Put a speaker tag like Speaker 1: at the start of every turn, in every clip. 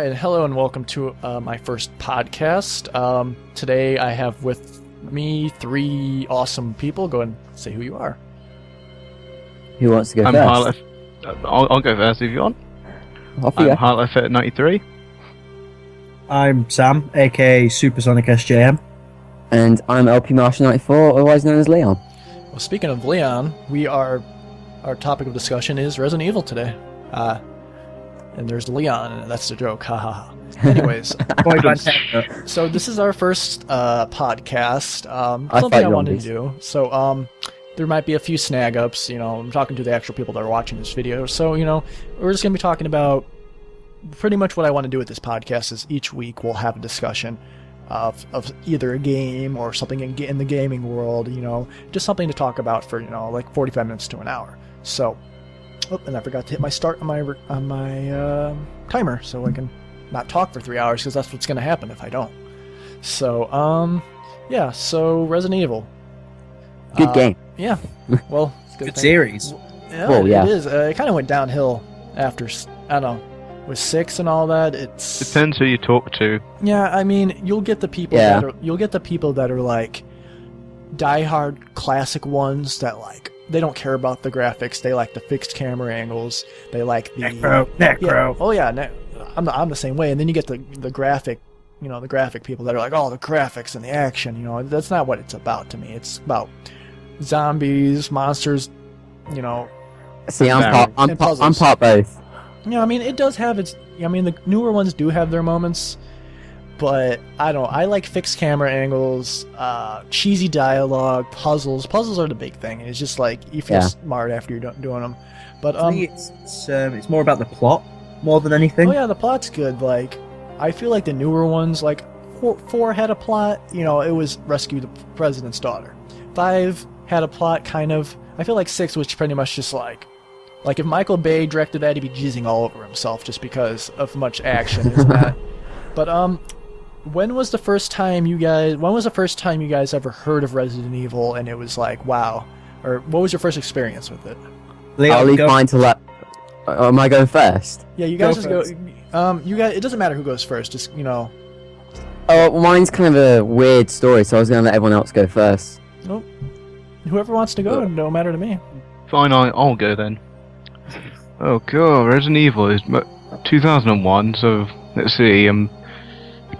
Speaker 1: right, hello and welcome to my first podcast. Today I have with me three awesome people. Go ahead and say who you are.
Speaker 2: Who wants to go
Speaker 3: I'm
Speaker 2: first?
Speaker 3: I'll go first if you want.
Speaker 2: Off you
Speaker 3: I'm
Speaker 2: go.
Speaker 3: Heartlife at 93.
Speaker 4: I'm Sam, aka SUPERSONICJM.
Speaker 2: And I'm LP Marshall 94, otherwise known as Leon.
Speaker 1: Well, speaking of Leon, our topic of discussion is Resident Evil today. And there's Leon, and that's the joke. Ha ha ha. Anyways, so this is our first podcast. Something I wanted to do. So there might be a few snag ups. I'm talking to the actual people that are watching this video. So we're just gonna be talking about pretty much what I want to do with this podcast. Is each week we'll have a discussion of either a game or something in the gaming world. Just something to talk about for like 45 minutes to an hour. So. Oh, and I forgot to hit my start on my timer, so I can not talk for 3 hours, because that's what's going to happen if I don't. So, yeah. So Resident Evil.
Speaker 2: Good game.
Speaker 1: Yeah. Well,
Speaker 4: Good series.
Speaker 1: Yeah,
Speaker 2: Well, yeah.
Speaker 1: It is. It kind of went downhill after I don't know, with 6 and all that. It's
Speaker 3: Depends who you talk to.
Speaker 1: Yeah, I mean, you'll get the people
Speaker 2: Yeah.
Speaker 1: that are like diehard classic ones that like. They don't care about the graphics. They like the fixed camera angles. They like the
Speaker 4: Necro.
Speaker 1: Yeah. Oh yeah, I'm the same way. And then you get the graphic, the graphic people that are like, oh, the graphics and the action. That's not what it's about to me. It's about zombies, monsters.
Speaker 2: See,
Speaker 1: and
Speaker 2: I'm
Speaker 1: puzzles.
Speaker 2: part both.
Speaker 1: I mean, it does have its. I mean, the newer ones do have their moments. But I don't. I like fixed camera angles, cheesy dialogue, puzzles. Puzzles are the big thing. It's just like you feel smart after you're doing them. But
Speaker 4: I think it's more about the plot more than anything.
Speaker 1: Oh yeah, the plot's good. Like I feel like the newer ones, like four had a plot. It was rescue the president's daughter. 5 had a plot, kind of. I feel like 6 was pretty much just like if Michael Bay directed that, he'd be jizzing all over himself just because of much action, isn't that? But when was the first time you guys ever heard of Resident Evil and it was like, wow? Or what was your first experience with it?
Speaker 4: Leon,
Speaker 2: I'll leave mine to let... am I going first?
Speaker 1: Yeah, you guys just go... you guys, it doesn't matter who goes first, just,
Speaker 2: Oh, well, mine's kind of a weird story, so I was going to let everyone else go first.
Speaker 1: Nope. Whoever wants to go, no matter to me.
Speaker 3: Fine, I'll go then. Oh god, Resident Evil is 2001, so let's see, I'm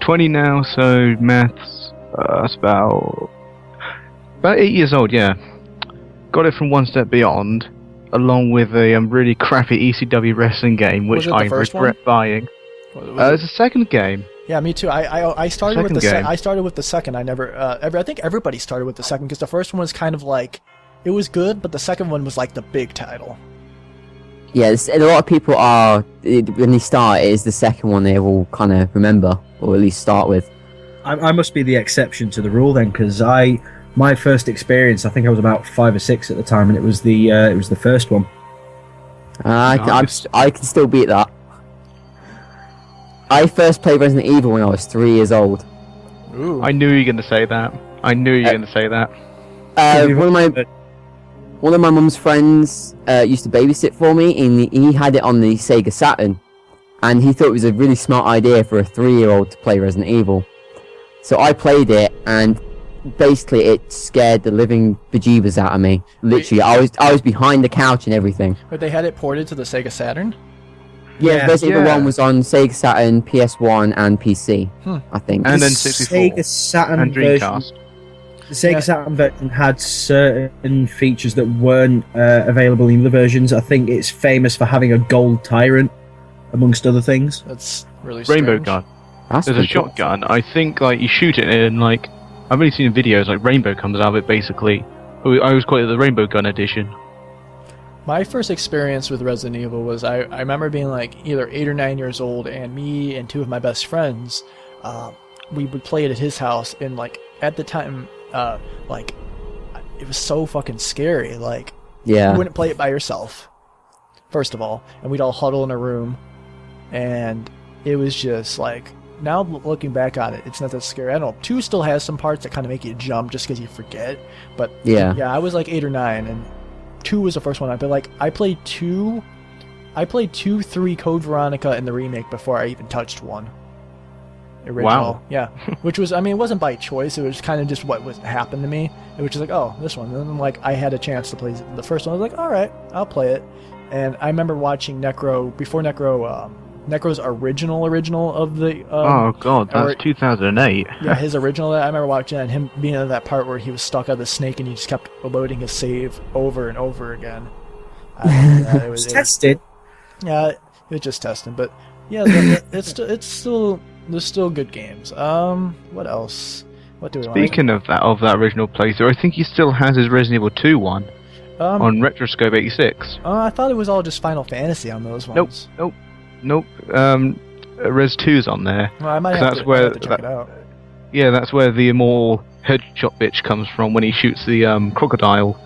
Speaker 3: 20 now, so maths, that's about 8 years old, yeah. Got it from One Step Beyond, along with a really crappy ECW wrestling game, which I regret buying. It's the second game.
Speaker 1: Yeah, me too. I started with the
Speaker 3: game.
Speaker 1: I started with the second. I never. I think everybody started with the second because the first one was kind of like, it was good, but the second one was like the big title.
Speaker 2: Yeah, a lot of people when they start, it is the second one they will kind of remember, or at least start with.
Speaker 4: I must be the exception to the rule then, because my first experience, I think I was about 5 or 6 at the time, and it was the first one.
Speaker 3: Nice.
Speaker 2: I can still beat that. I first played Resident Evil when I was 3 years old.
Speaker 1: Ooh.
Speaker 3: I knew you were going to say that.
Speaker 2: One of my mum's friends used to babysit for me, and he had it on the Sega Saturn, and he thought it was a really smart idea for a 3-year-old to play Resident Evil. So I played it, and basically it scared the living bejeebers out of me. Literally, I was behind the couch and everything.
Speaker 1: But they had it ported to the Sega Saturn?
Speaker 2: Yeah, Resident Evil 1 was on Sega Saturn, PS1, and PC, I think.
Speaker 3: And then
Speaker 4: The
Speaker 3: 64
Speaker 4: Sega Saturn
Speaker 3: and Dreamcast.
Speaker 4: The Sega Saturn version had certain features that weren't available in the versions. I think it's famous for having a gold tyrant, amongst other things.
Speaker 1: That's really strange.
Speaker 3: Rainbow gun.
Speaker 2: That's
Speaker 3: There's a
Speaker 2: pretty cool.
Speaker 3: shotgun. I think you shoot it and I've only seen videos rainbow comes out of it basically. I always call it the Rainbow Gun edition.
Speaker 1: My first experience with Resident Evil was I remember being either 8 or 9 years old, and me and 2 of my best friends, we would play it at his house, and at the time, it was so fucking scary.
Speaker 2: Yeah.
Speaker 1: You wouldn't play it by yourself, first of all, and we'd all huddle in a room, and it was just now looking back on it, it's not that scary. I don't know. 2 still has some parts that kind of make you jump just because you forget, but yeah, I was 8 or 9, and 2 was the first one. I played 2 I played 2, 3, Code Veronica, and the remake before I even touched 1. Original.
Speaker 3: Wow.
Speaker 1: Yeah. Which was, I mean, it wasn't by choice. It was kind of just what was happened to me. It was just like, oh, this one. And then, like, I had a chance to play the first one. I was like, all right, I'll play it. And I remember watching Necro, before Necro, Necro's original of the...
Speaker 3: oh, God, that's 2008.
Speaker 1: Yeah, his original. I remember watching that and him being at that part where he was stuck on the snake and he just kept loading his save over and over again. It was
Speaker 4: tested.
Speaker 1: Yeah, it was just testing, but yeah, it's still there's still good games. What else? What do we want?
Speaker 3: Speaking of that original playthrough, I think he still has his Resident Evil 2 one on Retroscope 86.
Speaker 1: I thought it was all just Final Fantasy on those ones.
Speaker 3: Nope. Res 2's on there.
Speaker 1: Well, I might have to check it out.
Speaker 3: Yeah, that's where the immortal headshot bitch comes from when he shoots the crocodile.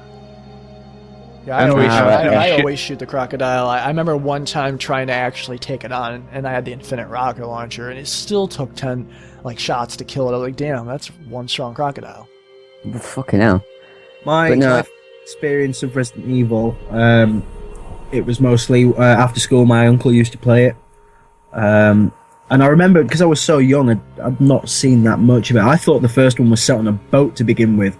Speaker 1: Yeah, I always shoot the crocodile. I remember one time trying to actually take it on, and I had the infinite rocket launcher, and it still took 10 shots to kill it. I was like, damn, that's one strong crocodile.
Speaker 2: Fucking hell.
Speaker 4: My experience of Resident Evil, it was mostly after school. My uncle used to play it. And I remember, because I was so young, I'd not seen that much of it. I thought the first one was set on a boat to begin with.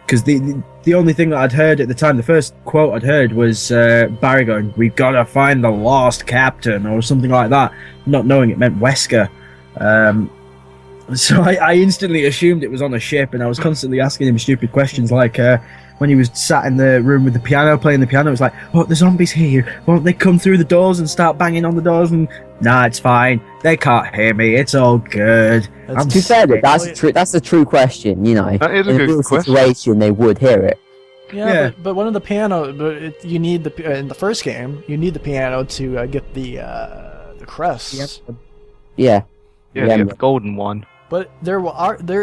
Speaker 4: Because the only thing that I'd heard at the time, the first quote I'd heard was Barry going, "We've got to find the lost captain," or something like that, not knowing it meant Wesker. So I instantly assumed it was on a ship, and I was constantly asking him stupid questions like when he was sat in the room with the piano, playing the piano, it was like, "Oh, the zombies here. Won't they come through the doors and start banging on the doors?" And nah, it's fine. They can't hear me. It's all good.
Speaker 2: To be fair, that's a true question. You know,
Speaker 3: that is a good question.
Speaker 2: Situation, they would hear it.
Speaker 1: Yeah. But one of the piano, you need in the first game, you need the piano to get the crests.
Speaker 2: Yeah.
Speaker 3: Yeah, the golden one.
Speaker 1: But there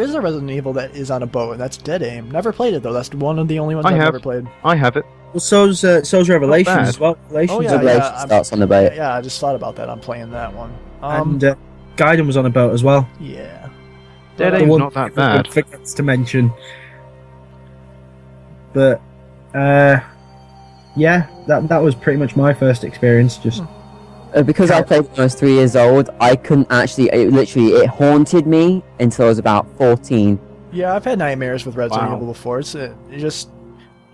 Speaker 1: is a Resident Evil that is on a boat, and that's Dead Aim. Never played it though. That's one of the only ones I've never played.
Speaker 3: I have it.
Speaker 4: Well, so's Revelations as well.
Speaker 2: Revelations starts on the boat.
Speaker 1: Yeah, I just thought about that. I'm playing that one.
Speaker 4: And Gaiden was on a boat as well.
Speaker 1: Yeah.
Speaker 3: Dead Aim's not that bad.
Speaker 4: Forgets to mention. But yeah, that was pretty much my first experience. Just.
Speaker 2: Because I played when I was 3 years old, I couldn't actually. It haunted me until I was about 14.
Speaker 1: Yeah, I've had nightmares with Resident Evil before. It's just,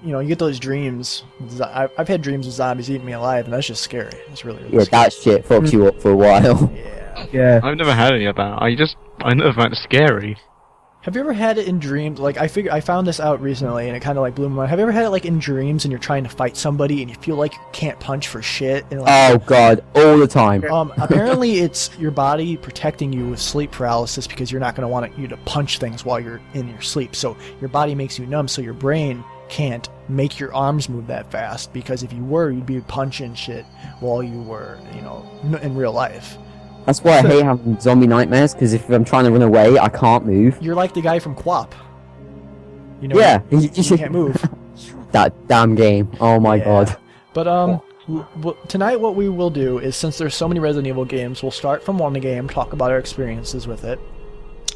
Speaker 1: you get those dreams. I've had dreams of zombies eating me alive, and that's just scary. It's really scary.
Speaker 2: That shit fucks you up for a while.
Speaker 1: Yeah.
Speaker 3: I've never had any of that. I never found it scary.
Speaker 1: Have you ever had it in dreams? I found this out recently, and it kind of blew my mind. Have you ever had it in dreams, and you're trying to fight somebody, and you feel like you can't punch for shit? And,
Speaker 2: oh god, all the time.
Speaker 1: Apparently, it's your body protecting you with sleep paralysis because you're not going to want you to punch things while you're in your sleep. So your body makes you numb, so your brain can't make your arms move that fast. Because if you were, you'd be punching shit while you were, in real life.
Speaker 2: That's why I hate having zombie nightmares, because if I'm trying to run away, I can't move.
Speaker 1: You're like the guy from Quap. You can't move.
Speaker 2: That damn game. Oh my god.
Speaker 1: But tonight what we will do is, since there's so many Resident Evil games, we'll start from one game, talk about our experiences with it,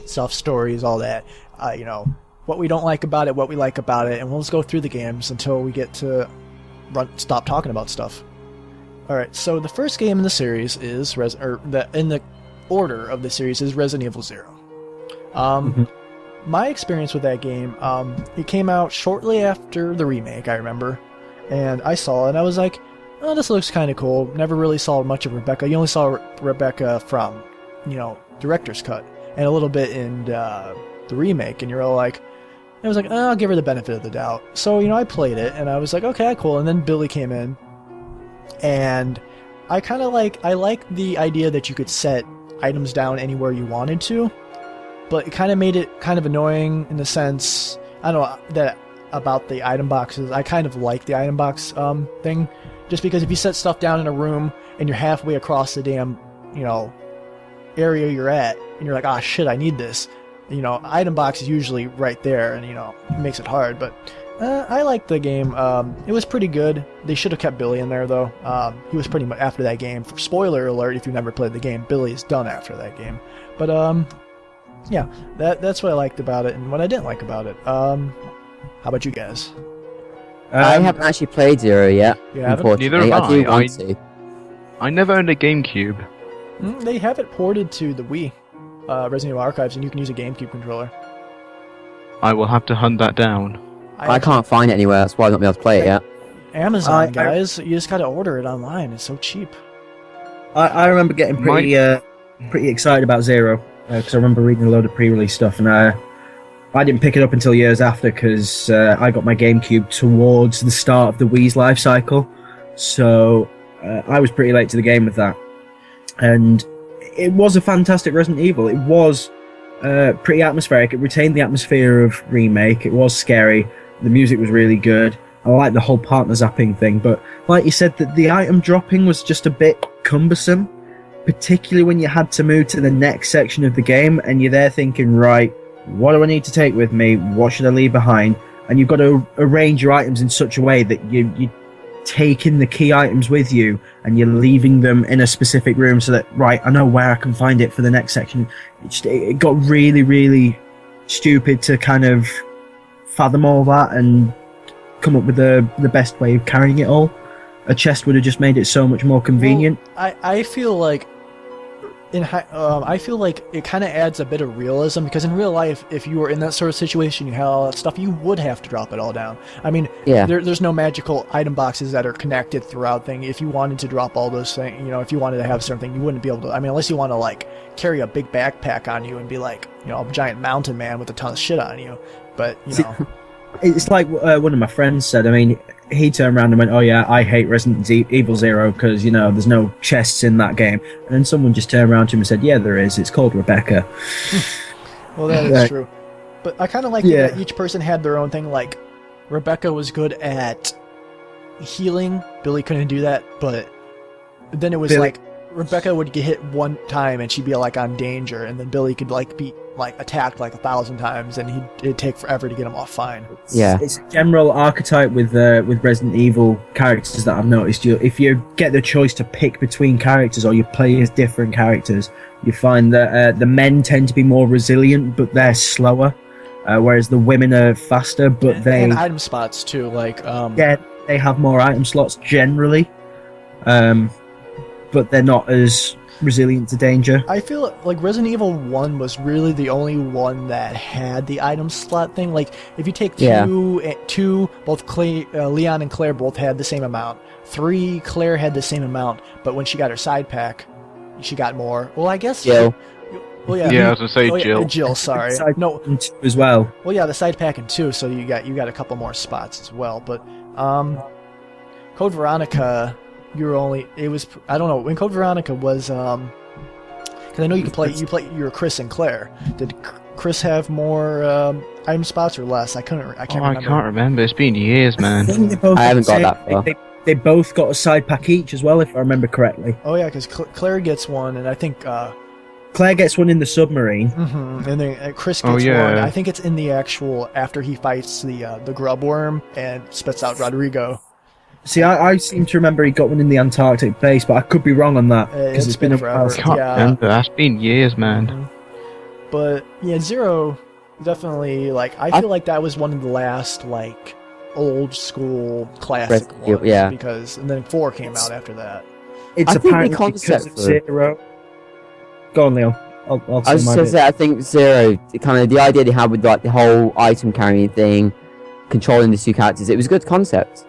Speaker 1: stuff, stories, all that. What we don't like about it, what we like about it, and we'll just go through the games until we get to stop talking about stuff. Alright, so the first game in the series is, in the order of the series, is Resident Evil 0. My experience with that game, it came out shortly after the remake, I remember, and I saw it, and I was like, oh, this looks kind of cool. Never really saw much of Rebecca. You only saw Rebecca from, director's cut, and a little bit in the remake, and you're all like, I was like, oh, I'll give her the benefit of the doubt. So, I played it, and I was like, okay, cool, and then Billy came in, and I like the idea that you could set items down anywhere you wanted to, but it kind of made it kind of annoying in the sense, I don't know, that about the item boxes. I kind of like the item box thing, just because if you set stuff down in a room and you're halfway across the damn, area you're at, and you're like, ah, shit, I need this, item box is usually right there, and, it makes it hard, but I liked the game. It was pretty good. They should have kept Billy in there, though. He was pretty much after that game. Spoiler alert, if you never played the game, Billy is done after that game. But, yeah, that's what I liked about it, and what I didn't like about it. How about you guys?
Speaker 2: I haven't actually played 0 yet.
Speaker 1: You haven't?
Speaker 3: Neither have
Speaker 2: I do want to.
Speaker 3: I never owned a GameCube.
Speaker 1: They have it ported to the Wii, Resident Evil Archives, and you can use a GameCube controller.
Speaker 3: I will have to hunt that down.
Speaker 2: I can't find it anywhere. That's why I've not been able to play it yet.
Speaker 1: Amazon, guys, you just gotta order it online. It's so cheap.
Speaker 4: I remember getting pretty excited about Zero because I remember reading a load of pre-release stuff, and I didn't pick it up until years after because I got my GameCube towards the start of the Wii's life cycle, so I was pretty late to the game with that. And it was a fantastic Resident Evil. It was pretty atmospheric. It retained the atmosphere of Remake. It was scary. The music was really good. I like the whole partner zapping thing, but like you said, that the item dropping was just a bit cumbersome, particularly when you had to move to the next section of the game and you're there thinking, right, what do I need to take with me? What should I leave behind? And you've got to arrange your items in such a way that you taking the key items with you and you're leaving them in a specific room so that, right, I know where I can find it for the next section. It got really, really stupid to kind of fathom all that and come up with the best way of carrying it all. A chest would have just made it so much more convenient.
Speaker 1: Well, I feel like I feel like it kind of adds a bit of realism, because in real life, if you were in that sort of situation, you had all that stuff, you would have to drop it all down. I mean, there's no magical item boxes that are connected throughout thing. If you wanted to drop all those things, you know, if you wanted to have something, you wouldn't be able to. I mean, unless you want to like carry a big backpack on you and be like, you know, a giant mountain man with a ton of shit on you. But you know.
Speaker 4: It's like one of my friends said. I mean, he turned around and went, "Oh yeah, I hate Resident Evil 0 because, you know, there's no chests in that game." And then someone just turned around to him and said, "Yeah, there is. It's called Rebecca."
Speaker 1: Well, that is true. But I kind of like that each person had their own thing. Like, Rebecca was good at healing. Billy couldn't do that, but then it was like Rebecca would get hit one time and she'd be like on danger, and then Billy could like be like attacked like 1,000 times, and it'd take forever to get him off fine.
Speaker 4: It's a general archetype with Resident Evil characters that I've noticed. If you get the choice to pick between characters or you play as different characters, you find that the men tend to be more resilient, but they're slower, whereas the women are faster, but
Speaker 1: and item spots too. Like
Speaker 4: they have more item slots generally, but they're not as resilient to danger.
Speaker 1: I feel like Resident Evil 1 was really the only one that had the item slot thing. Like, if you take two, both Leon and Claire both had the same amount. 3, Claire had the same amount, but when she got her side pack, she got more. Well, I guess
Speaker 2: Jill.
Speaker 1: Well,
Speaker 3: I was gonna say Jill.
Speaker 1: Jill, sorry. No,
Speaker 4: as well.
Speaker 1: Well, yeah, the side pack in 2, so you got a couple more spots as well. But Code Veronica, you were only. It was, I don't know, when Code Veronica was because I know you were Chris and Claire. Did Chris have more item spots or less? I can't remember.
Speaker 3: I can't remember. It's been years, man.
Speaker 2: I haven't got that far.
Speaker 4: They both got a side pack each as well, if I remember correctly.
Speaker 1: Oh yeah, because Claire gets one, and I think
Speaker 4: Claire gets one in the submarine.
Speaker 1: Mm-hmm. And then Chris gets one. I think it's in the actual after he fights the grub worm and spits out Rodrigo. See,
Speaker 4: I seem to remember he got one in the Antarctic base, but I could be wrong on that because it's been a
Speaker 1: forever.
Speaker 4: while.
Speaker 3: I can't remember. That's been years, man.
Speaker 1: Mm-hmm. But yeah, Zero definitely, like, I feel like that was one of the last like old school classic ones.
Speaker 2: Yeah.
Speaker 1: Because and then 4 came out after that.
Speaker 4: It's apparently because of Zero. Go on, Leo. I was just
Speaker 2: going to say, I think Zero, kind of the idea they had with like the whole item carrying thing, controlling the 2 characters, it was a good concept.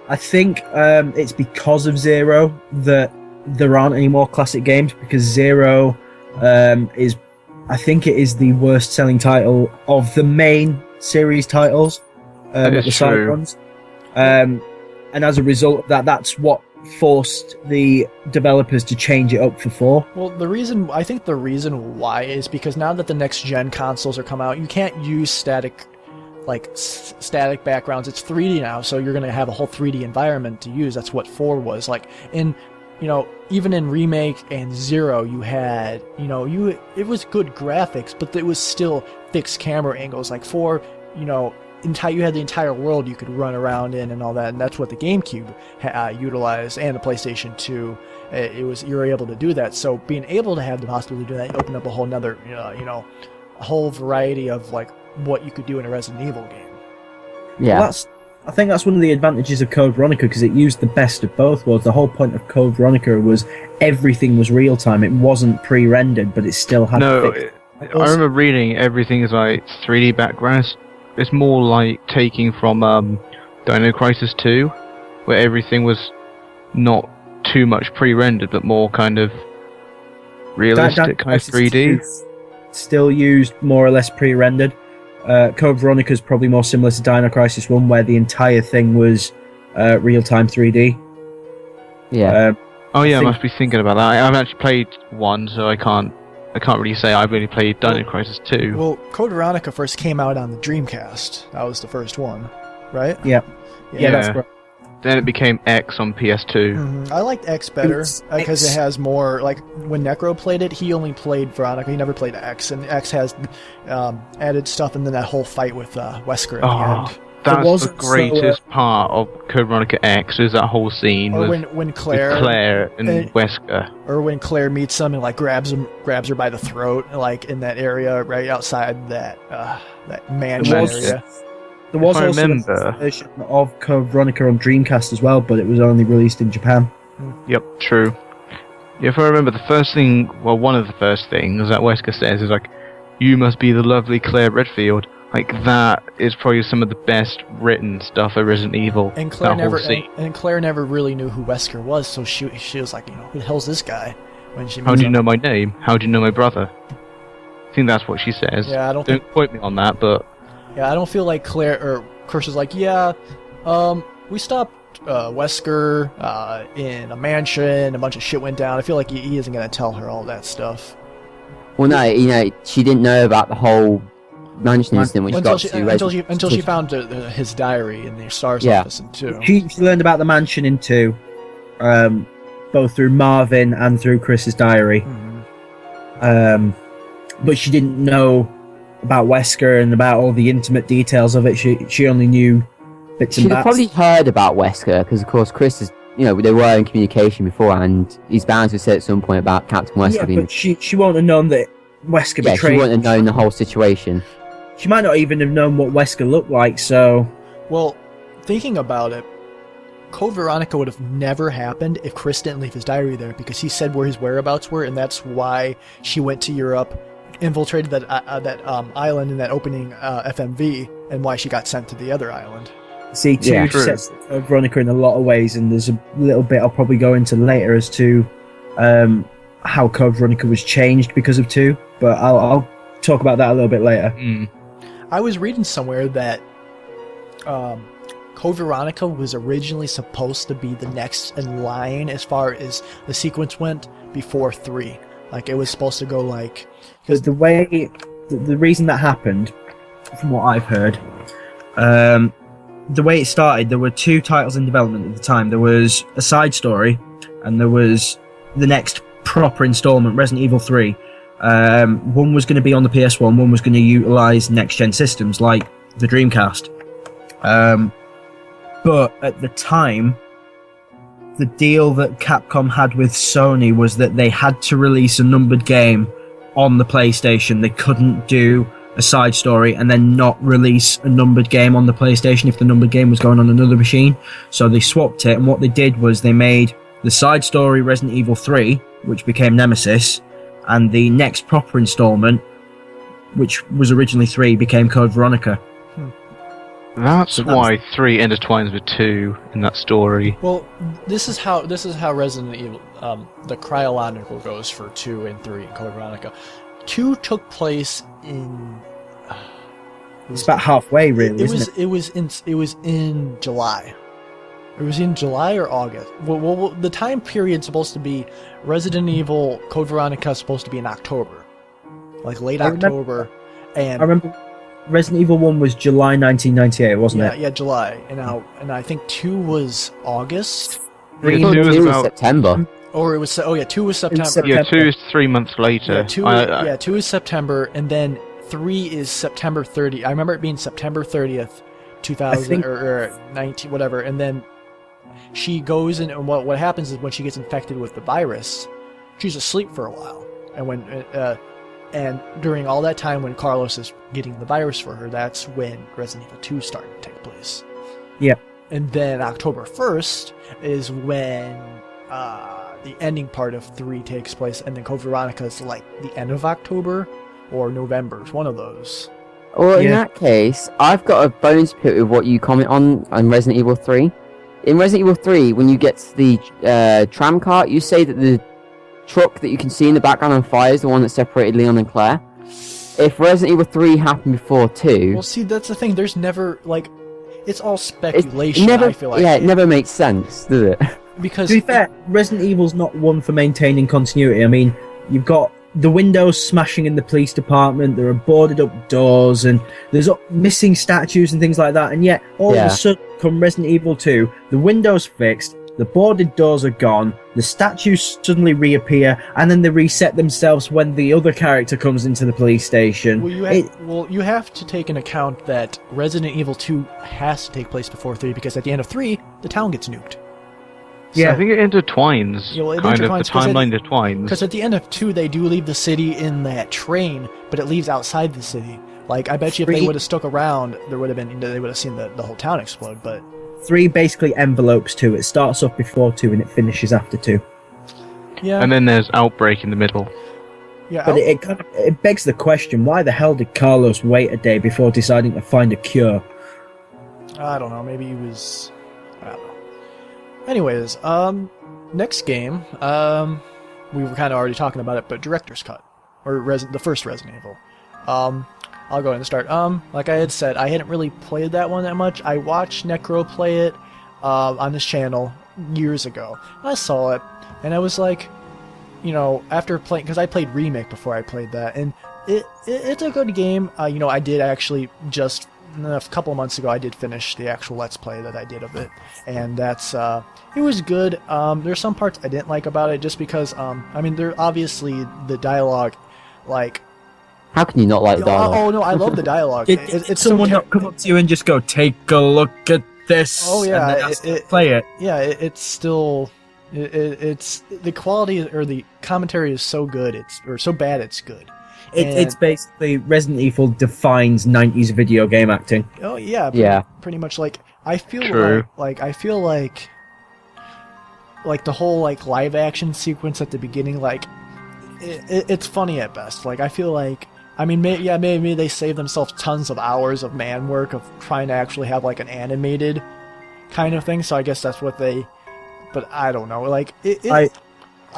Speaker 4: I think it's because of Zero that there aren't any more classic games, because Zero is, I think it is the worst selling title of the main series titles, the side ones. And as a result of that, that's what forced the developers to change it up for 4.
Speaker 1: Well, I think the reason why is because now that the next gen consoles are coming out, you can't use static backgrounds. It's 3D now, so you're going to have a whole 3D environment to use. That's what 4 was like. In, you know, even in Remake and Zero, you had, you know, it was good graphics, but it was still fixed camera angles. Like 4, you know, you had the entire world you could run around in and all that, and that's what the GameCube utilized, and the PlayStation 2. You were able to do that. So being able to have the possibility to do that opened up a whole nother, you know, a whole variety of like what you could do in a Resident Evil game.
Speaker 2: Yeah.
Speaker 4: Well, I think that's one of the advantages of Code Veronica because it used the best of both worlds. The whole point of Code Veronica was everything was real time. It wasn't pre-rendered, but it still had.
Speaker 3: No, I remember reading everything is like 3D backgrounds. It's more like taking from Dino Crisis 2, where everything was not too much pre-rendered, but more kind of realistic, kind of 3D.
Speaker 4: Still used more or less pre-rendered. Code Veronica is probably more similar to Dino Crisis 1, where the entire thing was real-time 3D.
Speaker 2: Yeah.
Speaker 3: I must be thinking about that. I haven't actually played 1, so I can't really say I've really played Dino Crisis 2.
Speaker 1: Well, Code Veronica first came out on the Dreamcast. That was the first one, right?
Speaker 4: Yeah, that's right.
Speaker 3: Then it became X on PS2.
Speaker 1: I liked X better because it has more. Like when Necro played it, he only played Veronica. He never played X, and X has added stuff, and then that whole fight with Wesker at the end.
Speaker 3: That's the greatest part of Code Veronica X is that whole scene
Speaker 1: or
Speaker 3: with
Speaker 1: when Claire
Speaker 3: and Wesker.
Speaker 1: Or when Claire meets him and like grabs her by the throat, like in that area right outside that mansion area.
Speaker 4: There was also a version of Code Veronica on Dreamcast as well, but it was only released in Japan.
Speaker 3: Yep, true. If I remember, one of the first things that Wesker says is like, "You must be the lovely Claire Redfield." Like that is probably some of the best written stuff of Resident Evil.
Speaker 1: And Claire never really knew who Wesker was, so she was like, who the hell's this guy? When she
Speaker 3: how do you know my name? How do you know my brother? I think that's what she says.
Speaker 1: Yeah,
Speaker 3: don't quote me on that, but
Speaker 1: yeah, I don't feel like Claire or Chris is like, we stopped Wesker in a mansion, a bunch of shit went down. I feel like he isn't gonna tell her all that stuff.
Speaker 2: Well, no, she didn't know about the whole mansion incident when
Speaker 1: until she found his diary in the SARS office in 2.
Speaker 4: She learned about the mansion in 2, both through Marvin and through Chris's diary. But she didn't know about Wesker and about all the intimate details of it. She only knew bits and bats.
Speaker 2: She'd probably heard about Wesker because, of course, Chris is. They were in communication before, and he's bound to say at some point about Captain Wesker being.
Speaker 4: But she won't have known that Wesker betrayed.
Speaker 2: She wouldn't have known the whole situation.
Speaker 4: She might not even have known what Wesker looked like, so...
Speaker 1: Well, thinking about it, Code Veronica would have never happened if Chris didn't leave his diary there, because he said where his whereabouts were, and that's why she went to Europe, infiltrated that island in that opening FMV, and why she got sent to the other island.
Speaker 4: See, 2 sets Code Veronica in a lot of ways, and there's a little bit I'll probably go into later as to how Code Veronica was changed because of 2, but I'll talk about that a little bit later.
Speaker 1: I was reading somewhere that Code Veronica was originally supposed to be the next in line as far as the sequence went before 3. Like, it was supposed to go like...
Speaker 4: Because the reason that happened, from what I've heard, the way it started, there were 2 titles in development at the time. There was a side story, and there was the next proper installment, Resident Evil 3. One was going to be on the PS1, one was going to utilise next-gen systems like the Dreamcast. But at the time, the deal that Capcom had with Sony was that they had to release a numbered game on the PlayStation. They couldn't do a side story and then not release a numbered game on the PlayStation if the numbered game was going on another machine. So they swapped it, and what they did was they made the side story Resident Evil 3, which became Nemesis, and the next proper installment, which was originally 3, became Code Veronica.
Speaker 3: That's why 3 intertwines with 2 in that story.
Speaker 1: Well, this is how Resident Evil, the chronological goes for 2 and 3 in Code Veronica. 2 took place in...
Speaker 4: it's about halfway, really,
Speaker 1: It was in July. It was in July or August. Well, the time period's supposed to be Resident Evil Code Veronica is supposed to be in October, like late October. And
Speaker 4: I remember Resident Evil 1 was July 1998, wasn't it?
Speaker 1: Yeah, July. And I think 2 was August.
Speaker 3: 2 was about
Speaker 2: September.
Speaker 1: Or it was 2 was September.
Speaker 3: Yeah, 2 is 3 months later.
Speaker 1: 2 is September, and then 3 is September 30th. I remember it being September 30th, 2000 or 19, whatever. And then she goes in, and what happens is when she gets infected with the virus, she's asleep for a while. And during all that time when Carlos is getting the virus for her, that's when Resident Evil 2 started to take place.
Speaker 4: Yeah.
Speaker 1: And then October 1st is when the ending part of 3 takes place, and then Code Veronica is like the end of October or November. It's one of those.
Speaker 2: Well, in that case, I've got a bonus bit with what you comment on Resident Evil 3. In Resident Evil 3, when you get to the tram cart, you say that the truck that you can see in the background on fire is the one that separated Leon and Claire. If Resident Evil 3 happened before 2...
Speaker 1: Well, see, that's the thing. There's never, like... It's all speculation, I feel like.
Speaker 2: Yeah, it never makes sense, does it?
Speaker 1: Because...
Speaker 4: To be fair, Resident Evil's not one for maintaining continuity. I mean, you've got the windows smashing in the police department, there are boarded up doors, and there's missing statues and things like that, and yet, all of a sudden, come Resident Evil 2, the windows fixed, the boarded doors are gone, the statues suddenly reappear, and then they reset themselves when the other character comes into the police station.
Speaker 1: Well, you have to take into account that Resident Evil 2 has to take place before 3, because at the end of 3, the town gets nuked.
Speaker 3: Yeah, I think it intertwines. The timeline intertwines.
Speaker 1: Because at the end of 2, they do leave the city in that train, but it leaves outside the city. Like, I bet you if they would have stuck around, they would have seen the whole town explode, but...
Speaker 4: 3 basically envelopes 2. It starts off before 2 and it finishes after 2.
Speaker 1: Yeah.
Speaker 3: And then there's Outbreak in the middle.
Speaker 1: Yeah.
Speaker 4: But it begs the question, why the hell did Carlos wait a day before deciding to find a cure?
Speaker 1: I don't know, maybe he was... I don't know. Anyways, next game, we were kind of already talking about it, but Director's Cut, or the first Resident Evil. I'll go ahead and start. Like I had said, I hadn't really played that one that much. I watched Necro play it on this channel years ago. I saw it, and I was like, you know, after playing, because I played Remake before I played that, and it's a good game. You know, I did actually just a couple of months ago, I did finish the actual Let's Play that I did of it, and that's it was good. There's some parts I didn't like about it, just because I mean, there obviously the dialogue, like.
Speaker 2: How can you not like dialogue?
Speaker 1: Oh no, I love the dialogue.
Speaker 4: It's someone not come up to you and just go, "Take a look at this."
Speaker 1: Oh yeah,
Speaker 4: play it.
Speaker 1: Yeah, it's still, it's the quality or the commentary is so good. Or so bad it's good.
Speaker 4: It's basically Resident Evil defines 90s video game acting.
Speaker 1: Oh yeah, pretty much. Like I feel I feel like the whole like live action sequence at the beginning, like it's funny at best. Like I feel like. I mean, maybe they save themselves tons of hours of man work of trying to actually have like an animated kind of thing. So I guess that's what they. But I don't know. Like I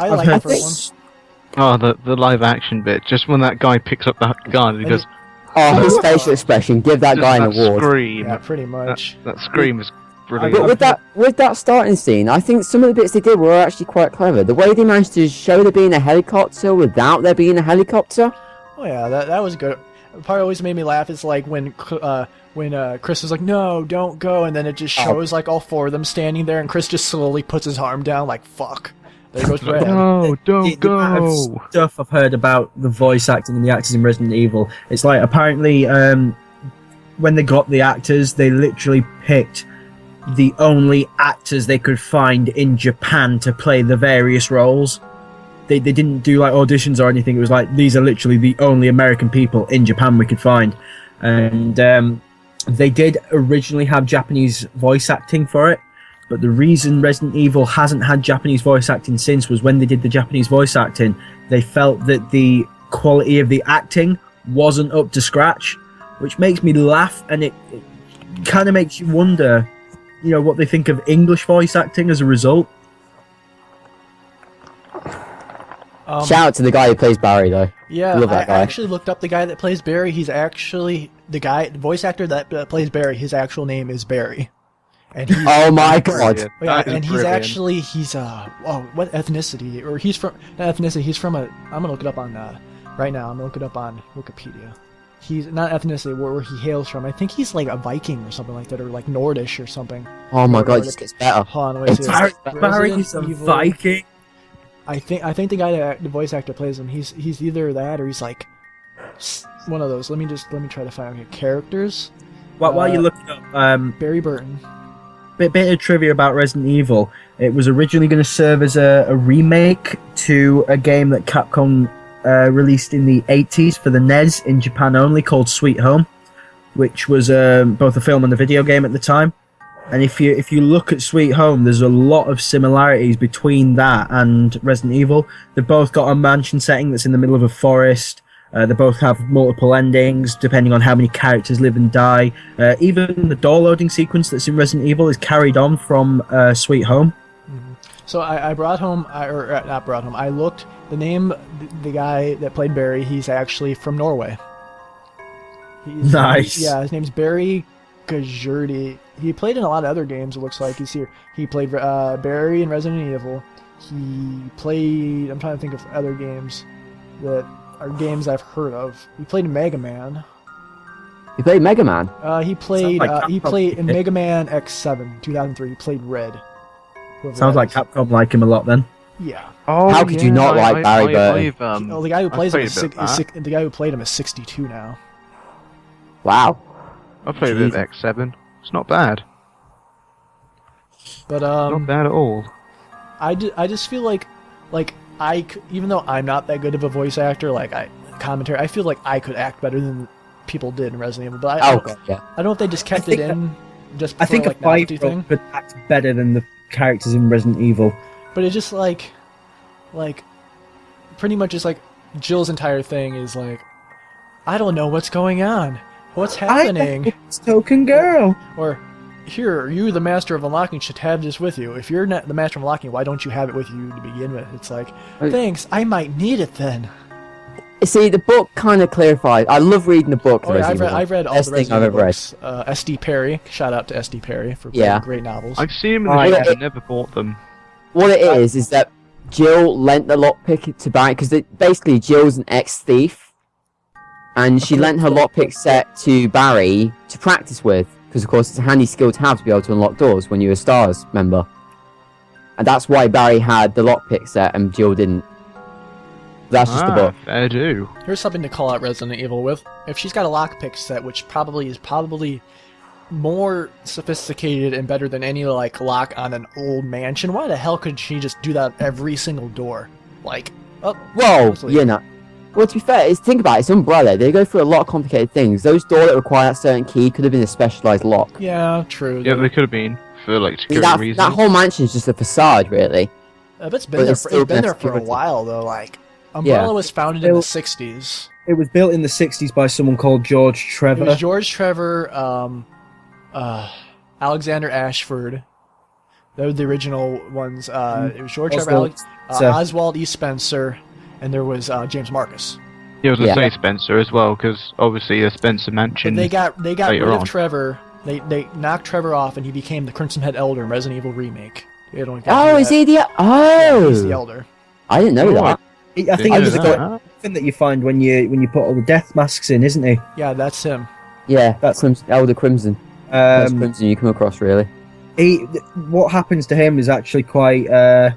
Speaker 1: like the first one.
Speaker 3: Oh, the live action bit. Just when that guy picks up that gun, he goes.
Speaker 2: Oh, his facial expression. Give that guy an award.
Speaker 3: Scream.
Speaker 1: Yeah, pretty much.
Speaker 3: That scream is brilliant.
Speaker 2: But with that starting scene, I think some of the bits they did were actually quite clever. The way they managed to show there being a helicopter without there being a helicopter.
Speaker 1: Oh yeah, that was good. The part that always made me laugh is like when Chris is like, "No, don't go," and then it just shows like all 4 of them standing there, and Chris just slowly puts his arm down, like "fuck." There goes Brad.
Speaker 3: No, don't go.
Speaker 4: The amount of stuff I've heard about the voice acting and the actors in Resident Evil. It's like apparently when they got the actors, they literally picked the only actors they could find in Japan to play the various roles. They didn't do like auditions or anything. It was like, these are literally the only American people in Japan we could find. And they did originally have Japanese voice acting for it, but the reason Resident Evil hasn't had Japanese voice acting since was when they did the Japanese voice acting, they felt that the quality of the acting wasn't up to scratch, which makes me laugh, and it kind of makes you wonder, you know, what they think of English voice acting as a result.
Speaker 2: Shout out to the guy who plays Barry, though.
Speaker 1: Yeah,
Speaker 2: love that guy.
Speaker 1: I actually looked up the guy that plays Barry. He's actually the voice actor that plays Barry. His actual name is Barry. And he's,
Speaker 2: oh my god!
Speaker 1: Yeah, and he's what ethnicity? Or he's from not ethnicity. He's from I'm gonna look it up on right now. I'm gonna look it up on Wikipedia. He's not ethnicity where he hails from. I think he's like a Viking or something like that, or like Nordish or something.
Speaker 2: Oh my god, it just gets better.
Speaker 1: Hold on, wait.
Speaker 4: Barry is a Viking.
Speaker 1: I think the guy the voice actor plays him. He's either that or he's like one of those. Let me try to find out characters.
Speaker 4: While you're looking up,
Speaker 1: Barry Burton.
Speaker 4: Bit of trivia about Resident Evil. It was originally going to serve as a remake to a game that Capcom released in the 80s for the NES in Japan only, called Sweet Home, which was both a film and a video game at the time. And if you look at Sweet Home, there's a lot of similarities between that and Resident Evil. They've both got a mansion setting that's in the middle of a forest. They both have multiple endings, depending on how many characters live and die. Even the door loading sequence that's in Resident Evil is carried on from Sweet Home.
Speaker 1: So I brought home, not brought home, I looked, the name, the guy that played Barry, he's actually from Norway.
Speaker 4: Nice.
Speaker 1: Yeah, his name's Barry Gajurdi. He played in a lot of other games, it looks like. He's here. He played Barry in Resident Evil. He played, I'm trying to think of other games that are games I've heard of. He played in Mega Man.
Speaker 2: You played Mega Man?
Speaker 1: He played in
Speaker 4: it.
Speaker 1: Mega Man X7, 2003. He played Red.
Speaker 4: Sounds like Capcom like him a lot then.
Speaker 1: Yeah.
Speaker 3: Oh,
Speaker 2: How could you not like Barry Burton?
Speaker 1: The guy who plays him
Speaker 3: played
Speaker 1: the guy who played him is 62 now.
Speaker 2: Wow.
Speaker 3: I played with X7. It's not bad.
Speaker 1: But
Speaker 3: Not bad at all.
Speaker 1: I just feel like even though I'm not that good of a voice actor, commentary, I feel like I could act better than people did in Resident Evil. But I don't know if they just kept it in just
Speaker 4: I think
Speaker 1: for,
Speaker 4: a 5-year-old
Speaker 1: thing.
Speaker 4: could act better than the characters in Resident Evil.
Speaker 1: But it's just like pretty much just like Jill's entire thing is like, I don't know what's going on. What's happening?
Speaker 4: It's token girl.
Speaker 1: Or, here, you, the master of unlocking, should have this with you. If you're not the master of unlocking, why don't you have it with you to begin with? It's like, thanks, I might need it then.
Speaker 2: See, the book kind of clarifies. I love reading the book.
Speaker 1: Oh, yeah, I've read all
Speaker 2: Best
Speaker 1: the
Speaker 2: thing
Speaker 1: Resident
Speaker 2: I've
Speaker 1: Evil
Speaker 2: ever
Speaker 1: books. S.D. Perry, shout out to S.D. Perry for great novels.
Speaker 3: I've seen them in the
Speaker 2: Right.
Speaker 3: shop, I've never bought them.
Speaker 2: What it is that Jill lent the lockpick to Barry, because basically Jill's an ex-thief, and she lent her lockpick set to Barry to practice with, because of course it's a handy skill to have to be able to unlock doors when you're a STARS member. And that's why Barry had the lockpick set and Jill didn't. That's just the book.
Speaker 3: Fair do.
Speaker 1: Here's something to call out Resident Evil with. If she's got a lockpick set, which is probably more sophisticated and better than any lock on an old mansion, why the hell could she just do that every single door?
Speaker 2: Well, you know. Well, to be fair, think about it. It's Umbrella. They go through a lot of complicated things. Those doors that require that certain key could have been a specialized lock.
Speaker 1: Yeah, true.
Speaker 3: Yeah, they could have been for security reasons.
Speaker 2: That whole mansion is just a facade, really.
Speaker 1: It's been there for a while though. Umbrella was founded in the 60s.
Speaker 4: It was built in the 60s by someone called George Trevor.
Speaker 1: It was George Trevor, Alexander Ashford. Those were the original ones. It was George Trevor, Oswald E. Spencer, and there was James Marcus.
Speaker 3: Yeah, I was going to say Spencer as well, because obviously the Spencer Mansion.
Speaker 1: And they got rid of
Speaker 3: on.
Speaker 1: Trevor. They knocked Trevor off, and he became the Crimson Head Elder in Resident Evil Remake.
Speaker 2: Is he the?
Speaker 1: Yeah, he's the Elder.
Speaker 2: I didn't know that.
Speaker 4: I think it's the thing that you find when you put all the death masks in, isn't he?
Speaker 1: Yeah, that's him.
Speaker 2: Yeah, that's Elder Crimson. That's Crimson you come across, really.
Speaker 4: What happens to him is actually quite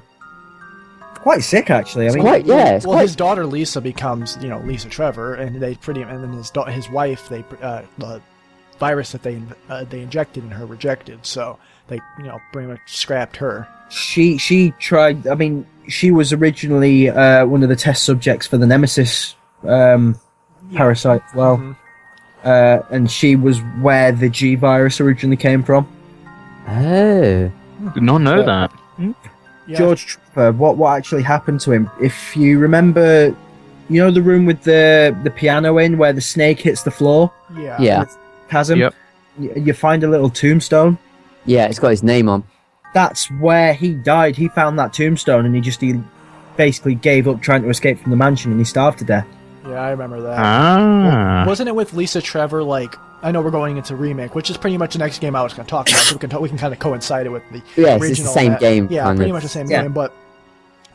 Speaker 4: sick, actually. I mean,
Speaker 1: his daughter Lisa becomes, Lisa Trevor, and then his wife, the virus that they injected in her rejected, so they, pretty much scrapped her.
Speaker 4: She tried. I mean, she was originally one of the test subjects for the Nemesis parasite as well. Mm-hmm. And she was where the G virus originally came from.
Speaker 2: Oh.
Speaker 3: Did not know that.
Speaker 1: Yeah.
Speaker 4: George Trevor, what actually happened to him? If you remember, the room with the piano in where the snake hits the floor?
Speaker 2: Yeah.
Speaker 4: Chasm?
Speaker 3: Yep.
Speaker 4: You find a little tombstone?
Speaker 2: Yeah, it's got his name on.
Speaker 4: That's where he died. He found that tombstone and he basically gave up trying to escape from the mansion and he starved to death.
Speaker 1: Yeah, I remember that. Wasn't it with Lisa Trevor, I know we're going into Remake, which is pretty much the next game I was going to talk about, so we can kind of coincide it with the original.
Speaker 2: It's the same game.
Speaker 1: Yeah, pretty much the same game, but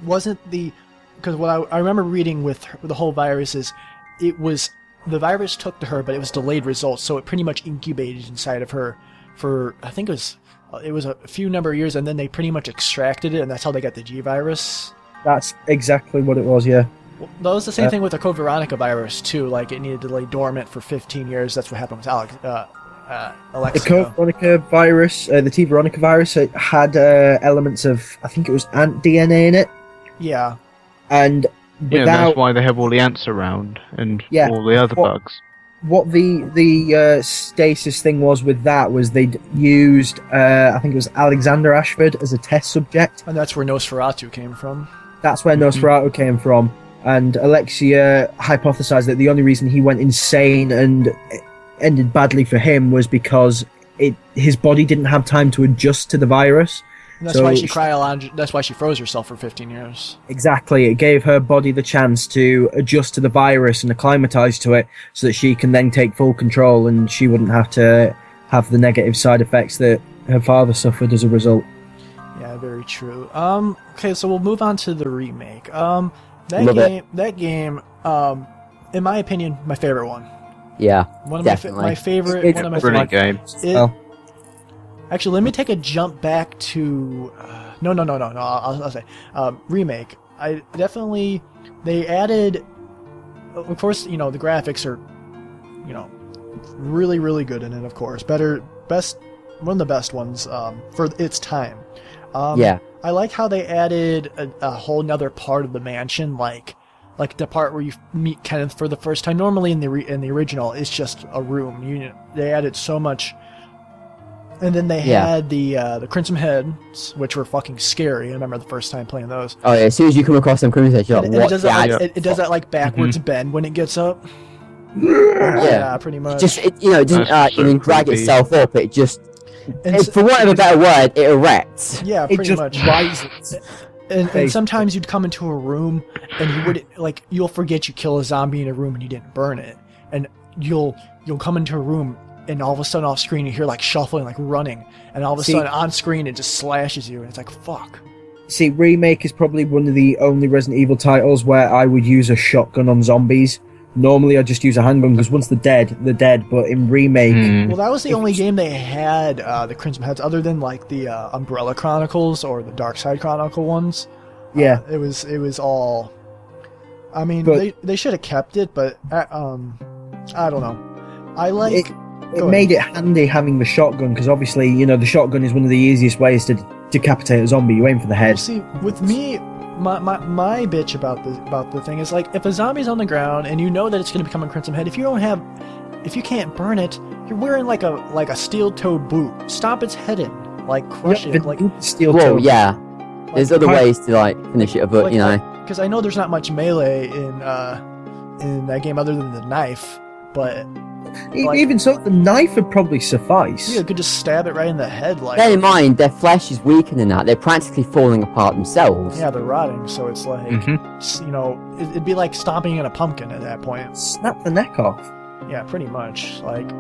Speaker 1: wasn't because what I remember reading with the whole virus is, it was, the virus took to her, but it was delayed results, so it pretty much incubated inside of her for, I think it was a few number of years, and then they pretty much extracted it, and that's how they got the G virus. That's
Speaker 4: exactly what it was, yeah.
Speaker 1: Well, that was the same thing with the Code Veronica virus, too. It needed to lay dormant for 15 years. That's what happened with Alexa.
Speaker 4: The Code Veronica virus, the T Veronica virus, it had elements of, I think it was ant DNA in it.
Speaker 1: Yeah.
Speaker 4: And
Speaker 3: that's why they have all the ants around, and all the other bugs.
Speaker 4: what the stasis thing was with that was they'd used I think it was Alexander Ashford as a test subject.
Speaker 1: And that's where Nosferatu came from.
Speaker 4: That's where Nosferatu came from. And Alexia hypothesized that the only reason he went insane and it ended badly for him was because his body didn't have time to adjust to the virus.
Speaker 1: And that's why that's why she froze herself for 15 years.
Speaker 4: Exactly. It gave her body the chance to adjust to the virus and acclimatize to it so that she can then take full control and she wouldn't have to have the negative side effects that her father suffered as a result.
Speaker 1: Yeah, very true. Okay, so we'll move on to the remake. That game, in my opinion, my favorite one.
Speaker 2: Yeah,
Speaker 1: one of
Speaker 2: definitely.
Speaker 1: my favorite.
Speaker 4: It's
Speaker 1: one of my
Speaker 3: brilliant
Speaker 1: favorite
Speaker 3: game.
Speaker 1: Actually, let me take a jump back to no. I'll say remake. I definitely they added. Of course, the graphics are, really really good in it. Of course, one of the best ones for its time.
Speaker 2: Yeah.
Speaker 1: I like how they added a whole nother part of the mansion, like the part where you meet Kenneth for the first time. Normally in the original, it's just a room. They added so much. And then they had the Crimson Heads, which were fucking scary. I remember the first time playing those.
Speaker 2: Oh yeah, as soon as you come across them Crimson Heads, you're like, what?
Speaker 1: It does that like backwards bend when it gets up.
Speaker 2: Yeah,
Speaker 1: pretty much.
Speaker 2: It doesn't even drag itself up. It just, for want of a better word, it erects.
Speaker 1: Yeah,
Speaker 4: It
Speaker 1: pretty
Speaker 4: just
Speaker 1: much.
Speaker 4: rises.
Speaker 1: And sometimes you'd come into a room and you'll forget you kill a zombie in a room and you didn't burn it, and you'll come into a room. And all of a sudden off screen you hear like shuffling, like running, and all of a sudden on screen it just slashes you and it's like, fuck.
Speaker 4: See, Remake is probably one of the only Resident Evil titles where I would use a shotgun on zombies. Normally I just use a handgun because once they're dead, but in Remake...
Speaker 1: Well, that was the only game they had the Crimson Heads, other than like the Umbrella Chronicles or the Darkside Chronicle ones.
Speaker 4: Yeah.
Speaker 1: It was all... I mean, they should have kept it, but I don't know. I like...
Speaker 4: It made it handy having the shotgun, because obviously, the shotgun is one of the easiest ways to decapitate a zombie. You aim for the head.
Speaker 1: Well, see, with me, my bitch about the thing is, like, if a zombie's on the ground and you know that it's going to become a Crimson Head, if you can't burn it, you're wearing like a steel-toed boot. Stomp its head in, like crush it, like
Speaker 4: steel.
Speaker 2: Well, yeah. There's other ways to finish it, but
Speaker 1: because I know there's not much melee in that game other than the knife, but.
Speaker 4: Even so, the knife would probably suffice.
Speaker 1: Yeah, you could just stab it right in the head. Like,
Speaker 2: bear in mind, their flesh is weaker than that. They're practically falling apart themselves.
Speaker 1: Yeah, they're rotting, so it's like, it'd be like stomping in a pumpkin at that point.
Speaker 4: Snap the neck off.
Speaker 1: Yeah, pretty much. Like,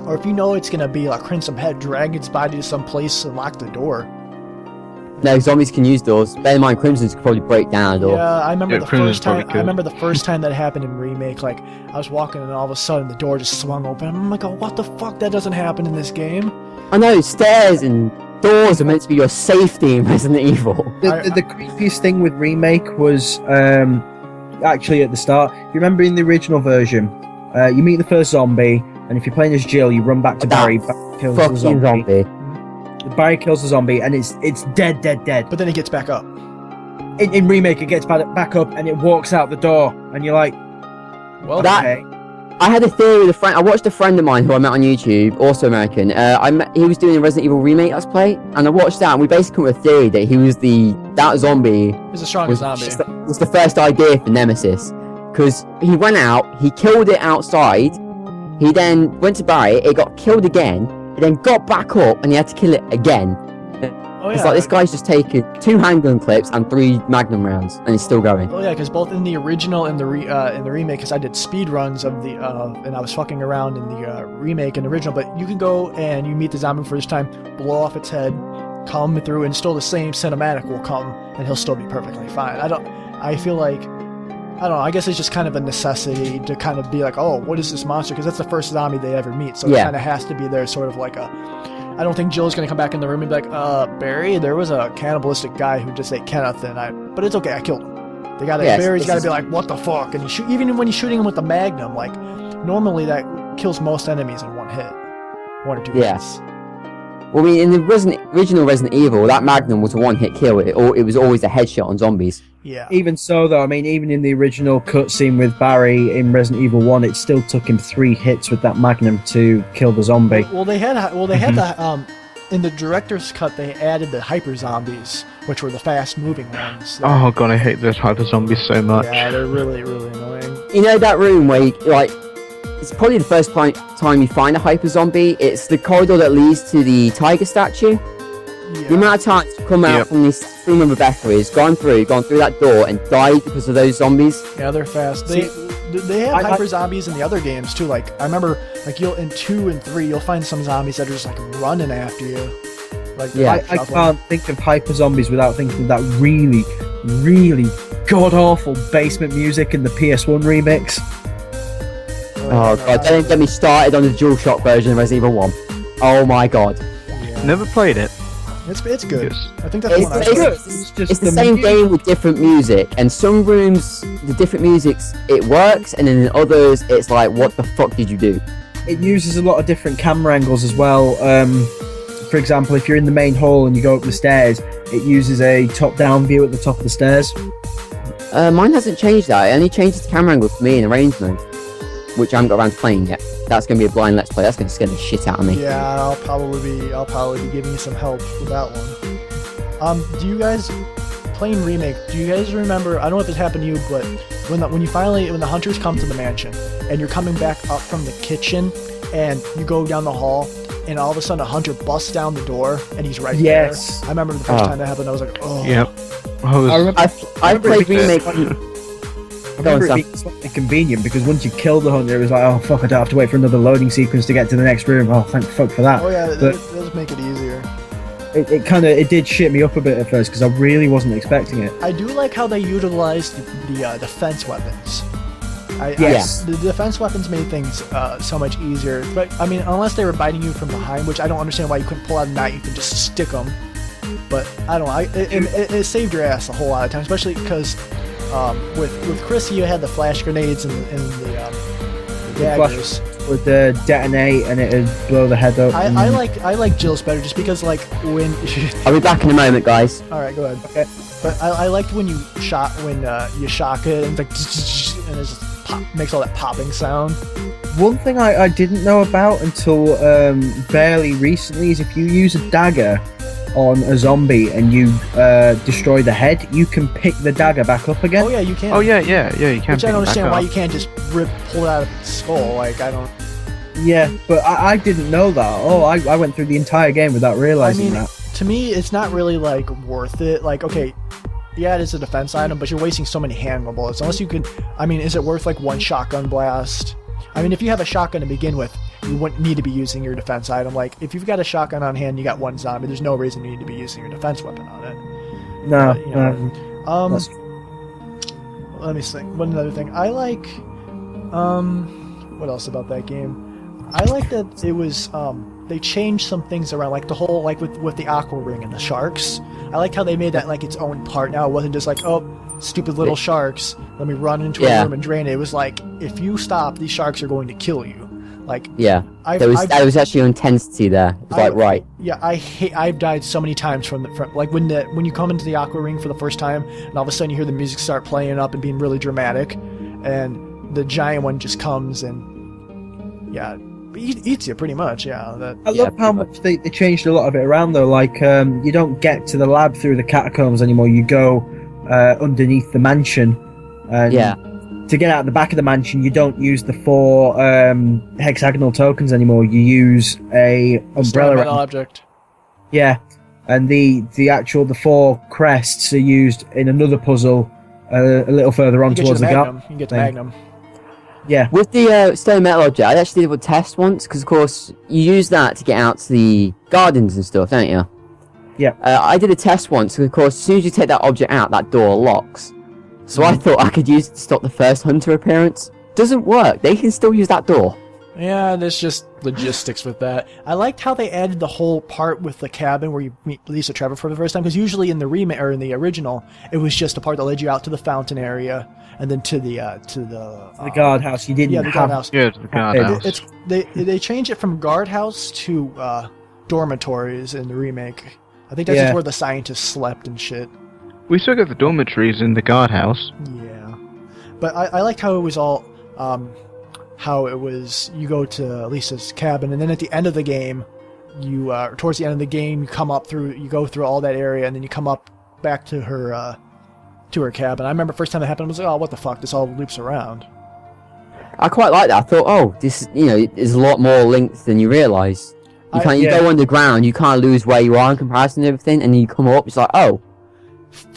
Speaker 1: or if you know it's gonna be a Crimson Head, drag its body to some place and lock the door.
Speaker 2: No, zombies can use doors. Bear in mind, Crimsons could probably break down a door.
Speaker 1: Yeah, I remember the
Speaker 3: Crimson's
Speaker 1: first time.
Speaker 3: probably
Speaker 1: I remember the first time that happened in Remake. Like, I was walking and all of a sudden the door just swung open. I'm like, oh, what the fuck? That doesn't happen in this game.
Speaker 2: I know, stairs and doors are meant to be your safety in Resident Evil.
Speaker 4: The creepiest thing with Remake was actually at the start. You remember in the original version, you meet the first zombie, and if you're playing as Jill, you run back to Barry. Barry kills the zombie. Barry kills the zombie, and it's dead.
Speaker 1: But then he gets back up.
Speaker 4: In Remake, it gets back up, and it walks out the door, and you're like,
Speaker 1: well,
Speaker 4: okay.
Speaker 2: I had a theory with a friend. I watched a friend of mine who I met on YouTube, also American. He was doing a Resident Evil remake Let's Play, and I watched that, and we basically come with a theory that that zombie
Speaker 1: He's the strongest zombie.
Speaker 2: Was the first idea for Nemesis, because he went out, he killed it outside, he then went to Barry, it got killed again, it then got back up, and he had to kill it again.
Speaker 1: Oh,
Speaker 2: It's
Speaker 1: yeah.
Speaker 2: like this guy's just taken 2 handgun clips and 3 Magnum rounds, and he's still going.
Speaker 1: Oh yeah, because both in the original and the remake, because I did speed runs of the and I was fucking around in the remake and original. But you can go and you meet the zombie for this time, blow off its head, come through, and still the same cinematic will come, and he'll still be perfectly fine. I feel like, I don't know. I guess it's just kind of a necessity to kind of be like, oh, what is this monster? Because that's the first zombie they ever meet, so it kind of has to be there, sort of like a. I don't think Jill's gonna come back in the room and be like, Barry, there was a cannibalistic guy who just ate Kenneth, but it's okay, I killed him. Barry's gotta be like, what the fuck? And even when he's shooting him with the Magnum, like, normally that kills most enemies in one hit. 1 or 2 hits.
Speaker 2: Well, I mean, in the original Resident Evil, that Magnum was a one-hit kill. It was always a headshot on zombies.
Speaker 1: Yeah.
Speaker 4: Even so, though, I mean, even in the original cutscene with Barry in Resident Evil 1, it still took him 3 hits with that Magnum to kill the zombie.
Speaker 1: Well, they had the in the director's cut they added the hyper zombies, which were the fast-moving ones.
Speaker 3: Oh god, I hate those type of zombies so much.
Speaker 1: Yeah, they're really, really annoying.
Speaker 2: You know that room where you, like, it's probably the first time you find a hyper zombie. It's the corridor that leads to the tiger statue.
Speaker 1: Yeah.
Speaker 2: The amount of times to come out from this room where Rebecca is, gone through that door and died because of those zombies.
Speaker 1: Yeah, they're fast. They have hyper zombies in the other games too. Like I remember, like you'll in 2 and 3, you'll find some zombies that are just like running after you. Like
Speaker 4: I can't think of hyper zombies without thinking of that really, really god awful basement music in the PS1 remix.
Speaker 2: Oh god, don't get me started on the DualShock version of Resident Evil 1. Oh my god.
Speaker 1: Yeah.
Speaker 3: Never played it.
Speaker 1: It's good.
Speaker 3: Yes.
Speaker 1: I think that's the one I played.
Speaker 2: It's the same game with different music, and some rooms, the different musics, it works, and then in others, it's like, what the fuck did you do?
Speaker 4: It uses a lot of different camera angles as well. For example, if you're in the main hall and you go up the stairs, it uses a top-down view at the top of the stairs.
Speaker 2: Mine hasn't changed that. It only changes the camera angle for me in arrange mode, which I haven't got around to playing yet. That's going to be a blind let's play. That's going to scare the shit out of me.
Speaker 1: Yeah, I'll probably be giving you some help with that one. Do you guys playing remake? Do you guys remember? I don't know if it happened to you, but when the hunters come to the mansion and you're coming back up from the kitchen and you go down the hall and all of a sudden a hunter busts down the door and he's right there. I remember the first time that happened. I was like, oh.
Speaker 3: Yep.
Speaker 2: I played remake.
Speaker 4: I remember it being slightly convenient because once you kill the hunter, it was like, oh fuck, I don't have to wait for another loading sequence to get to the next room. Oh, thank fuck for that.
Speaker 1: Oh yeah,
Speaker 4: but
Speaker 1: it does make it easier.
Speaker 4: It did shit me up a bit at first because I really wasn't expecting it.
Speaker 1: I do like how they utilized the defense weapons.
Speaker 2: Yes.
Speaker 1: The defense weapons made things so much easier. But I mean, unless they were biting you from behind, which I don't understand why you couldn't pull out a knife and just stick them. But I don't know. It saved your ass a whole lot of times, especially because with Chris, you had the flash grenades and the daggers.
Speaker 4: Would detonate and it'd blow the head up.
Speaker 1: I like Jill's better just because like when.
Speaker 2: I'll be back in a moment, guys.
Speaker 1: All right, go ahead. Okay. But I liked when you shock it and it's like and it just makes all that popping sound.
Speaker 4: One thing I didn't know about until fairly recently is if you use a dagger on a zombie and you destroy the head, you can pick the dagger back up again.
Speaker 1: Oh yeah, you can.
Speaker 3: Oh yeah, you can.
Speaker 1: Which I don't understand why you can't just pull it out of its skull. Like I don't.
Speaker 4: Yeah, but I didn't know that. Oh, I went through the entire game without realizing that.
Speaker 1: To me, it's not really like worth it. Like okay, yeah, it is a defense item, but you're wasting so many handgun bullets. Unless you can, I mean, is it worth like one shotgun blast? I mean, if you have a shotgun to begin with, you wouldn't need to be using your defense item. Like, if you've got a shotgun on hand, you got one zombie, there's no reason you need to be using your defense weapon on it.
Speaker 4: No.
Speaker 1: Let me think. One other thing. I like, what else about that game? I like that it was, they changed some things around, like the whole, like with the aqua ring and the sharks. I like how they made that like its own part now. It wasn't just like, oh, stupid little sharks, let me run into a room and drain it. It was like, if you stop, these sharks are going to kill you. Like,
Speaker 2: there was actually intensity there. It's like, right.
Speaker 1: Yeah, I've died so many times from like when you come into the aqua ring for the first time and all of a sudden you hear the music start playing up and being really dramatic and the giant one just comes and eats you pretty much. I
Speaker 4: love how much they changed a lot of it around though. Like you don't get to the lab through the catacombs anymore. You go underneath the mansion and to get out the back of the mansion, you don't use the 4 hexagonal tokens anymore. You use a umbrella
Speaker 1: object.
Speaker 4: Yeah, and the 4 crests are used in another puzzle a little further on towards the
Speaker 1: Magnum. You can get the Magnum.
Speaker 4: Yeah.
Speaker 2: With the stone metal object, I actually did a test once because, of course, you use that to get out to the gardens and stuff, don't you?
Speaker 4: Yeah.
Speaker 2: I did a test once, and of course, as soon as you take that object out, that door locks. So I thought I could use it to stop the first hunter appearance. Doesn't work. They can still use that door.
Speaker 1: Yeah, there's just logistics with that. I liked how they added the whole part with the cabin where you meet Lisa Trevor for the first time, because usually in the remake or in the original, it was just a part that led you out to the fountain area and then to the
Speaker 4: guardhouse. You didn't
Speaker 1: the guardhouse.
Speaker 3: Yeah, to the guardhouse.
Speaker 1: They changed it from guardhouse to dormitories in the remake. I think that's just where the scientists slept and shit.
Speaker 3: We still got the dormitories in the guardhouse.
Speaker 1: Yeah. But I liked how it was all, how it was, you go to Lisa's cabin, and then at the end of the game, towards the end of the game, you go through all that area, and then you come up back to her cabin. I remember first time it happened, I was like, oh, what the fuck, this all loops around.
Speaker 2: I quite like that. I thought, oh, this, is a lot more linked than you realise. You go underground, you kind of lose where you are in comparison to everything, and then you come up, it's like, oh,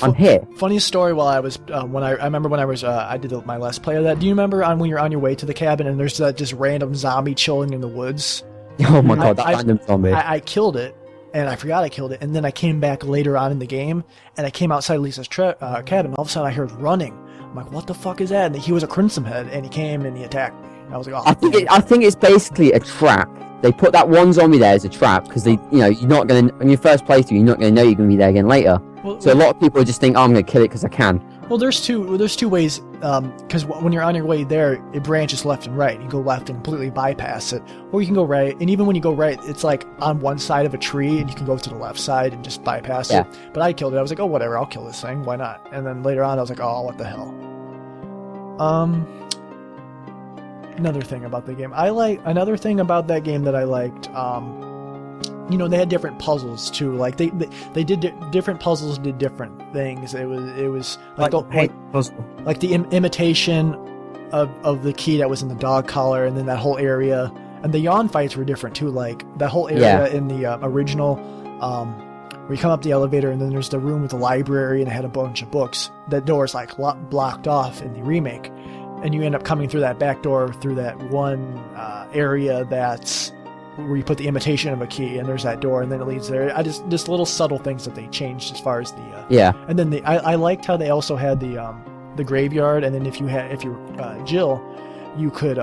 Speaker 2: I'm here.
Speaker 1: Funniest story while I was, I remember when I was, I did my last play of that. Do you remember when you're on your way to the cabin and there's just random zombie chilling in the woods?
Speaker 2: Oh my god, that random zombie.
Speaker 1: I killed it, and I forgot I killed it, and then I came back later on in the game, and I came outside Lisa's cabin, and all of a sudden I heard running. I'm like, what the fuck is that? And he was a Crimson Head, and he came and he attacked me. I was like, oh.
Speaker 2: I think it's basically a trap. They put that one zombie there as a trap, because you're not going to, in your first playthrough, you're not going to know you're going to be there again later. So a lot of people just think, oh, I'm going to kill it because I can.
Speaker 1: Well, there's two ways, because when you're on your way there, it branches left and right. You go left and completely bypass it, or you can go right, and even when you go right, it's like on one side of a tree, and you can go to the left side and just bypass it. But I killed it. I was like, oh, whatever, I'll kill this thing. Why not? And then later on, I was like, oh, what the hell? Another thing about the game. Another thing about that game that I liked, they had different puzzles too. Like they did different puzzles, did different things. It was like the
Speaker 4: puzzle,
Speaker 1: like the imitation of the key that was in the dog collar, and then that whole area, and the yawn fights were different too. Like that whole area in the original, where you come up the elevator, and then there's the room with the library, and it had a bunch of books. That door is like blocked off in the remake, and you end up coming through that back door through that one area that's where you put the imitation of a key, and there's that door, and then it leads there. Just little subtle things that they changed as far as the and then I liked how they also had the graveyard, and then if you're Jill, you could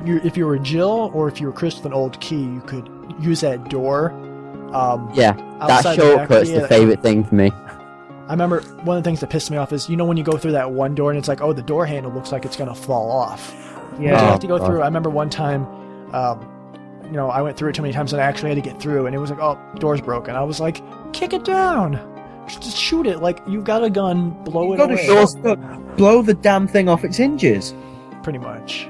Speaker 1: if you were Jill or if you were Chris with an old key, you could use that door.
Speaker 2: That shortcut's the favorite thing for me.
Speaker 1: I remember one of the things that pissed me off is, when you go through that one door and it's like, oh, the door handle looks like it's gonna fall off. Yeah, you have to go through. I remember one time, I went through it too many times and I actually had to get through, and it was like, oh, door's broken. I was like, kick it down, just shoot it. Like, you've got a gun, blow it away.
Speaker 4: Blow the damn thing off its hinges.
Speaker 1: Pretty much.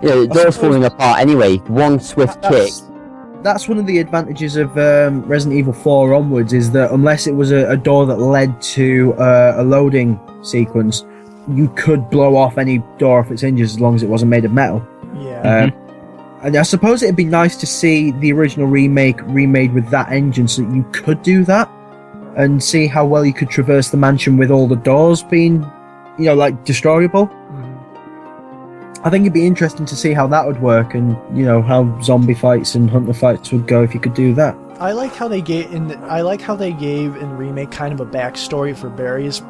Speaker 2: Yeah, the door's falling apart anyway. One swift kick.
Speaker 4: That's one of the advantages of Resident Evil 4 onwards, is that unless it was a door that led to a loading sequence, you could blow off any door off its hinges as long as it wasn't made of metal.
Speaker 1: Yeah.
Speaker 4: And I suppose it'd be nice to see the original remake remade with that engine so that you could do that, and see how well you could traverse the mansion with all the doors being, destroyable. I think it'd be interesting to see how that would work, and how zombie fights and hunter fights would go if you could do that.
Speaker 1: I like how they gave in the remake kind of a backstory for Barry's,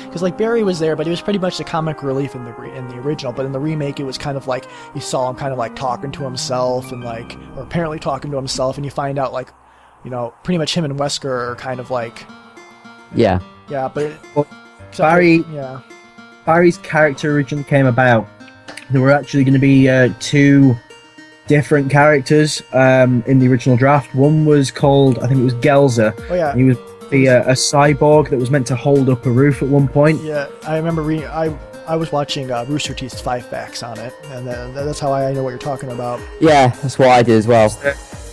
Speaker 1: because Barry was there, but he was pretty much the comic relief in the original. But in the remake, it was kind of like you saw him kind of like talking to himself and or apparently talking to himself, and you find out pretty much him and Wesker are kind of like but
Speaker 4: Barry's character originally came about. There were actually going to be two different characters in the original draft. One was called, I think it was Gelzer.
Speaker 1: Oh yeah.
Speaker 4: He was a cyborg that was meant to hold up a roof at one point.
Speaker 1: Yeah, I remember I was watching Rooster Teeth's 5-backs on it, and that's how I know what you're talking about.
Speaker 2: Yeah, that's what I did as well.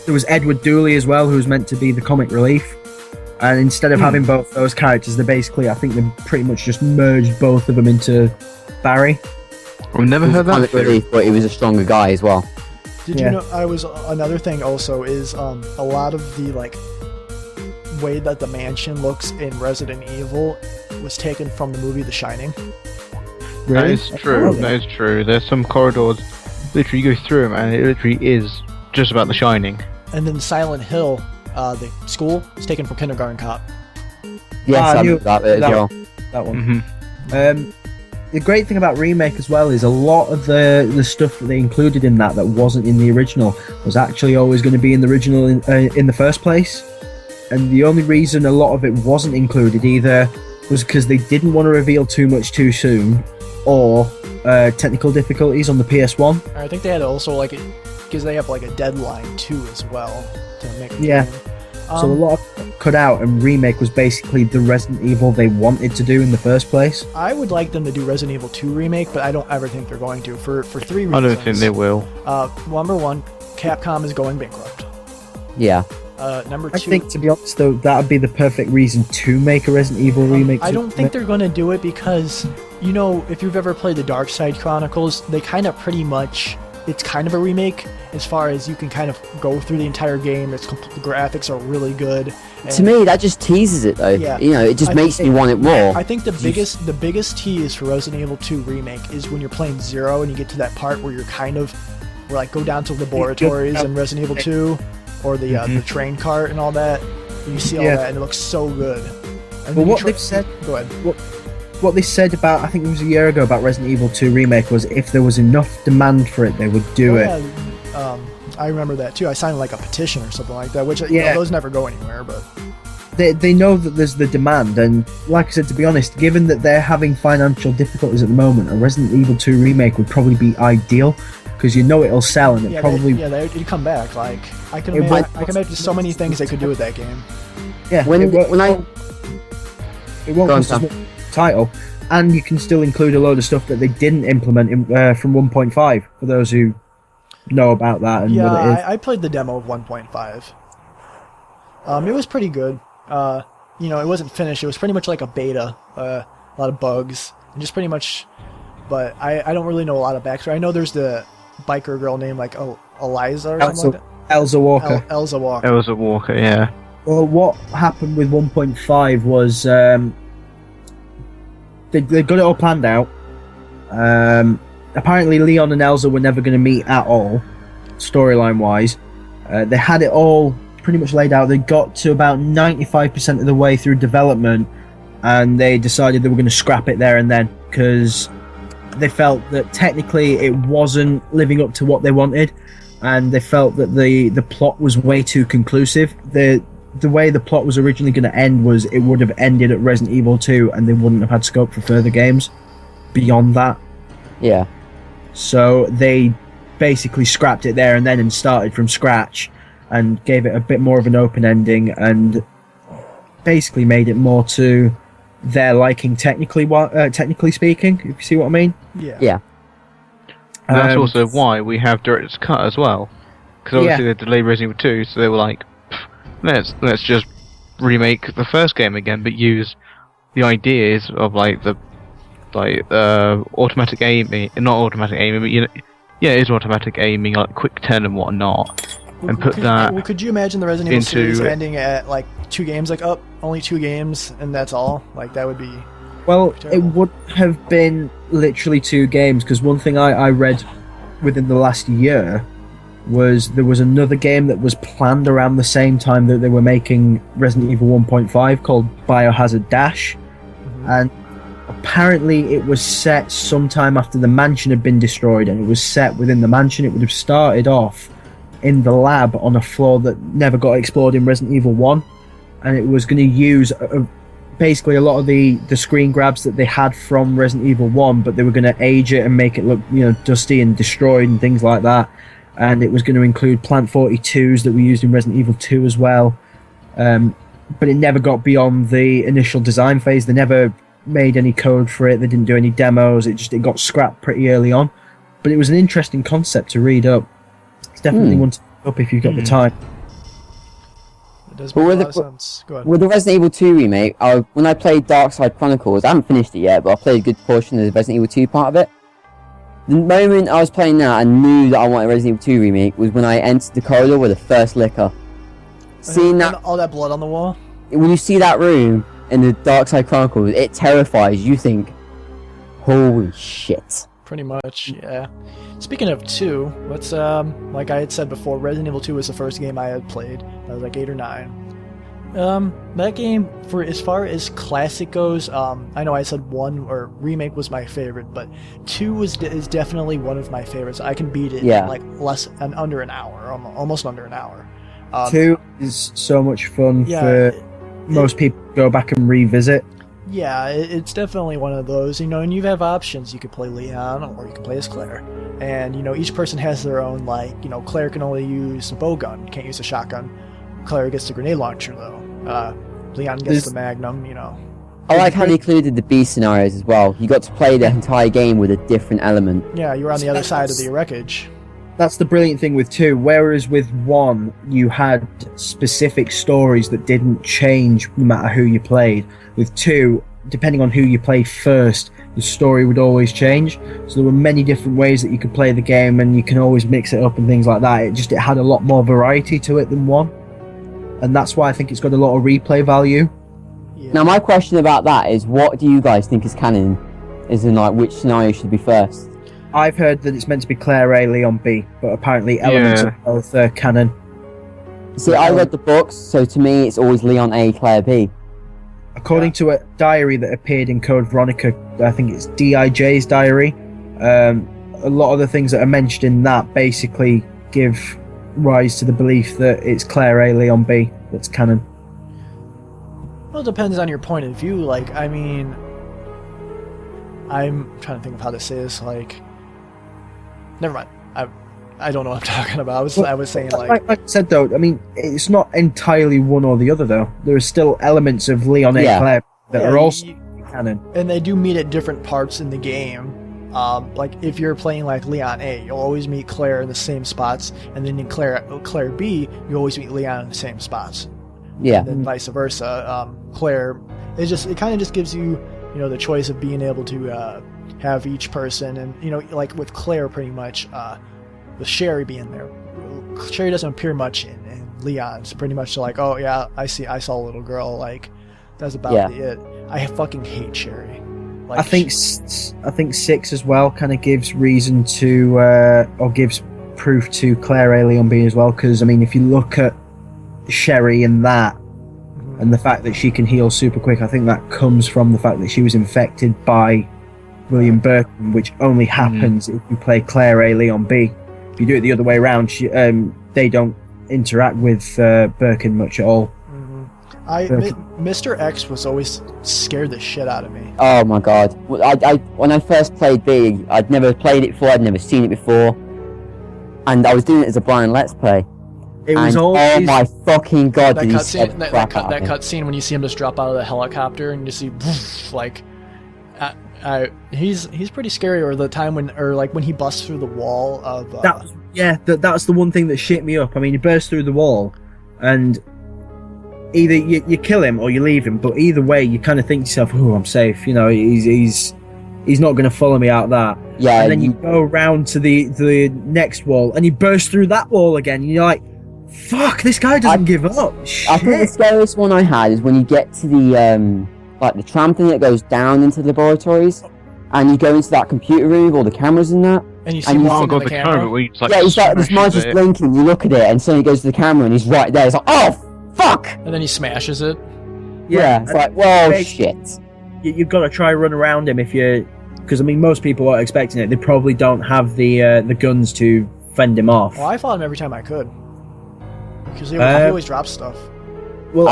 Speaker 4: There was Edward Dooley as well, who was meant to be the comic relief. And instead of having both those characters, I think they pretty much just merged both of them into Barry.
Speaker 3: I've never heard that.
Speaker 2: Relief, but he was a stronger guy as well.
Speaker 1: Did you know? Another thing also is a lot of the way that the mansion looks in Resident Evil was taken from the movie The Shining.
Speaker 3: Really? That is true. That is true. There's some corridors, literally you go through them, and it literally is just about The Shining.
Speaker 1: And then Silent Hill, the school, is taken from Kindergarten Cop.
Speaker 2: Yes, I knew that bit as well.
Speaker 4: That one. Mm-hmm. The great thing about remake as well is a lot of the stuff that they included in that wasn't in the original was actually always going to be in the original in the first place. And the only reason a lot of it wasn't included either was because they didn't want to reveal too much too soon, or technical difficulties on the PS1.
Speaker 1: I think they had also because they have like a deadline too as well to make the
Speaker 4: Yeah.
Speaker 1: game.
Speaker 4: So a lot of cut out, and remake was basically the Resident Evil they wanted to do in the first place.
Speaker 1: I would like them to do Resident Evil 2 remake, but I don't ever think they're going to for 3 reasons.
Speaker 3: I don't think they will.
Speaker 1: Number one, Capcom is going bankrupt.
Speaker 2: Yeah.
Speaker 1: Number
Speaker 4: I
Speaker 1: two,
Speaker 4: think, to be honest, though, that would be the perfect reason to make a Resident Evil remake.
Speaker 1: I don't think they're going to do it because, you know, if you've ever played the Darkside Chronicles, they kind of pretty much, it's kind of a remake as far as you can kind of go through the entire game. The graphics are really good.
Speaker 2: To me, that just teases it, though.
Speaker 1: Yeah.
Speaker 2: You know, it just makes me want it more.
Speaker 1: I think the biggest tease for Resident Evil 2 remake is when you're playing Zero and you get to that part where you're kind of, where like go down to laboratories in Resident Evil 2, or the train cart and all that. And you see all that, and it looks so good. And
Speaker 4: Well,
Speaker 1: then
Speaker 4: what they've said,
Speaker 1: Go ahead.
Speaker 4: what they said about, I think it was a year ago, about Resident Evil 2 remake was if there was enough demand for it, they would do it.
Speaker 1: Yeah, I remember that too. I signed like a petition or something like that, which those never go anywhere. But
Speaker 4: They know that there's the demand, and like I said, to be honest, given that they're having financial difficulties at the moment, a Resident Evil 2 remake would probably be ideal, because you know it'll sell, and
Speaker 1: they'd come back. Like I can imagine so many things they could do with that game.
Speaker 4: Yeah, it won't cost as much title, and you can still include a load of stuff that they didn't implement from 1.5 for those who know about that and what it is.
Speaker 1: I played the demo of 1.5. It was pretty good. You know, it wasn't finished. It was pretty much like a beta. A lot of bugs, and just pretty much. But I don't really know a lot of backstory. I know there's the biker girl named like Eliza or something like that.
Speaker 4: Elsa Walker.
Speaker 1: Elsa Walker.
Speaker 3: Elsa Walker, yeah.
Speaker 4: Well, what happened with 1.5 was they got it all planned out. Apparently, Leon and Elsa were never going to meet at all, storyline-wise. They had it all pretty much laid out. They got to about 95% of the way through development, and they decided they were going to scrap it there and then, because they felt that technically it wasn't living up to what they wanted, and they felt that the plot was way too conclusive. The way the plot was originally going to end was it would have ended at Resident Evil 2, and they wouldn't have had scope for further games beyond that.
Speaker 2: Yeah.
Speaker 4: So they basically scrapped it there and then and started from scratch and gave it a bit more of an open ending and basically made it more to their liking, technically speaking, if you see what I mean.
Speaker 2: Yeah.
Speaker 3: And that's also why we have Director's Cut as well. Because obviously they delayed Resident Evil 2, so they were like, let's just remake the first game again, but use the ideas of like automatic aiming, not automatic aiming, but it is automatic aiming, like quick turn and whatnot, and put that.
Speaker 1: Well, could you imagine the Resident Evil series ending at like 2 games, like only 2 games, and that's all? Like that would be.
Speaker 4: Well,
Speaker 1: terrible.
Speaker 4: it would have been literally 2 games, because one thing I read within the last year was there was another game that was planned around the same time that they were making Resident Evil 1.5 called Biohazard Dash, and apparently it was set sometime after the mansion had been destroyed, and it was set within the mansion. It would have started off in the lab on a floor that never got explored in Resident Evil 1, and it was going to use basically a lot of the screen grabs that they had from Resident Evil 1, but they were going to age it and make it look, you know, dusty and destroyed and things like that. And it was going to include Plant 42s that were used in Resident Evil 2 as well. But it never got beyond the initial design phase. They never made any code for it. They didn't do any demos. It got scrapped pretty early on. But it was an interesting concept to read up. It's definitely one to look up if you've got the time.
Speaker 1: It does make a lot of sense. Go ahead.
Speaker 2: With the Resident Evil 2 remake, when I played Darkside Chronicles, I haven't finished it yet, but I played a good portion of the Resident Evil 2 part of it. The moment I was playing that and knew that I wanted a Resident Evil 2 remake was when I entered the corridor with the first licker. Seeing that,
Speaker 1: all that blood on the wall.
Speaker 2: when you see that room in the Darkside Chronicles, it terrifies. You think, holy shit.
Speaker 1: Pretty much, yeah. Speaking of 2, let's like I had said before, Resident Evil 2 was the first game I had played. I was like 8 or 9. That game, for as far as classic goes, I know I said 1 or remake was my favorite, but 2 is definitely one of my favorites. I can beat it in like under an hour, almost under an hour.
Speaker 4: 2 is so much fun for most people to go back and revisit.
Speaker 1: Yeah, it's definitely one of those, and you have options. You could play Leon, or you can play as Claire. And, each person has their own, Claire can only use a bow gun, can't use a shotgun. Claire gets the grenade launcher, though. Leon gets the Magnum,
Speaker 2: I like how they included the B scenarios as well. You got to play the entire game with a different element.
Speaker 1: Yeah, you were on the other side of the wreckage.
Speaker 4: That's the brilliant thing with 2, whereas with 1, you had specific stories that didn't change no matter who you played. With 2, depending on who you played first, the story would always change. So there were many different ways that you could play the game, and you can always mix it up and things like that. It had a lot more variety to it than 1. And that's why I think it's got a lot of replay value.
Speaker 1: Yeah.
Speaker 2: Now my question about that is, what do you guys think is canon? As in, which scenario should be first?
Speaker 4: I've heard that it's meant to be Claire A, Leon B, but apparently elements of both are canon.
Speaker 2: See, I read the books, so to me it's always Leon A, Claire B.
Speaker 4: According to a diary that appeared in Code Veronica, I think it's DIJ's diary, a lot of the things that are mentioned in that basically give rise to the belief that it's Claire A, Leon B that's canon.
Speaker 1: Well, it depends on your point of view. I'm trying to think of how to say this. Never mind. I don't know what I'm talking about. I was saying
Speaker 4: like I said though. I mean, it's not entirely one or the other though. There are still elements of Leon A. Claire that are also canon,
Speaker 1: and they do meet at different parts in the game. If you're playing Leon A, you'll always meet Claire in the same spots, and then in Claire B, you always meet Leon in the same spots.
Speaker 2: Yeah.
Speaker 1: And then vice versa. Claire, it kind of just gives you, the choice of being able to have each person, and with Claire, pretty much, with Sherry being there. Sherry doesn't appear much in Leon. It's pretty much oh yeah, I saw a little girl. That's about it. I fucking hate Sherry.
Speaker 4: I think 6 as well kind of gives reason to, or gives proof to Claire A, Leon B as well. Because I mean, if you look at Sherry and that, and the fact that she can heal super quick, I think that comes from the fact that she was infected by William Birkin, which only happens if you play Claire A, Leon B. If you do it the other way around, they don't interact with Birkin much at all.
Speaker 1: Mr. X was always scared the shit out of me.
Speaker 2: Oh my god. When I first played B, I'd never played it before, I'd never seen it before. And I was doing it as a blind Let's Play.
Speaker 4: It was always...
Speaker 2: Oh my fucking god,
Speaker 1: that
Speaker 2: did he
Speaker 1: cutscene,
Speaker 2: that
Speaker 1: cutscene when you see him just drop out of the helicopter and you see, he's pretty scary. Or the time when he busts through the wall of...
Speaker 4: That's the one thing that shit me up. I mean, he bursts through the wall, and either you kill him or you leave him, but either way, you kind of think to yourself, oh, I'm safe. He's not going to follow me out that.
Speaker 2: Yeah.
Speaker 4: And then you go around to the next wall, and you burst through that wall again, and you're like, fuck, this guy doesn't give up. Shit.
Speaker 2: I think the scariest one I had is when you get to the tram thing that goes down into the laboratories, and you go into that computer room with all the cameras in that.
Speaker 1: And you see him on the camera.
Speaker 3: Where
Speaker 2: this man's just blinking, you look at it, and suddenly he goes to the camera, and he's right there. It's like, oh, fuck!
Speaker 1: And then he smashes it.
Speaker 2: Yeah, it's like, whoa, shit.
Speaker 4: You've got to try run around him because I mean, most people are expecting it. They probably don't have the guns to fend him off.
Speaker 1: Well, I fought him every time I could, because he always drops stuff.
Speaker 4: Well,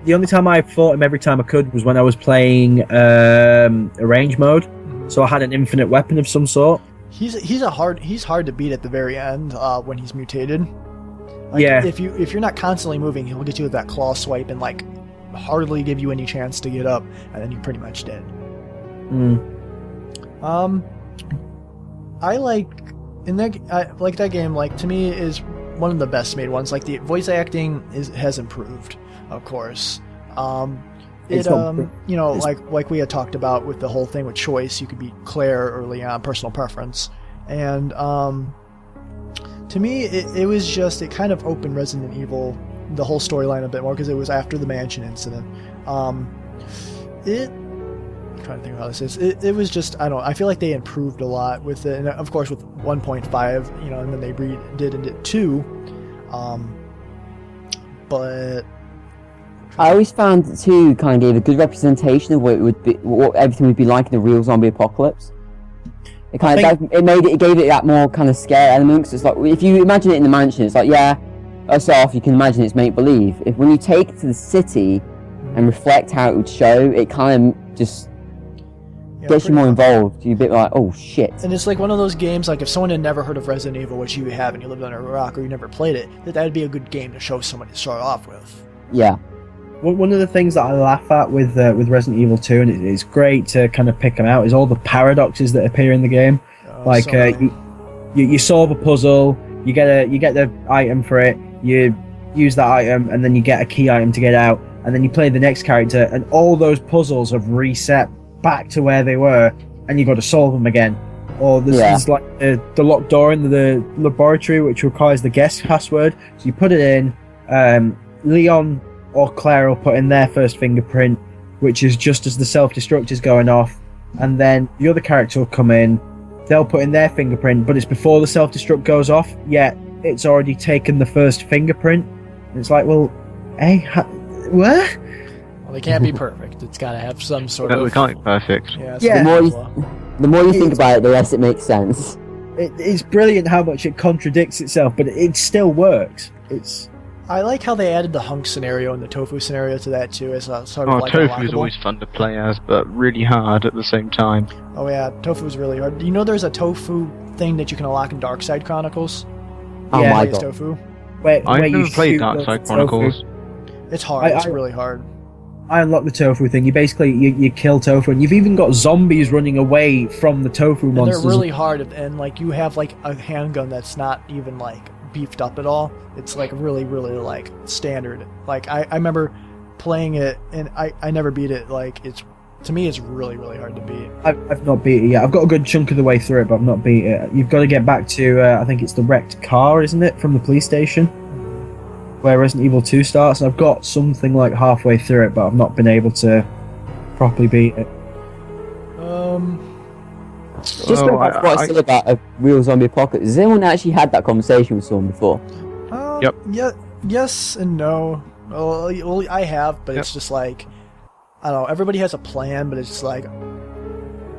Speaker 4: the only time I fought him every time I could was when I was playing arrange mode. So I had an infinite weapon of some sort.
Speaker 1: He's hard to beat at the very end when he's mutated. If you're not constantly moving, he'll get you with that claw swipe and hardly give you any chance to get up, and then you're pretty much dead. I like that game. To me, is one of the best made ones. The voice acting has improved, of course. Like we had talked about with the whole thing with choice, you could be Claire or Leon, personal preference, and to me, it was just, it kind of opened Resident Evil, the whole storyline a bit more, because it was after the mansion incident. I'm trying to think of how this is. It was just, I don't know, I feel like they improved a lot with it, and of course with 1.5, and then they did 2, but
Speaker 2: I always found that 2 kind of gave a good representation of what everything would be like in a real zombie apocalypse. It gave it that more kind of scare element. Cause it's like, if you imagine it in the mansion, it's like, yeah, us off, you can imagine it's make believe. When you take it to the city, and reflect how it would show, it kind of just
Speaker 1: Yeah,
Speaker 2: gets you
Speaker 1: pretty
Speaker 2: more
Speaker 1: much.
Speaker 2: involved. You're a bit like, oh shit.
Speaker 1: And it's like one of those games, like if someone had never heard of Resident Evil, which you have, and you lived under a rock or you never played it, that'd be a good game to show somebody to start off with.
Speaker 2: Yeah.
Speaker 4: One of the things that I laugh at with Resident Evil 2, and it's great to kind of pick them out, is all the paradoxes that appear in the game. Like you solve a puzzle, you get the item for it, you use that item, and then you get a key item to get out, and then you play the next character, and all those puzzles have reset back to where they were, and you've got to solve them again. Or there's like the locked door in the laboratory, which requires the guest password. So you put it in. Leon or Claire will put in their first fingerprint, which is just as the self-destruct is going off, and then the other character will come in. They'll put in their fingerprint, but it's before the self-destruct goes off, yet it's already taken the first fingerprint. And it's like, well, hey, what?
Speaker 1: Well, they can't be perfect. It's got to have some sort
Speaker 3: No,
Speaker 1: of...
Speaker 3: we can't be perfect.
Speaker 1: Yeah.
Speaker 4: Yeah.
Speaker 2: The more you think about it, the less it makes sense.
Speaker 4: It's brilliant how much it contradicts itself, but it still works.
Speaker 1: I like how they added the hunk scenario and the tofu scenario to that too, as a sort of
Speaker 3: Oh,
Speaker 1: like
Speaker 3: Tofu is
Speaker 1: unlockable.
Speaker 3: always fun to play as, but really hard at the same time.
Speaker 1: Oh yeah, tofu is really hard. You know, there's a tofu thing that you can unlock in Darkside Chronicles.
Speaker 2: Oh
Speaker 4: Yeah,
Speaker 2: my
Speaker 1: Plays
Speaker 2: god.
Speaker 1: tofu.
Speaker 4: Where
Speaker 3: I've
Speaker 4: you
Speaker 3: never played
Speaker 4: shoot the
Speaker 3: Darkside
Speaker 4: tofu.
Speaker 3: Chronicles.
Speaker 1: It's hard. It's really hard.
Speaker 4: I unlocked the tofu thing. You basically you kill tofu, and you've even got zombies running away from the tofu
Speaker 1: And
Speaker 4: monsters.
Speaker 1: they're really hard, and like you have like a handgun that's not even like beefed up at all. It's like really, really like standard. Like I remember playing it, and I never beat it. Like to me, it's really, really hard to beat.
Speaker 4: I've not beat it yet. I've got a good chunk of the way through it, but I've not beat it. You've got to get back to I think it's the wrecked car, isn't it, from the police station, where Resident Evil 2 starts. And I've got something like halfway through it, but I've not been able to properly beat it.
Speaker 2: Just going back to what I said about a real zombie apocalypse, has anyone actually had that conversation with someone before?
Speaker 3: Yep.
Speaker 1: Yeah. Yes and no. Well, I have, but it's just like I don't know. Everybody has a plan, but it's just like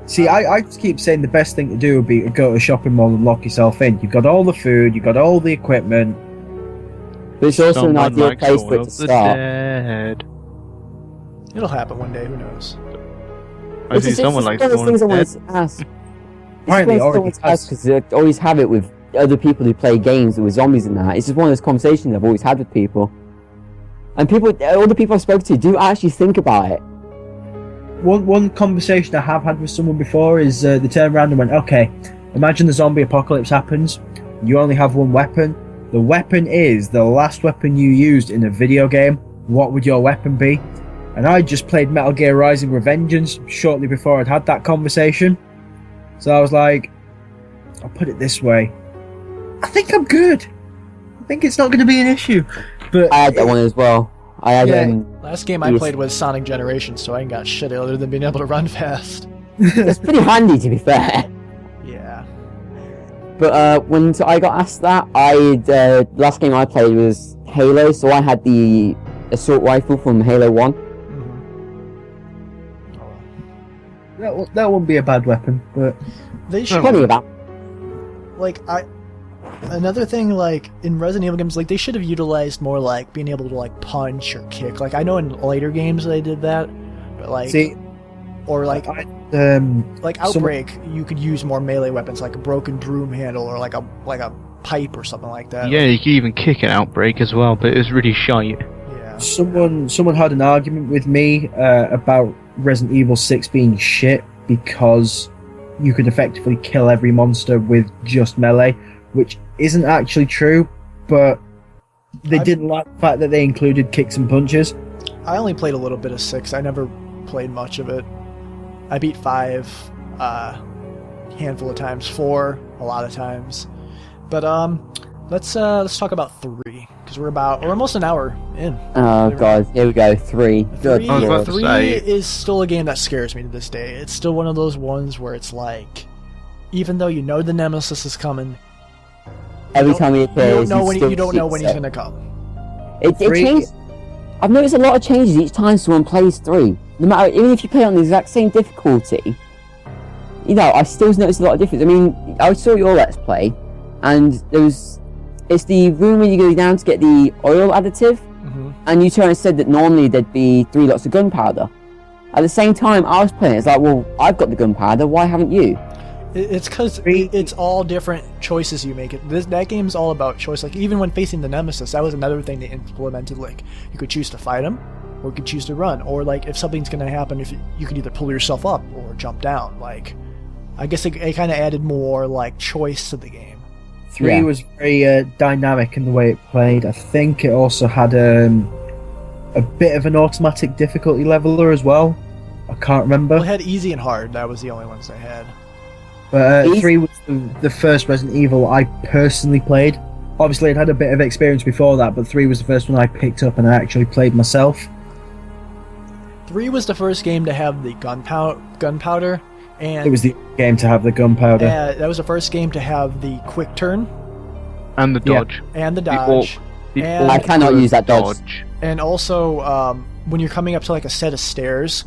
Speaker 4: See, I just keep saying the best thing to do would be to go to a shopping mall and lock yourself in. You've got all the food, you've got all the equipment.
Speaker 2: But it's also an
Speaker 3: Someone
Speaker 2: ideal
Speaker 3: like
Speaker 2: place for
Speaker 3: Dawn
Speaker 2: it to
Speaker 3: of the
Speaker 2: start.
Speaker 3: Dead.
Speaker 1: it'll happen one day. Who knows?
Speaker 3: I see someone like
Speaker 2: one of those
Speaker 3: Dawn
Speaker 2: things I
Speaker 3: of the
Speaker 2: wanted
Speaker 3: Dead.
Speaker 2: to ask.
Speaker 4: Apparently
Speaker 2: It's one of
Speaker 4: already
Speaker 2: those things I ask because they always have it with other people who play games with zombies and that. It's just one of those conversations I've always had with people. And all the people I've spoken to do actually think about it.
Speaker 4: One conversation I have had with someone before is they turned around and went, okay, imagine the zombie apocalypse happens. You only have one weapon. The weapon is the last weapon you used in a video game. What would your weapon be? And I just played Metal Gear Rising Revengeance shortly before I'd had that conversation. So I was like, I'll put it this way. I think I'm good. I think it's not going to be an issue. But
Speaker 2: I had that one as well. I had
Speaker 4: Yeah.
Speaker 1: Last game I
Speaker 2: Yes.
Speaker 1: played was Sonic Generations, so I ain't got shit other than being able to run fast.
Speaker 2: it's pretty handy to be fair.
Speaker 1: Yeah.
Speaker 2: But when I got asked that, last game I played was Halo, so I had the assault rifle from Halo 1.
Speaker 4: that wouldn't be a bad weapon. But
Speaker 1: They should
Speaker 2: Plenty of that.
Speaker 1: another thing, like in Resident Evil games, like they should have utilized more like being able to like punch or kick. Like I know in later games they did that, but like
Speaker 4: see,
Speaker 1: or like
Speaker 4: like
Speaker 1: Outbreak, you could use more melee weapons like a broken broom handle or like a pipe or something like that.
Speaker 3: Yeah, you can even kick an Outbreak as well, but it's really shite.
Speaker 1: Yeah.
Speaker 4: someone had an argument with me about Resident Evil 6 being shit because you could effectively kill every monster with just melee, which isn't actually true, but they didn't like the fact that they included kicks and punches.
Speaker 1: I only played a little bit of 6. I never played much of it. I beat 5 handful of times, 4 a lot of times. But let's talk about 3 because we're almost an hour in.
Speaker 2: Oh god, here we go, 3. Good
Speaker 1: 3,
Speaker 3: I was about
Speaker 2: lord.
Speaker 3: to
Speaker 1: 3
Speaker 3: say-
Speaker 1: is still a game that scares me to this day. It's still one of those ones where it's like, even though you know the nemesis is coming,
Speaker 2: Every time he appears,
Speaker 1: you
Speaker 2: still
Speaker 1: don't know
Speaker 2: shoots
Speaker 1: when he's
Speaker 2: it.
Speaker 1: gonna come.
Speaker 2: It
Speaker 4: Three-
Speaker 2: changed. I've noticed a lot of changes each time someone plays 3. No matter, even if you play on the exact same difficulty, you know, I still notice a lot of difference. I mean, I saw your Let's Play, and it's the room where you go down to get the oil additive, and you turned and said that normally there'd be 3 lots of gunpowder. At the same time, I was playing, it's like, well, I've got the gunpowder, why haven't you?
Speaker 1: It's because it's all different choices you make. That game's all about choice. Like, even when facing the Nemesis, that was another thing they implemented. Like, you could choose to fight him, or you could choose to run. Or, like, if something's going to happen, if you could either pull yourself up or jump down. Like, I guess it kind of added more, like, choice to the game.
Speaker 4: 3 was very dynamic in the way it played. I think it also had a bit of an automatic difficulty leveler as well. I can't remember.
Speaker 1: Well, it had easy and hard. That was the only ones they had.
Speaker 4: But 3 was the first Resident Evil I personally played. Obviously, I'd had a bit of experience before that, but 3 was the first one I picked up and I actually played myself.
Speaker 1: 3 was the first game to have the gunpowder, and
Speaker 4: it was the game to have the gunpowder.
Speaker 1: That was the first game to have the quick turn
Speaker 3: and the dodge.
Speaker 1: And the dodge. And
Speaker 2: I cannot use that dodge.
Speaker 1: And also, when you're coming up to like a set of stairs,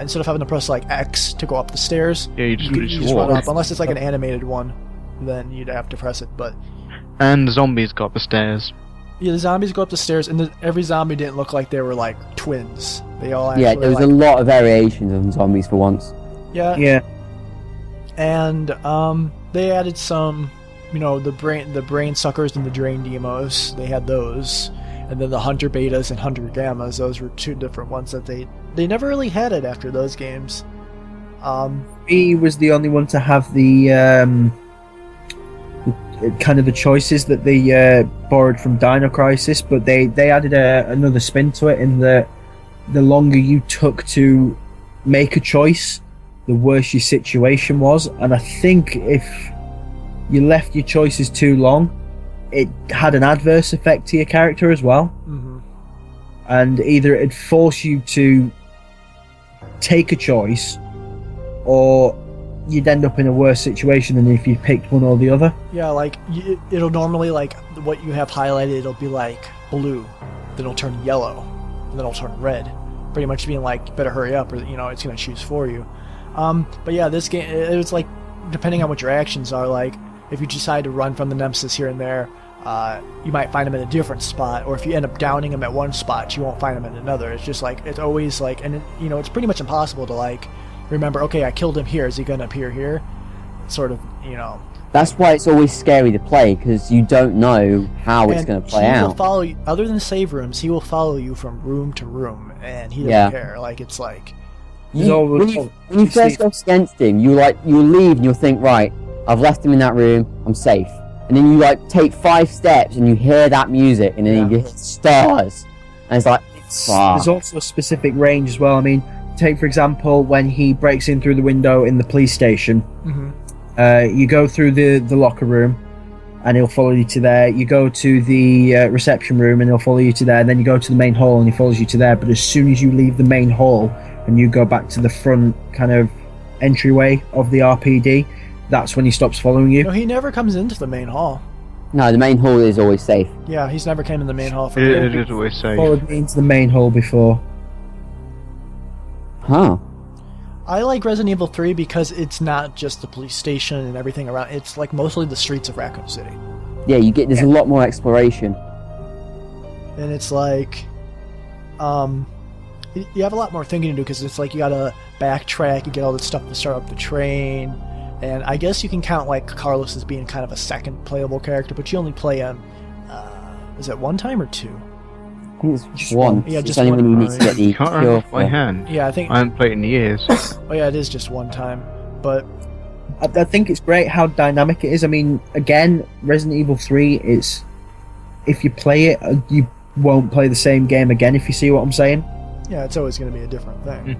Speaker 1: instead of having to press like X to go up the stairs,
Speaker 3: you
Speaker 1: just run up. Unless it's like an animated one, then you'd have to press it. But
Speaker 3: and the zombies go up the stairs.
Speaker 1: Yeah, the zombies go up the stairs, and every zombie didn't look like they were like twins. They all actually,
Speaker 2: there was a lot of variations on zombies for once.
Speaker 1: Yeah. And they added some, the brain suckers and the drain demos. They had those, and then the hunter betas and hunter gammas. Those were 2 different ones that they never really had it after those games.
Speaker 4: He was the only one to have the kind of the choices that they borrowed from Dino Crisis, but they added another spin to it in that the longer you took to make a choice, the worse your situation was. And I think if you left your choices too long, it had an adverse effect to your character as well.
Speaker 1: Mm-hmm.
Speaker 4: And either it'd force you to take a choice, or you'd end up in a worse situation than if you picked one or the other.
Speaker 1: Yeah, like, it'll normally, like, what you have highlighted, it'll be like blue, then it'll turn yellow, and then it'll turn red. Pretty much being like, you better hurry up, or, it's going to choose for you. But yeah, this game, it was like, depending on what your actions are, like, if you decide to run from the Nemesis here and there, you might find him in a different spot, or if you end up downing him at one spot, you won't find him in another. It's just like, it's always like, and it's pretty much impossible to like remember, okay, I killed him here, is he gonna appear here? Sort of,
Speaker 2: That's why it's always scary to play, because you don't know how it's going to play out.
Speaker 1: He will follow you, other than save rooms, he will follow you from room to room, and he doesn't care. Like, it's like,
Speaker 2: when you first go against him, you leave and you'll think, right, I've left him in that room, I'm safe. And then you take 5 steps and you hear that music, and then you hear stars, and it's like,
Speaker 4: there's also a specific range as well. I mean, take for example when he breaks in through the window in the police station.
Speaker 1: Mm-hmm.
Speaker 4: You go through the locker room, and he'll follow you to there. You go to the reception room, and he'll follow you to there. And then you go to the main hall, and he follows you to there. But as soon as you leave the main hall and you go back to the front kind of entryway of the RPD, that's when he stops following you.
Speaker 1: No, he never comes into the main hall.
Speaker 2: No, the main hall is always safe.
Speaker 1: Yeah, he's never came in the main hall for
Speaker 3: It is always safe.
Speaker 4: Followed me into the main hall before.
Speaker 2: Huh.
Speaker 1: I like Resident Evil 3 because it's not just the police station and everything around. It's like mostly the streets of Raccoon City.
Speaker 2: Yeah, there's a lot more exploration.
Speaker 1: And it's like, you have a lot more thinking to do, because it's like you gotta backtrack, you get all this stuff to start up the train, and I guess you can count like Carlos as being kind of a second playable character, but you only play him, is it 1 time or 2?
Speaker 2: I think it's just one.
Speaker 1: Yeah, just
Speaker 2: only
Speaker 1: one.
Speaker 2: when you need to get the
Speaker 3: Can't
Speaker 2: cure
Speaker 3: remember
Speaker 2: for.
Speaker 3: my hand.
Speaker 1: Yeah, I think.
Speaker 3: I haven't played in years.
Speaker 1: Oh yeah, it is just 1 time, but
Speaker 4: I think it's great how dynamic it is. I mean, again, Resident Evil 3 is, if you play it, you won't play the same game again, if you see what I'm saying.
Speaker 1: yeah, it's always going to be a different thing.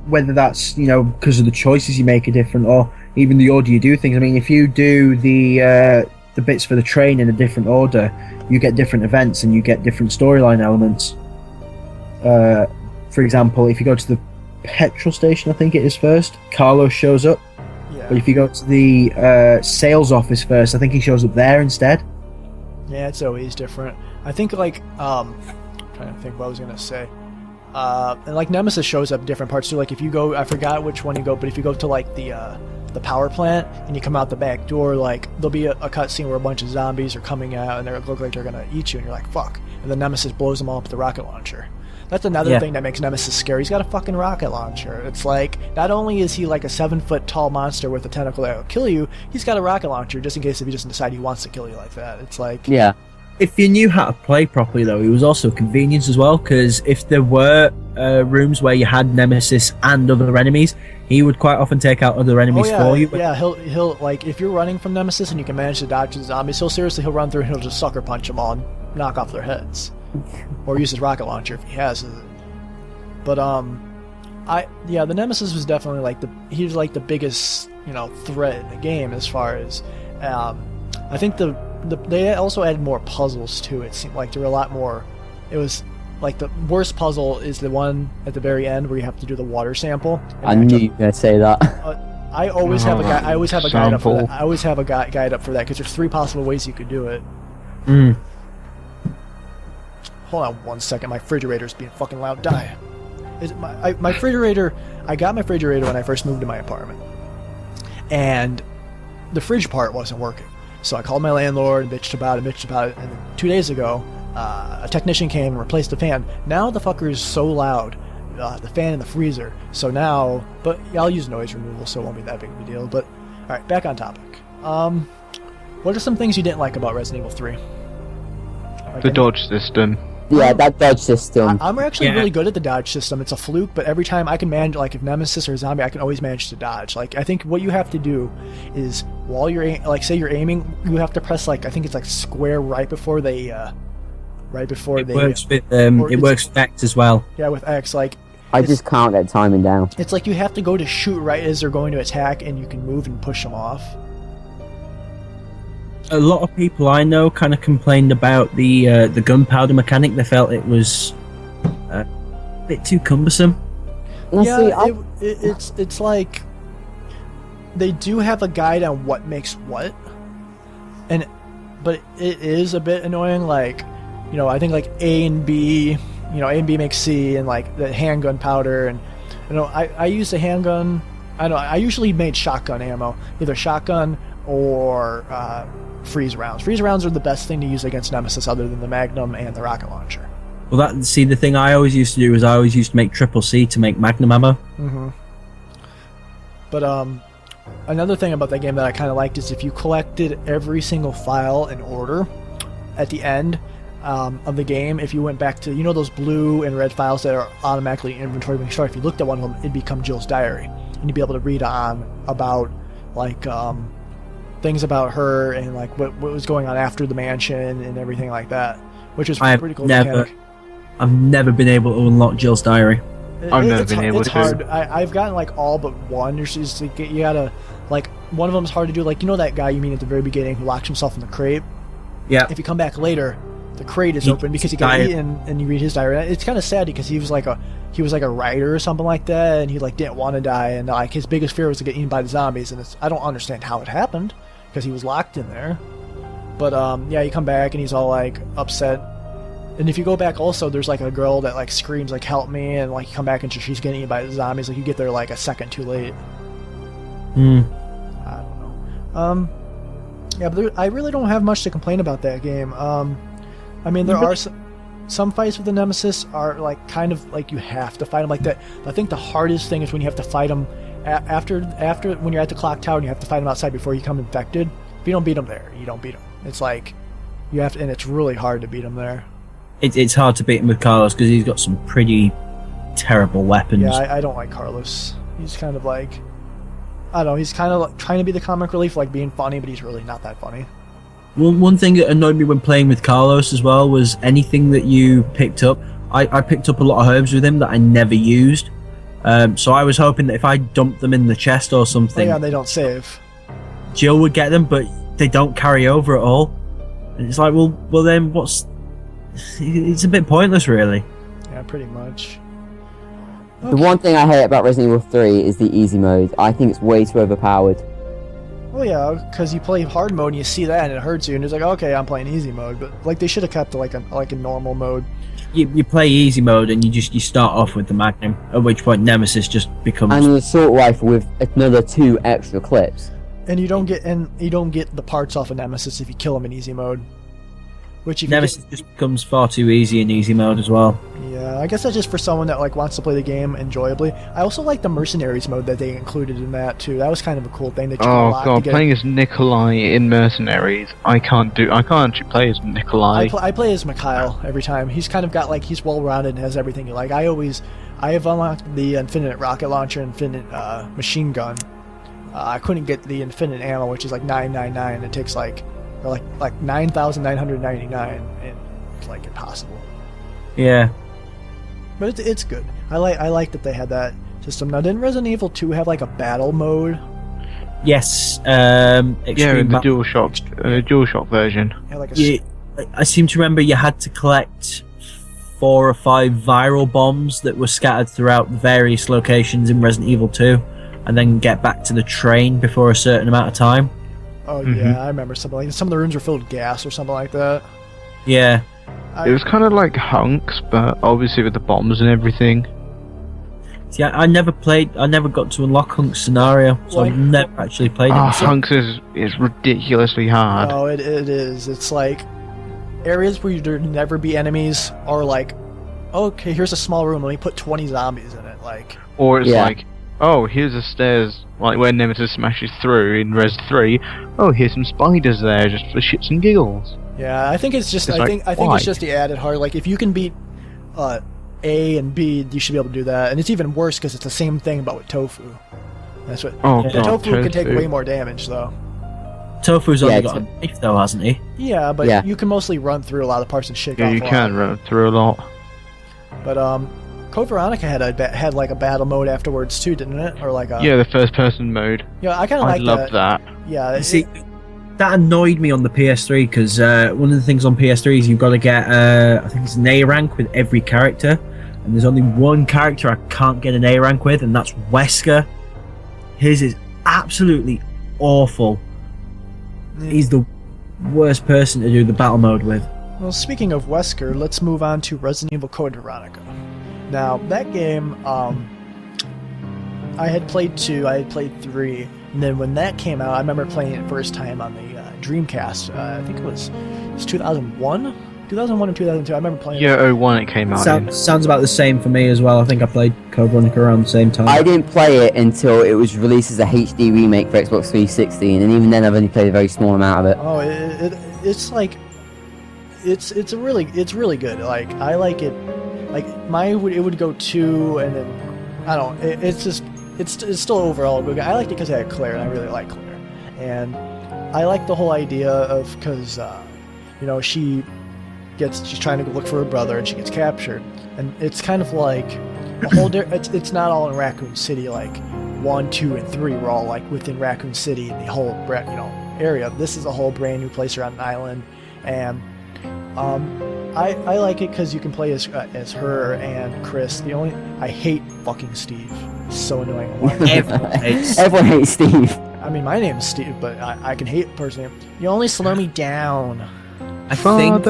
Speaker 4: Whether that's, because of the choices you make are different, or even the order you do things. I mean, if you do the bits for the train in a different order, you get different events and you get different storyline elements. For example, if you go to the petrol station, I think it is first, Carlos shows up.
Speaker 1: Yeah.
Speaker 4: But if you go to the sales office first, I think he shows up there instead.
Speaker 1: Yeah, it's always different. I think like trying to think what I was gonna say. And like Nemesis shows up in different parts too. Like if you go, I forgot which one you go, but if you go to like the power plant and you come out the back door, like there'll be a cutscene where a bunch of zombies are coming out and they look like they're gonna eat you, and you're like, fuck. and the Nemesis blows them all up with the rocket launcher. That's another thing that makes Nemesis scary. He's got a fucking rocket launcher. It's like, not only is he like a 7-foot tall monster with a tentacle that will kill you, he's got a rocket launcher just in case if he doesn't decide he wants to kill you like that. It's like...
Speaker 2: Yeah.
Speaker 4: If you knew how to play properly, though, it was also convenience as well, because if there were rooms where you had Nemesis and other enemies, he would quite often take out other enemies for you.
Speaker 1: Yeah, he'll like, if you're running from Nemesis and you can manage to dodge the zombies, he'll run through and he'll just sucker punch them all and knock off their heads. Or use his rocket launcher if he has it. But, the Nemesis was definitely he was like the biggest, threat in the game as far as, I think they also added more puzzles to it. It seemed like there were a lot more. It was like the worst puzzle is the one at the very end where you have to do the water sample.
Speaker 2: I knew you were going to say that.
Speaker 1: I always have a guide. I always have a guide up for that. I always have a guide up for that because there's 3 possible ways you could do it. Hold on 1 second. My refrigerator's being fucking loud. Die. My refrigerator. I got my refrigerator when I first moved to my apartment, and the fridge part wasn't working. So I called my landlord and bitched about it, and then 2 days ago, a technician came and replaced the fan. Now the fucker is so loud, the fan in the freezer. So now, but I'll use noise removal, so it won't be that big of a deal. But all right, back on topic. What are some things you didn't like about Resident Evil 3?
Speaker 3: The dodge system.
Speaker 2: Yeah, that dodge system.
Speaker 1: I'm actually really good at the dodge system. It's a fluke, but every time I can manage, like if Nemesis or a zombie, I can always manage to dodge. Like I think what you have to do is while you're say you're aiming, you have to press I think it's square right before they works
Speaker 4: with X as well.
Speaker 1: Yeah, with X.
Speaker 2: I just can't get timing down.
Speaker 1: It's like you have to go to shoot right as they're going to attack, and you can move and push them off.
Speaker 4: A lot of people I know kind of complained about the gunpowder mechanic. They felt it was a bit too cumbersome.
Speaker 1: It's like they do have a guide on what makes what, but it is a bit annoying. I think A and B, A and B makes C, and the handgun powder, and I use the handgun. I usually made shotgun ammo, either shotgun or freeze rounds. Freeze rounds are the best thing to use against Nemesis other than the Magnum and the rocket launcher.
Speaker 4: Well, the thing I always used to do was I always used to make triple C to make Magnum ammo.
Speaker 1: Mm-hmm. But another thing about that game that I kind of liked is if you collected every single file in order at the end of the game, if you went back to, those blue and red files that are automatically in inventory when you start, if you looked at one of them, it'd become Jill's diary. And you'd be able to read on about, things about her and what was going on after the mansion and everything like that, which is pretty cool.
Speaker 4: I've never been able to unlock Jill's diary.
Speaker 3: I've never been able to.
Speaker 1: It's hard. I've gotten all but one. You gotta one of them's hard to do. That guy you meet at the very beginning who locks himself in the crate.
Speaker 4: Yeah.
Speaker 1: If you come back later, the crate is open because he got eaten, and you read his diary. It's kind of sad because he was like a writer or something like that, and he didn't want to die, and his biggest fear was to get eaten by the zombies. And I don't understand how it happened, because he was locked in there. But you come back and he's all upset. And if you go back also, there's a girl that screams help me, and you come back and she's getting eaten by the zombies. You get there a second too late. I don't know. But I really don't have much to complain about that game. There are some fights with the Nemesis are kind of you have to fight them like that. I think the hardest thing is when you have to fight them after when you're at the clock tower and you have to fight them outside before you become infected. If you don't beat them there, you don't beat them. It's you have to, and it's really hard to beat them there.
Speaker 4: It's hard to beat him with Carlos because he's got some pretty terrible weapons.
Speaker 1: Yeah, I don't like Carlos. He's kind of I don't know. He's kind of trying to be the comic relief, being funny, but he's really not that funny.
Speaker 4: One thing that annoyed me when playing with Carlos as well was anything that you picked up. I picked up a lot of herbs with him that I never used. So I was hoping that if I dumped them in the chest or something...
Speaker 1: they don't save.
Speaker 4: Jill would get them, but they don't carry over at all. And it's well then what's... It's a bit pointless, really.
Speaker 1: Yeah, pretty much.
Speaker 2: Okay. The one thing I hate about Resident Evil 3 is the easy mode. I think it's way too overpowered.
Speaker 1: Oh yeah, because you play hard mode and you see that and it hurts you, and it's okay, I'm playing easy mode, but they should have kept a normal mode.
Speaker 4: You play easy mode and you start off with the Magnum, at which point Nemesis just becomes...
Speaker 2: And an assault rifle with another 2 extra clips.
Speaker 1: And you don't get the parts off of Nemesis if you kill him in easy mode. Which if
Speaker 4: Nemesis just becomes far too easy in easy mode as well.
Speaker 1: Yeah, I guess that's just for someone that like wants to play the game enjoyably. I also like the Mercenaries mode that they included in that too. That was kind of a cool thing that you could
Speaker 3: Oh
Speaker 1: unlock
Speaker 3: god,
Speaker 1: to get.
Speaker 3: playing as Nikolai in Mercenaries, I can't actually play as Nikolai.
Speaker 1: I play as Mikhail every time. He's kind of got like he's well rounded and has everything you like. I have unlocked the infinite rocket launcher, infinite machine gun. I couldn't get the infinite ammo, which is like 999. It takes like 9,999, and it's like impossible.
Speaker 4: Yeah.
Speaker 1: But it's good. I like that they had that system. Now, didn't Resident Evil 2 have like a battle mode?
Speaker 4: Yes.
Speaker 3: Yeah, in the DualShock version.
Speaker 1: Yeah, like
Speaker 4: I seem to remember you had to collect 4 or 5 viral bombs that were scattered throughout various locations in Resident Evil 2, and then get back to the train before a certain amount of time.
Speaker 1: Oh yeah, I remember something like some of the rooms were filled with gas or something like that.
Speaker 4: Yeah.
Speaker 3: It was kind of like Hunks, but obviously with the bombs and everything.
Speaker 4: See, I never got to unlock Hunk's scenario, so I've never actually played it.
Speaker 3: Hunks is ridiculously hard.
Speaker 1: Oh, it is. It's like areas where there'd never be enemies are like, okay, here's a small room, let me put 20 zombies in it, like.
Speaker 3: Or it's like, oh, here's the stairs, like where Nemesis smashes through in Res 3. Oh, here's some spiders there, just for shits and giggles.
Speaker 1: Yeah, I think it's just. I think it's just the added hard. Like if you can beat A and B, you should be able to do that. And it's even worse because it's the same thing, but with tofu. That's what.
Speaker 3: Oh
Speaker 1: the
Speaker 3: god,
Speaker 1: tofu can take way more damage though.
Speaker 4: Tofu's only got a knife though, hasn't he?
Speaker 1: Yeah, but you can mostly run through a lot of parts and shake off.
Speaker 3: Yeah, you can run through a lot.
Speaker 1: But Code Veronica had like a battle mode afterwards too, didn't it? Or like a
Speaker 3: the first person mode.
Speaker 1: Yeah, I kind of like that.
Speaker 3: I love that.
Speaker 1: Yeah,
Speaker 4: see, that annoyed me on the PS3 because one of the things on PS3 is you've got to get I think it's an A rank with every character, and there's only one character I can't get an A rank with, and that's Wesker. His is absolutely awful. He's the worst person to do the battle mode with.
Speaker 1: Well, speaking of Wesker, let's move on to Resident Evil Code Veronica. Now, that game, I had played 2, I had played 3, and then when that came out, I remember playing it first time on the Dreamcast. I think it was 2001? 2001 or 2002, I remember playing it.
Speaker 3: Yeah, 01 it came out
Speaker 4: Sounds about the same for me as well. I think I played Code Veronica around the same time.
Speaker 2: I didn't play it until it was released as a HD remake for Xbox 360, and even then I've only played a very small amount of it.
Speaker 1: Oh, it's like... It's really good. Like, I like it. Like, it would go 2, and then... I don't know, it's still overall good. I liked it because I had Claire, and I really like Claire. And I like the whole idea of, because, she's trying to look for her brother, and she gets captured. And it's kind of like a whole it's not all in Raccoon City, like 1, 2, and 3 were all like within Raccoon City and the whole area. This is a whole brand new place around an island, and I like it because you can play as her and Chris. I hate fucking Steve. He's so annoying.
Speaker 2: Everyone hates Steve.
Speaker 1: I mean, my name's Steve, but I can hate personally. You only slow me down.
Speaker 4: I think.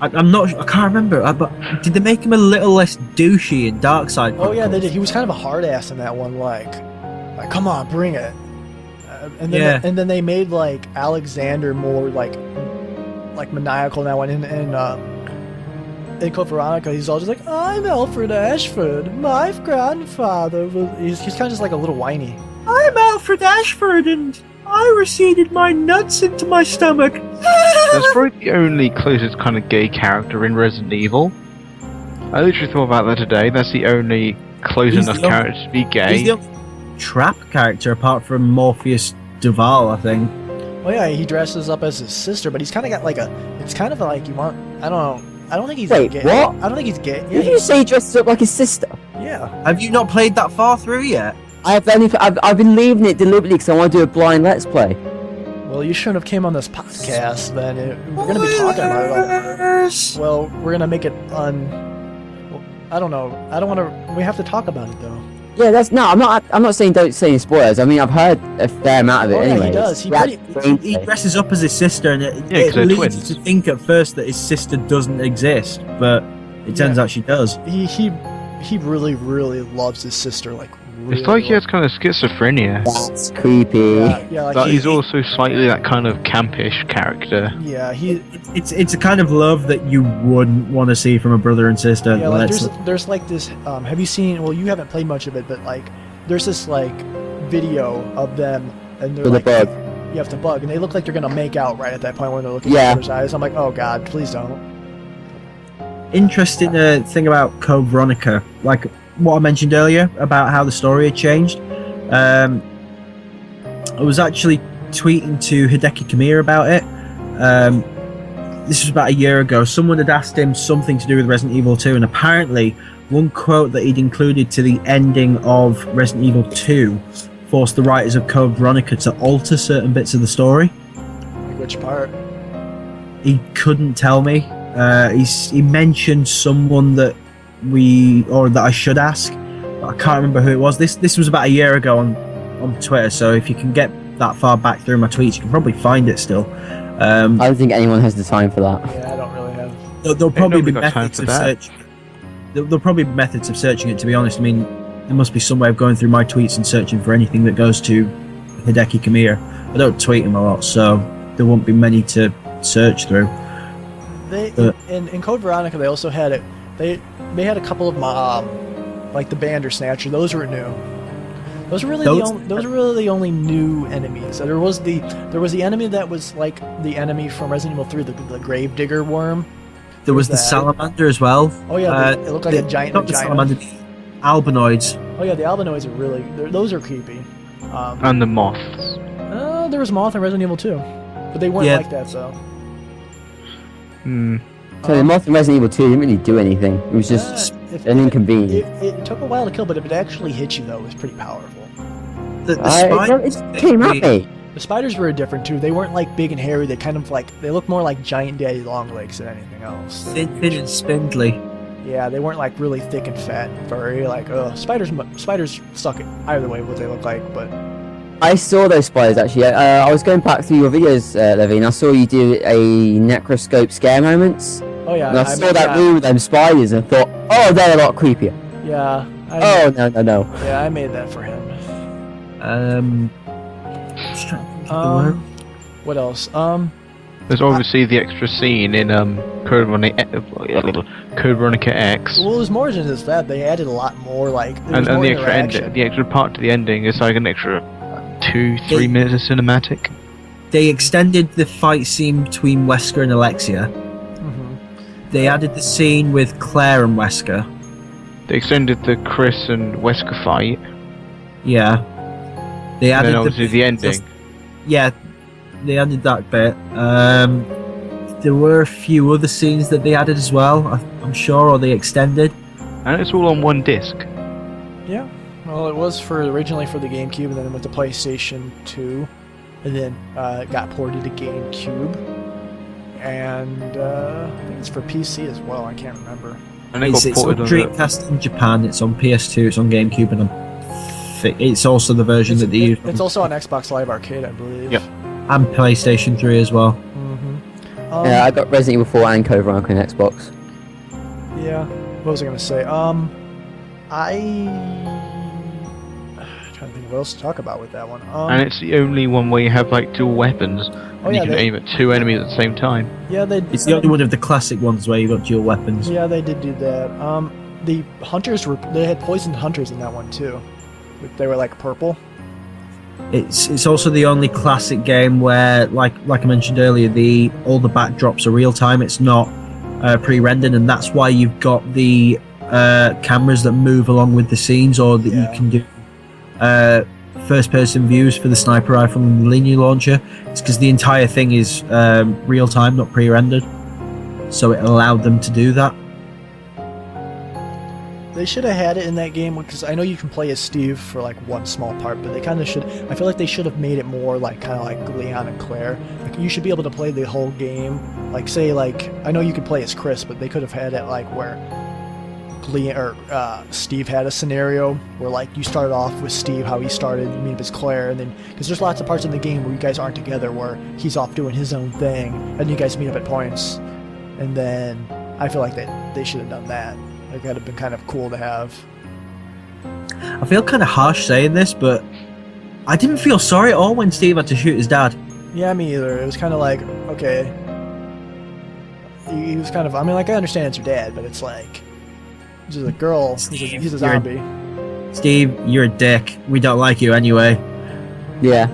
Speaker 4: I'm not. I can't remember. But did they make him a little less douchey in Darkside?
Speaker 1: Oh yeah, they did. He was kind of a hard ass in that one. Like come on, bring it. And then they made like Alexander more like maniacal now. And in Code Veronica, he's all just like, I'm Alfred Ashford. My grandfather was. He's kind of just like a little whiny.
Speaker 4: I'm Alfred Ashford, and I receded my nuts into my stomach.
Speaker 3: That's probably the only closest kind of gay character in Resident Evil. I literally thought about that today. That's the only close enough character to be gay.
Speaker 4: He's the only trap character apart from Morpheus Duval, I think.
Speaker 1: Oh yeah, he dresses up as his sister, but he's kind of got like it's kind of like you want. I don't know. I don't think he's
Speaker 2: Wait,
Speaker 1: gay.
Speaker 2: what?
Speaker 1: I don't think he's gay.
Speaker 2: Did you say he dresses up like his sister?
Speaker 1: Yeah.
Speaker 4: Have you not played that far through yet?
Speaker 2: I've been leaving it deliberately because I want to do a blind let's play.
Speaker 1: Well, you shouldn't have came on this podcast then. We're going to be talking about it. Well, we're going to make it well, I don't know. I don't want to. We have to talk about it though.
Speaker 2: Yeah, I'm not saying don't say any spoilers. I mean, I've heard a fair amount of it anyway.
Speaker 1: He does. He
Speaker 4: dresses up as his sister, and it leads you to think at first that his sister doesn't exist, but it turns out she does.
Speaker 1: He really, really loves his sister, like really.
Speaker 3: It's like he has kind of schizophrenia.
Speaker 2: That's creepy.
Speaker 1: Yeah, like
Speaker 3: But he's also slightly that kind of campish character.
Speaker 1: Yeah,
Speaker 4: It's a kind of love that you wouldn't want to see from a brother and sister.
Speaker 1: Yeah, like there's like this. Have you seen? Well, you haven't played much of it, but like there's this like video of them, and they're
Speaker 2: With
Speaker 1: like,
Speaker 2: the bug.
Speaker 1: you have to bug, and they look like they're gonna make out right at that point when they're looking
Speaker 2: Yeah.
Speaker 1: at each other's eyes. I'm like, oh god, please don't.
Speaker 4: Interesting thing about Code Veronica, like what I mentioned earlier about how the story had changed. I was actually tweeting to Hideki Kamiya about it. This was about a year ago. Someone had asked him something to do with Resident Evil 2, and apparently one quote that he'd included to the ending of Resident Evil 2 forced the writers of Code Veronica to alter certain bits of the story.
Speaker 1: Like which part?
Speaker 4: He couldn't tell me. He mentioned someone that I should ask, but I can't remember who it was. This was about a year ago on Twitter, so if you can get that far back through my tweets, you can probably find it still.
Speaker 2: I don't think anyone has the time for that.
Speaker 1: Yeah, I don't really have.
Speaker 4: There'll probably be
Speaker 3: nobody got time
Speaker 4: methods
Speaker 3: for
Speaker 4: of
Speaker 3: that.
Speaker 4: search. There'll probably be methods of searching it. To be honest, I mean, there must be some way of going through my tweets and searching for anything that goes to Hideki Kamiya. I don't tweet him a lot, so there won't be many to search through.
Speaker 1: In Code Veronica, they also had it. They had a couple of like the Bandersnatcher. Those were new. Those were really the only new enemies. There was the enemy that was like the enemy from Resident Evil 3, the Gravedigger worm.
Speaker 4: There was the salamander as well.
Speaker 1: Oh yeah, it looked like a giant.
Speaker 4: Not the salamander, the albinoids.
Speaker 1: Oh yeah, the albinoids are really. Those are creepy.
Speaker 3: And the moths.
Speaker 1: There was moth in Resident Evil 2, but they weren't like that though.
Speaker 2: So the moth in Resident Evil 2 didn't really do anything. It was just an inconvenience.
Speaker 1: It took a while to kill, but if it actually hit you though, it was pretty powerful.
Speaker 2: It came at me.
Speaker 1: The spiders were different too. They weren't like big and hairy. They kind of they looked more like giant daddy long legs than anything else.
Speaker 4: Thin and spindly.
Speaker 1: Yeah, they weren't like really thick and fat and furry. Like, spiders suck it either way what they look like. But
Speaker 2: I saw those spiders actually. I was going back through your videos, Levine. I saw you do a necroscope scare moments.
Speaker 1: Oh yeah,
Speaker 2: and I saw that room with them spiders and thought, oh, they're a lot creepier.
Speaker 1: Yeah.
Speaker 2: No.
Speaker 1: Yeah, I made that for him.
Speaker 4: Just trying to think of the word.
Speaker 1: What else?
Speaker 3: There's obviously the extra scene in Code Veronica X.
Speaker 1: Well, it was more than just that. They added a lot more,
Speaker 3: and the extra part to the ending is like an extra 2-3 minutes of cinematic.
Speaker 4: They extended the fight scene between Wesker and Alexia.
Speaker 1: Mm-hmm.
Speaker 4: They added the scene with Claire and Wesker.
Speaker 3: They extended the Chris and Wesker fight.
Speaker 4: Yeah. They added
Speaker 3: and then obviously the ending.
Speaker 4: Yeah, they added that bit. There were a few other scenes that they added as well, I'm sure, or they extended.
Speaker 3: And it's all on one disc.
Speaker 1: Yeah. Well, it was originally for the GameCube, and then it went to PlayStation 2, and then it got ported to GameCube, and I think it's for PC as well. I can't remember.
Speaker 3: And it got
Speaker 4: It's on
Speaker 3: ported on
Speaker 4: Dreamcast in Japan. It's on PS2. It's on GameCube, and it's also the version that they use.
Speaker 1: It's also on Xbox Live Arcade, I believe.
Speaker 3: Yep.
Speaker 4: And PlayStation 3 as well.
Speaker 1: Mm-hmm.
Speaker 2: Yeah, I got Resident Evil 4 and Code Veronica on Xbox.
Speaker 1: Yeah. What was I gonna say? I'm trying to think of what else to talk about with that one.
Speaker 3: and it's the only one where you have like dual weapons.
Speaker 1: Oh,
Speaker 3: and
Speaker 1: yeah,
Speaker 3: you can aim at two enemies at the same time.
Speaker 1: Yeah,
Speaker 4: It's the only one of the classic ones where you got dual weapons.
Speaker 1: Yeah, they did do that. The hunters they had poisoned hunters in that one too. They were like purple.
Speaker 4: It's also the only classic game where, like I mentioned earlier, all the backdrops are real time. It's not pre-rendered, and that's why you've got the cameras that move along with the scenes, or that you can do first-person views for the sniper rifle and the linear launcher. It's because the entire thing is real time, not pre-rendered. So it allowed them to do that.
Speaker 1: They should have had it in that game, because I know you can play as Steve for like one small part, but they kind of should. I feel like they should have made it more like kind of like Leon and Claire. Like you should be able to play the whole game. Like say like I know you could play as Chris, but they could have had it like where Leon or Steve had a scenario where like you started off with Steve, how he started, you meet up as Claire, and then because there's lots of parts in the game where you guys aren't together, where he's off doing his own thing, and you guys meet up at points, and then I feel like they should have done that. Like that'd have been kind of cool to have.
Speaker 4: I feel kind of harsh saying this, but I didn't feel sorry at all when Steve had to shoot his dad.
Speaker 1: Yeah, me either. It was kind of like, okay. He was kind of, I mean, like, I understand it's your dad, but it's like, he's a girl, he's a zombie.
Speaker 4: Steve, you're a dick. We don't like you anyway.
Speaker 2: Yeah.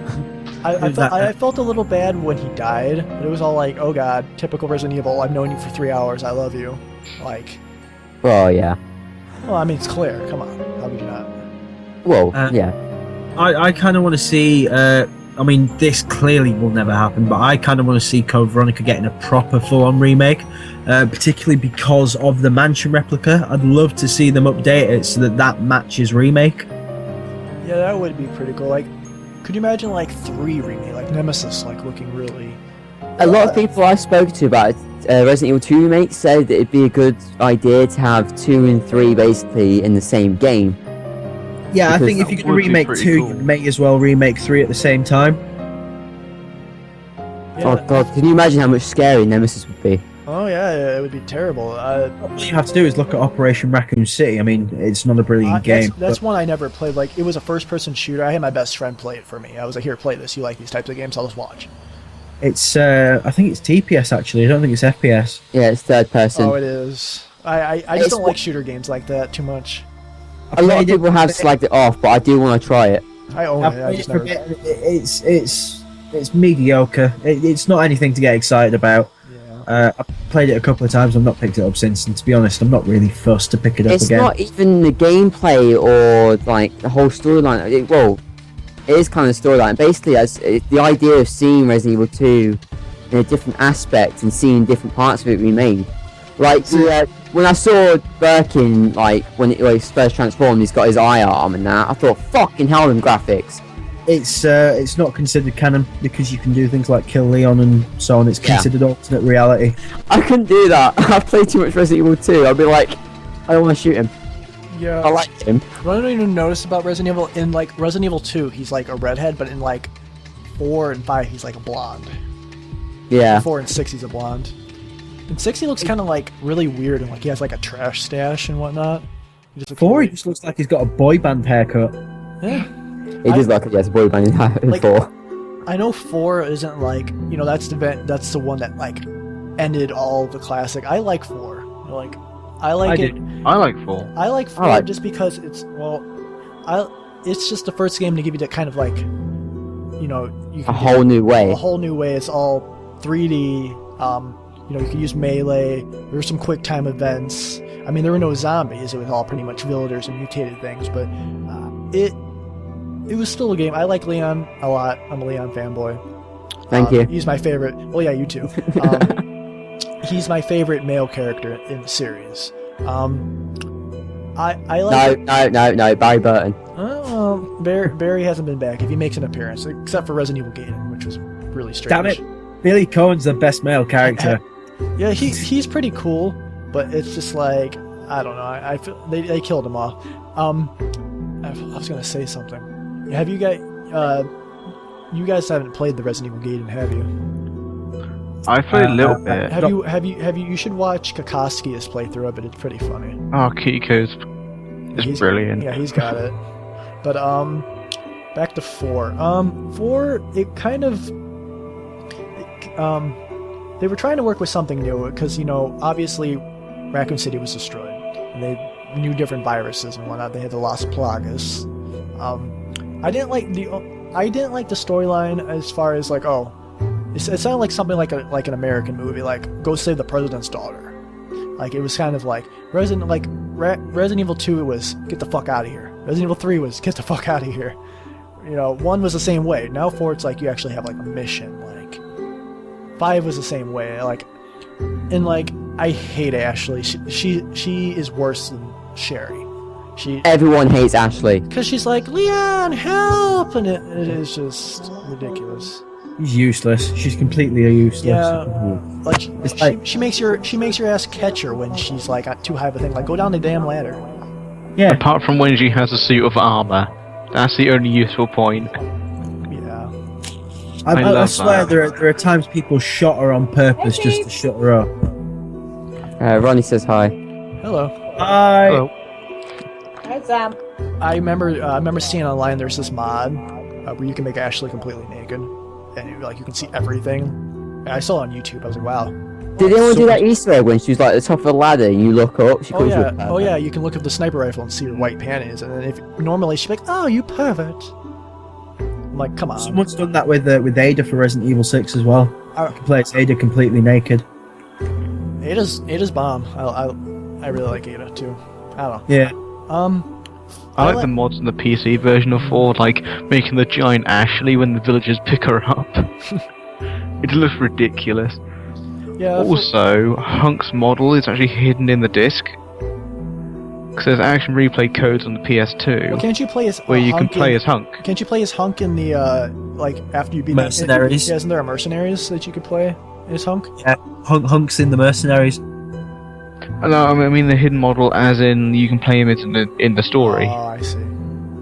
Speaker 1: I felt a little bad when he died, but it was all like, oh god, typical Resident Evil, I've known you for 3 hours, I love you. Like,
Speaker 2: Oh, yeah.
Speaker 1: well, I mean, it's Claire, come on, how could you not?
Speaker 2: Well, yeah.
Speaker 4: I kind of want to see. I mean, this clearly will never happen, but I kind of want to see Code Veronica getting a proper full-on remake, particularly because of the mansion replica. I'd love to see them update it so that matches remake.
Speaker 1: Yeah, that would be pretty cool. Like, could you imagine like 3 remake, like Nemesis, like looking really?
Speaker 2: A lot of people I spoke to about Resident Evil 2 remake said that it'd be a good idea to have 2 and 3 basically in the same game.
Speaker 4: Yeah, I
Speaker 2: Because
Speaker 4: think if you're
Speaker 3: that
Speaker 4: going
Speaker 3: would
Speaker 4: to
Speaker 3: be
Speaker 4: remake
Speaker 3: pretty
Speaker 4: 2,
Speaker 3: cool.
Speaker 4: you may as well remake 3 at the same time.
Speaker 1: Yeah,
Speaker 2: Oh god, can you imagine how much scary Nemesis would be?
Speaker 1: Oh yeah, it would be terrible.
Speaker 4: All you have to do is look at Operation Raccoon City. I mean, it's not a brilliant game.
Speaker 1: That's one I never played. Like, it was a first-person shooter. I had my best friend play it for me. I was like, here, play this. You like these types of games? I'll just watch.
Speaker 4: It's I think it's TPS actually. I don't think it's FPS.
Speaker 2: Yeah, it's third person.
Speaker 1: Oh, it is. I just don't like shooter games like that too much.
Speaker 2: A lot of people have slagged it off, but I do want to try it.
Speaker 1: I own
Speaker 4: I've
Speaker 1: it. I
Speaker 4: played
Speaker 1: just
Speaker 4: it for a
Speaker 1: never.
Speaker 4: bit. It's mediocre. It's not anything to get excited about.
Speaker 1: Yeah.
Speaker 4: I've played it a couple of times. I've not picked it up since, and to be honest, I'm not really fussed to pick it up
Speaker 2: It's
Speaker 4: again.
Speaker 2: not even the gameplay or like the whole storyline. Well, it is kind of storyline. Basically, the idea of seeing Resident Evil 2 in a different aspect and seeing different parts of it remade. Like when I saw Birkin, like when he's first transformed, he's got his eye arm and that. I thought, fucking hell, them graphics.
Speaker 4: It's not considered canon because you can do things like kill Leon and so on. It's considered alternate reality.
Speaker 2: I couldn't do that. I've played too much Resident Evil 2. I'd be like, I don't want to shoot him.
Speaker 1: Yeah.
Speaker 2: I like him.
Speaker 1: What I don't even notice about Resident Evil, in like Resident Evil 2, he's like a redhead, but in like 4 and 5, he's like a blonde.
Speaker 2: Yeah.
Speaker 1: 4 and 6, he's a blonde. In 6, he looks kind of like really weird and like he has like a trash stash and whatnot. He just looks
Speaker 4: 4, he
Speaker 1: weird.
Speaker 4: just looks like he's got a boy band haircut.
Speaker 1: Yeah.
Speaker 2: He does look like he has a boy band in
Speaker 1: Like-
Speaker 2: 4.
Speaker 1: I know 4 isn't like, you know, that's the one that like ended all the classic. I like 4. You know, like I like it.
Speaker 3: I like 4.
Speaker 1: I like 4
Speaker 2: Alright.
Speaker 1: just because it's just the first game to give you that kind of like, you know, you
Speaker 2: A
Speaker 1: can
Speaker 2: whole new way.
Speaker 1: a whole new way. It's all 3D. You know, you can use melee. There were some quick time events. I mean, there were no zombies. It was all pretty much villagers and mutated things, but it was still a game. I like Leon a lot. I'm a Leon fanboy.
Speaker 2: Thank you.
Speaker 1: He's my favorite. Well, yeah, you too. He's my favorite male character in the series. I like.
Speaker 2: No, Barry Burton.
Speaker 1: Oh, Barry hasn't been back. If he makes an appearance, except for Resident Evil Gaiden, which was really strange.
Speaker 4: Damn it, Billy Cohen's the best male character.
Speaker 1: Yeah, he's pretty cool, but it's just like I don't know. I feel they killed him off. I was gonna say something. Have you guys? You guys haven't played the Resident Evil Gaiden, have you?
Speaker 3: I played a little bit.
Speaker 1: Have you? You should watch Kokoski's playthrough of it. It's pretty funny.
Speaker 3: Oh, Kiko's is brilliant.
Speaker 1: Yeah, he's got it. But back to 4. 4, it kind of they were trying to work with something new because, you know, obviously Raccoon City was destroyed and they knew different viruses and whatnot. They had the Las Plagas. I didn't like the storyline as far as like, it sounded like something like an American movie, like go save the president's daughter. Like it was kind of like Resident Evil 2 was get the fuck out of here. Resident Evil 3 was get the fuck out of here. You know, 1 was the same way. Now 4 it's like you actually have like a mission. Like 5 was the same way. Like, and like I hate Ashley. She is worse than Sherry.
Speaker 2: Everyone hates Ashley.
Speaker 1: Because she's like, Leon, help, and it is just ridiculous.
Speaker 4: He's useless. She's completely useless.
Speaker 1: Yeah, like
Speaker 4: It's like-
Speaker 1: she makes your ass catch her when she's like at too high of a thing. Like go down the damn ladder.
Speaker 4: Yeah.
Speaker 3: Apart from when she has a suit of armor, that's the only useful point.
Speaker 1: Yeah.
Speaker 4: I
Speaker 3: love
Speaker 4: swear
Speaker 3: that.
Speaker 4: there are times people shot her on purpose just to shut her up.
Speaker 2: Ronnie says hi.
Speaker 1: Hello.
Speaker 4: Hi.
Speaker 3: Hello.
Speaker 5: Hi, Sam.
Speaker 1: I remember seeing online there's this mod where you can make Ashley completely naked, and you can see everything. And I saw it on YouTube. I was like, wow.
Speaker 2: Did anyone do that Easter egg when she was like at the top of the ladder and you look up? She
Speaker 1: Oh yeah, you can look at the sniper rifle and see her white panties, and then if normally she'd be like, "Oh, you pervert." I'm like, come on.
Speaker 4: Someone's done that with Ada for Resident Evil 6 as well.
Speaker 1: Uh,
Speaker 4: You can play as Ada completely naked.
Speaker 1: Ada's bomb. I really like Ada too. I don't know.
Speaker 4: Yeah.
Speaker 3: I like the mods in the PC version of 4, like making the giant Ashley when the villagers pick her up. It looks ridiculous.
Speaker 1: Yeah.
Speaker 3: Also, Hunk's model is actually hidden in the disc. Because there's action replay codes on the PS2
Speaker 1: Well, can't you play as
Speaker 3: where you can
Speaker 1: Hunk
Speaker 3: play as Hunk.
Speaker 1: Can't you play as Hunk in the like after you beat
Speaker 4: Mercenaries?
Speaker 1: Yeah, isn't there a Mercenaries that you could play as Hunk?
Speaker 4: Yeah. Hunk's in the Mercenaries.
Speaker 3: No, I mean the hidden model, as in you can play him in the story.
Speaker 1: Oh, I see.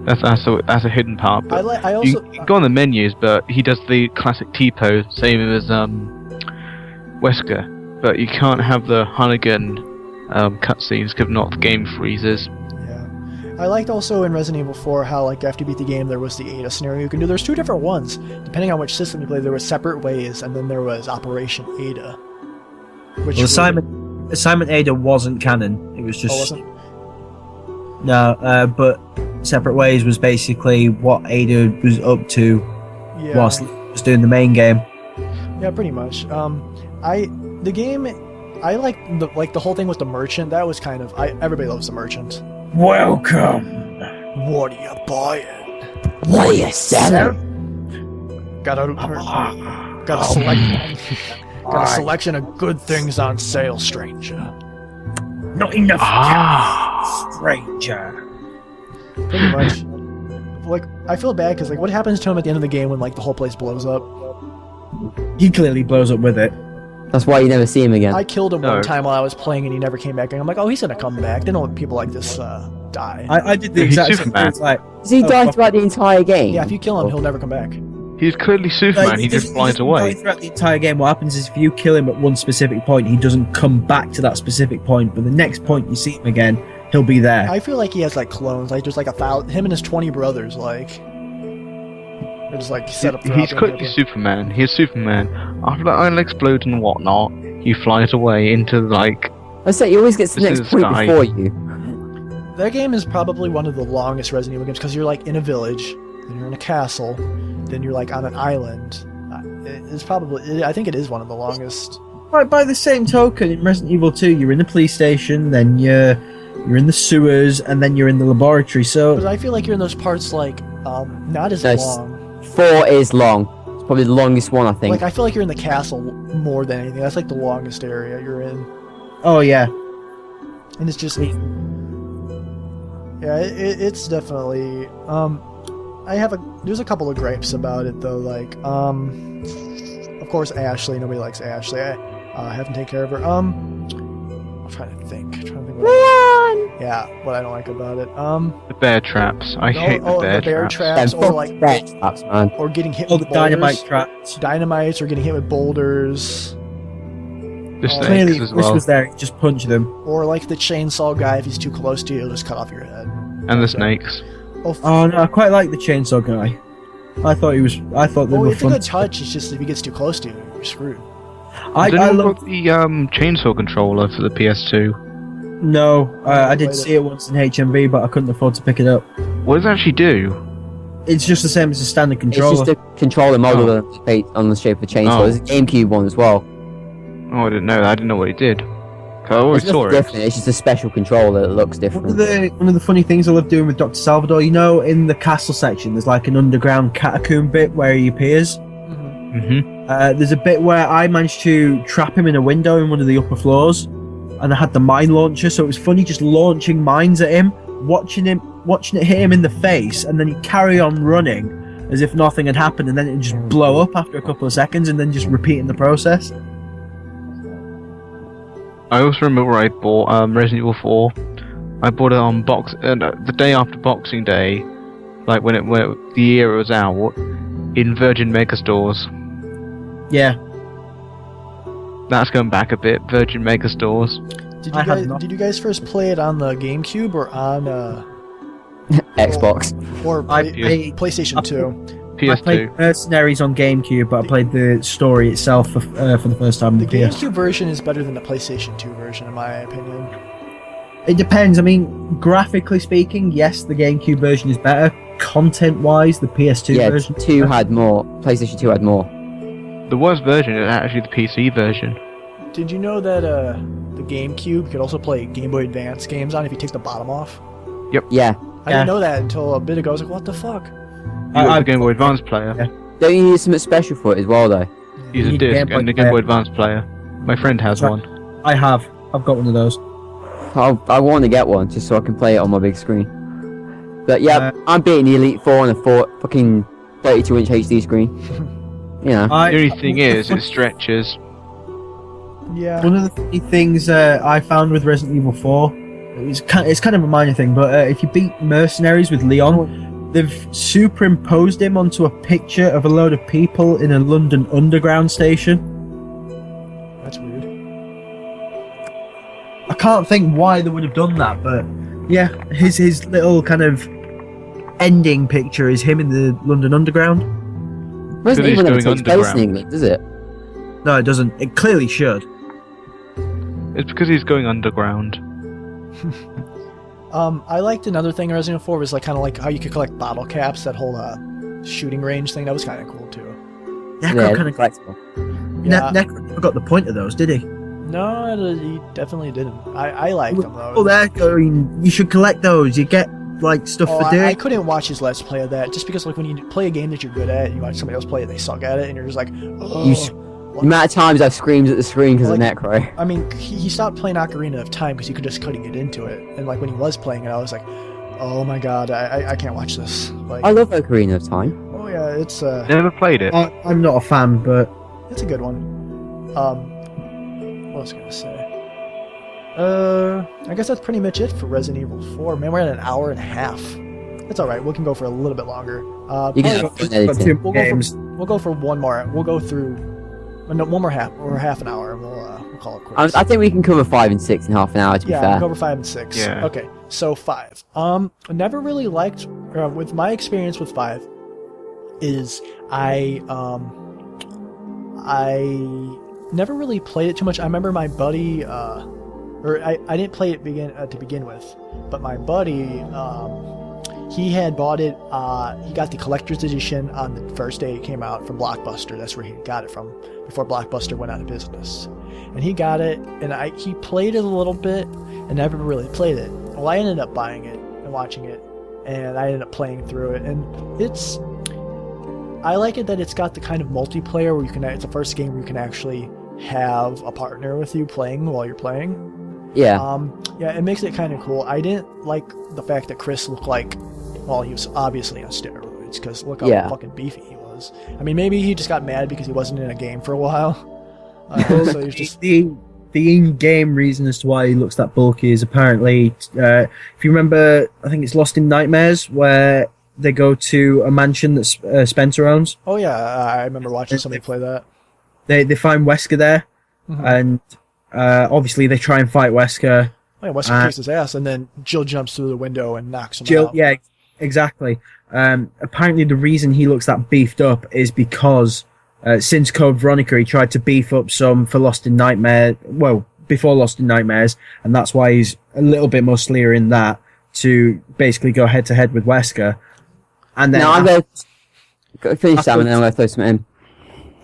Speaker 3: That's a hidden part. But
Speaker 1: I also
Speaker 3: you can go on the menus, but he does the classic T-pose, same as Wesker. But you can't have the Hunnigan cutscenes because not the game freezes.
Speaker 1: Yeah. I liked also in Resident Evil 4 how like after you beat the game there was the Ada scenario you can do. There's 2 different ones. Depending on which system you play, there were separate ways, and then there was Operation Ada. Which
Speaker 4: Assignment Ada wasn't canon. It was just...
Speaker 1: wasn't?
Speaker 4: No, but Separate Ways was basically what Ada was up to whilst he was doing the main game.
Speaker 1: Yeah, pretty much. I like the whole thing with the merchant. That was kind of everybody loves the merchant.
Speaker 4: Welcome.
Speaker 1: What are you buying?
Speaker 2: What are you selling?
Speaker 1: Got a selection of good things on sale, stranger.
Speaker 4: Not enough cash, stranger.
Speaker 1: Pretty much. Like, I feel bad because like, what happens to him at the end of the game when like the whole place blows up?
Speaker 4: He clearly blows up with it.
Speaker 2: That's why you never see him again.
Speaker 1: I killed him one time while I was playing and he never came back. And I'm like, oh, he's gonna come back. They don't want people like this die.
Speaker 4: I did the exact same thing. It's like,
Speaker 2: Does he die throughout the entire game?
Speaker 1: Yeah, if you kill him, he'll never come back.
Speaker 3: He's clearly Superman, he just flies away.
Speaker 4: Throughout the entire game, what happens is if you kill him at one specific point, he doesn't come back to that specific point, but the next point you see him again, he'll be there.
Speaker 1: I feel like he has like clones, like there's like him and his 20 brothers, like they're just like set up.
Speaker 3: He's clearly Superman. He's Superman. After the island explodes and whatnot, he flies away into like.
Speaker 2: I say he always gets to the next point
Speaker 3: sky.
Speaker 2: before you.
Speaker 1: That game is probably one of the longest Resident Evil games because you're like in a village, then you're in a castle, then you're like on an island. It's probably, I think it is one of the longest.
Speaker 4: By the same token, in Resident Evil 2, you're in the police station, then you're in the sewers, and then you're in the laboratory. So
Speaker 1: But I feel like you're in those parts like not as long.
Speaker 2: 4 is long. It's probably the longest one, I think.
Speaker 1: Like I feel like you're in the castle more than anything. That's like the longest area you're in.
Speaker 4: oh yeah,
Speaker 1: And it's just, yeah, it's definitely. There's a couple of gripes about it though. Like, of course, Ashley. Nobody likes Ashley. I have to take care of her. I'm trying to think. What I don't like about it.
Speaker 3: The bear traps. I hate the bear traps.
Speaker 1: or like,
Speaker 2: bear traps, man.
Speaker 1: or getting hit
Speaker 4: all
Speaker 1: with
Speaker 4: the dynamite
Speaker 1: boulders.
Speaker 4: traps.
Speaker 1: Dynamites, or getting hit with boulders.
Speaker 3: The snakes
Speaker 4: Clearly,
Speaker 3: as
Speaker 4: Chris
Speaker 3: well.
Speaker 4: was there. He just punch them.
Speaker 1: Or like the chainsaw guy. If he's too close to you, he'll just cut off your head.
Speaker 3: And the snakes.
Speaker 4: Oh no, I quite like the chainsaw guy. I thought they
Speaker 1: Well,
Speaker 4: were
Speaker 1: it's a
Speaker 4: fun.
Speaker 1: good touch. It's just if he gets too close to you, you're screwed.
Speaker 4: I
Speaker 3: love
Speaker 4: love.
Speaker 3: the chainsaw controller for the PS2.
Speaker 4: No, I did
Speaker 1: played
Speaker 4: see it once in HMV, but I couldn't afford to pick it up.
Speaker 3: What does it actually do?
Speaker 4: It's just the same as a standard
Speaker 2: It's
Speaker 4: controller.
Speaker 2: just a controller model on the shape of a chainsaw.
Speaker 3: Oh.
Speaker 2: There's a GameCube one as well.
Speaker 3: Oh, I didn't know that. I didn't know what it did. 'Cause I always
Speaker 2: It's
Speaker 3: saw
Speaker 2: nothing
Speaker 3: it.
Speaker 2: different. It's just a special controller that looks
Speaker 4: One
Speaker 2: different.
Speaker 4: of the funny things I love doing with Dr. Salvador, you know, in the castle section, there's like an underground catacomb bit where he appears.
Speaker 3: Mm-hmm.
Speaker 4: There's a bit where I managed to trap him in a window in one of the upper floors, and I had the mine launcher, so it was funny just launching mines at him, watching it hit him in the face, and then he'd carry on running as if nothing had happened, and then it'd just blow up after a couple of seconds, and then just repeating the process.
Speaker 3: I also remember I bought Resident Evil 4. I bought it on the day after Boxing Day, like when the year it was out, in Virgin Megastores.
Speaker 4: Yeah.
Speaker 3: That's going back a bit. Virgin Megastores.
Speaker 1: Did
Speaker 4: I have not.
Speaker 1: you guys first play it on the GameCube or on
Speaker 2: Xbox.
Speaker 1: Or
Speaker 4: I-
Speaker 1: PlayStation 2.
Speaker 4: I played
Speaker 3: PS2.
Speaker 4: Mercenaries on GameCube, but I played the story itself for the first time.
Speaker 1: The
Speaker 4: on PS.
Speaker 1: GameCube version is better than the PlayStation 2 version, in my opinion.
Speaker 4: It depends. I mean, graphically speaking, yes, the GameCube version is better. Content-wise, the PS2
Speaker 2: Yeah,
Speaker 4: version.
Speaker 2: 2 had more. PlayStation 2 had more.
Speaker 3: The worst version is actually the PC version.
Speaker 1: Did you know that the GameCube could also play Game Boy Advance games on if you take the bottom off?
Speaker 2: Yeah.
Speaker 1: I didn't know that until a bit ago. I was like, what the fuck?
Speaker 3: You got the Game Boy Advance player.
Speaker 4: Yeah.
Speaker 2: Don't you need something special for it as well, though?
Speaker 3: Use a
Speaker 4: You
Speaker 3: disc
Speaker 4: Game Boy
Speaker 3: and the Game Boy Advance player. My friend has
Speaker 4: That's
Speaker 3: one.
Speaker 4: I have. I've got one of those.
Speaker 2: I want to get one just so I can play it on my big screen. But yeah, I'm beating the Elite 4 on a fucking 32-inch HD screen. You know.
Speaker 3: The only thing is, it stretches.
Speaker 1: Yeah.
Speaker 4: One of the funny things I found with Resident Evil 4, it's kind of a minor thing, but if you beat Mercenaries with Leon, they've superimposed him onto a picture of a load of people in a London Underground station.
Speaker 1: That's weird.
Speaker 4: I can't think why they would have done that, but yeah, his little kind of ending picture is him in the London Underground.
Speaker 2: Resident
Speaker 3: he's
Speaker 2: Evil never
Speaker 3: going
Speaker 2: takes place in
Speaker 3: underground.
Speaker 2: England, does it?
Speaker 4: No, it doesn't. It clearly should.
Speaker 3: It's because he's going underground.
Speaker 1: I liked another thing in Resident Evil 4 was like kind of like how you could collect bottle caps. That whole shooting range thing that was kind of cool too.
Speaker 2: Yeah,
Speaker 4: Necro kind of
Speaker 2: collectible.
Speaker 1: Yeah.
Speaker 4: Necro never got the point of those, did he?
Speaker 1: No, he definitely didn't. I liked them though.
Speaker 4: Oh, they're going. You should collect those. You get like stuff
Speaker 1: Oh,
Speaker 4: for doing.
Speaker 1: I couldn't watch his Let's Play of that just because like when you play a game that you're good at, you watch somebody else play it, they suck at it, and you're just like, oh.
Speaker 2: The amount of times I've screamed at the screen because of Necro.
Speaker 1: I mean, he stopped playing Ocarina of Time because he could just couldn't get into it, and like when he was playing it, I was like, oh my god, I can't watch this. Like,
Speaker 2: I love Ocarina of Time.
Speaker 1: oh yeah, it's
Speaker 3: Never played it.
Speaker 4: I'm not a fan, but
Speaker 1: it's a good one. What was I gonna say? I guess that's pretty much it for Resident Evil 4. Man, we're at an hour and a half. It's all right. We can go for a little bit longer.
Speaker 2: You can
Speaker 1: probably-
Speaker 2: have fun editing.
Speaker 1: We'll go for one more. We'll go through no, one more half or half an hour, and we'll call it quits.
Speaker 2: I think we can cover 5 and 6 in half an hour, to be
Speaker 1: Yeah,
Speaker 2: fair.
Speaker 1: we'll go over 5 and 6.
Speaker 3: Yeah.
Speaker 1: Okay, so 5. I never really liked. With my experience with 5, is I never really played it too much. I remember my buddy, or I didn't play it to begin with, but my buddy, he had bought it. He got the collector's edition on the first day it came out from Blockbuster. That's where he got it from before Blockbuster went out of business. And he got it, and he played it a little bit, and never really played it. Well, I ended up buying it and watching it, and I ended up playing through it, and I like it that it's got the kind of multiplayer where it's the first game where you can actually have a partner with you playing while you're playing.
Speaker 2: Yeah.
Speaker 1: Yeah, it makes it kind of cool. I didn't like the fact that Chris looked like, well, he was obviously on steroids, because look how fucking beefy he was. I mean, maybe he just got mad because he wasn't in a game for a while. So he was just...
Speaker 4: the in-game reason as to why he looks that bulky is apparently, if you remember, I think it's Lost in Nightmares, where they go to a mansion that Spencer owns.
Speaker 1: Oh yeah, I remember watching somebody play that.
Speaker 4: They find Wesker there, and obviously they try and fight Wesker.
Speaker 1: Oh, yeah, Wesker kicks his ass, and then Jill jumps through the window and knocks him out.
Speaker 4: Yeah, exactly. Apparently the reason he looks that beefed up is because since Code Veronica he tried to beef up some for Lost in Nightmare, well, before Lost in Nightmares, and that's why he's a little bit musclier in that to basically go head to head with Wesker. And then
Speaker 2: Now I'm going to finish that, and then I'm going to throw something in.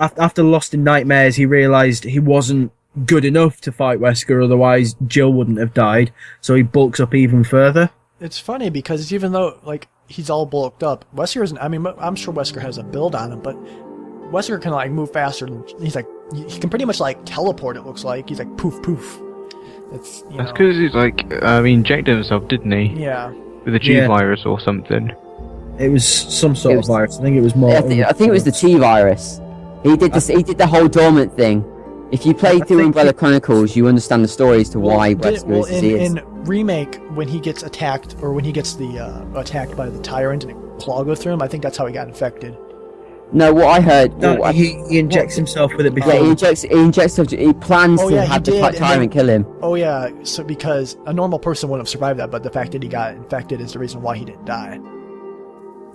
Speaker 4: after Lost in Nightmares, he realised he wasn't good enough to fight Wesker, otherwise Jill wouldn't have died, so he bulks up even further.
Speaker 1: It's funny because even though like he's all bulked up, Wesker isn't. I mean, I'm sure Wesker has a build on him, but Wesker can like move faster than he's like. He can pretty much like teleport. It looks like he's like poof poof. It's
Speaker 3: That's because he's like, he injected himself, didn't he?
Speaker 1: Yeah.
Speaker 3: With a G virus or something.
Speaker 4: It was some sort of virus. I think it was more.
Speaker 2: I think it was the T virus. He did this. He did the whole dormant thing. If you play through Umbrella Chronicles, you understand the story as to why Wesker is as he is.
Speaker 1: In Remake, when he gets attacked, or when he gets the attacked by the tyrant and a claw goes through him, I think that's how he got infected.
Speaker 2: No, what I heard.
Speaker 4: No, he injects himself with it before.
Speaker 2: Yeah, he injects. He plans
Speaker 1: Oh,
Speaker 2: to
Speaker 1: yeah,
Speaker 2: have
Speaker 1: he
Speaker 2: the
Speaker 1: did,
Speaker 2: tyrant
Speaker 1: and
Speaker 2: kill him.
Speaker 1: Oh yeah, so because a normal person wouldn't have survived that, but the fact that he got infected is the reason why he didn't die.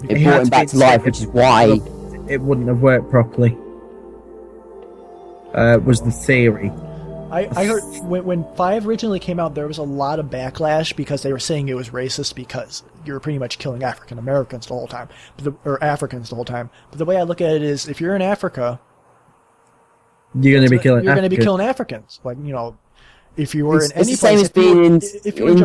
Speaker 2: It
Speaker 4: He
Speaker 2: brought
Speaker 4: had
Speaker 2: him
Speaker 4: to
Speaker 2: back
Speaker 4: be
Speaker 2: to life,
Speaker 4: sick.
Speaker 2: which is why.
Speaker 4: It wouldn't have worked properly. Was the theory.
Speaker 1: I heard when 5 originally came out, there was a lot of backlash because they were saying it was racist because you were pretty much killing African Americans the whole time, or Africans the whole time. But the way I look at it is, if you're in Africa,
Speaker 4: You're going to be killing.
Speaker 1: You're going to be
Speaker 4: Africans.
Speaker 1: killing Africans. Like, you know, if you were in
Speaker 2: It's
Speaker 1: any
Speaker 2: the same
Speaker 1: place,
Speaker 2: as being in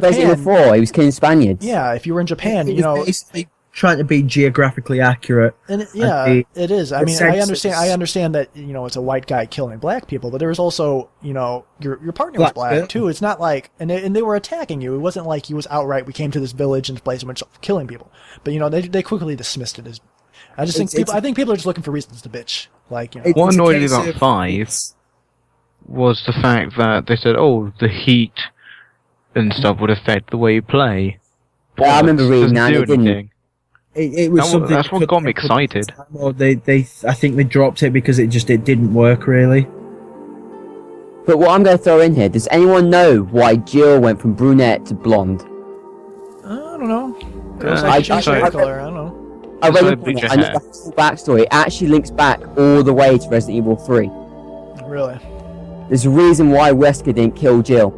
Speaker 2: Resident Evil 4. He was killing Spaniards.
Speaker 1: yeah, if you were in Japan,
Speaker 4: It
Speaker 1: you
Speaker 4: was
Speaker 1: know,
Speaker 4: basically trying to be geographically accurate.
Speaker 1: and yeah,
Speaker 4: the-
Speaker 1: it is. I
Speaker 4: the
Speaker 1: mean,
Speaker 4: census-
Speaker 1: I understand that, you know, it's a white guy killing black people, but there was also, you know, your partner was
Speaker 4: Black,
Speaker 1: black
Speaker 4: yeah.
Speaker 1: too. It's not like, and they were attacking you. It wasn't like he was outright. We came to this village and place and went killing people. But you know, they quickly dismissed it as. I just think
Speaker 4: It's-
Speaker 1: I think people are just looking for reasons to bitch. Like, you know,
Speaker 3: What
Speaker 4: It's a
Speaker 3: annoyed me
Speaker 4: case
Speaker 3: about
Speaker 4: of-
Speaker 3: 5 was the fact that they said, oh, the heat and stuff would affect the way you play.
Speaker 2: Yeah, I remember
Speaker 3: Bollocks,
Speaker 2: reading
Speaker 3: doesn't
Speaker 2: that,
Speaker 3: do
Speaker 2: it didn't.
Speaker 3: anything.
Speaker 4: It was something.
Speaker 3: That's what got me excited.
Speaker 4: Or I think they dropped it because it didn't work really.
Speaker 2: But what I'm going to throw in here, does anyone know why Jill went from brunette to blonde?
Speaker 1: I don't know. Girls
Speaker 3: I-
Speaker 1: like to change
Speaker 3: I-
Speaker 1: hair color. I don't know.
Speaker 2: I
Speaker 3: Just
Speaker 2: read
Speaker 3: like
Speaker 2: it,
Speaker 3: bleach your
Speaker 2: I know
Speaker 3: hair.
Speaker 2: the whole backstory. It actually links back all the way to Resident Evil 3.
Speaker 1: Really.
Speaker 2: There's a reason why Wesker didn't kill Jill.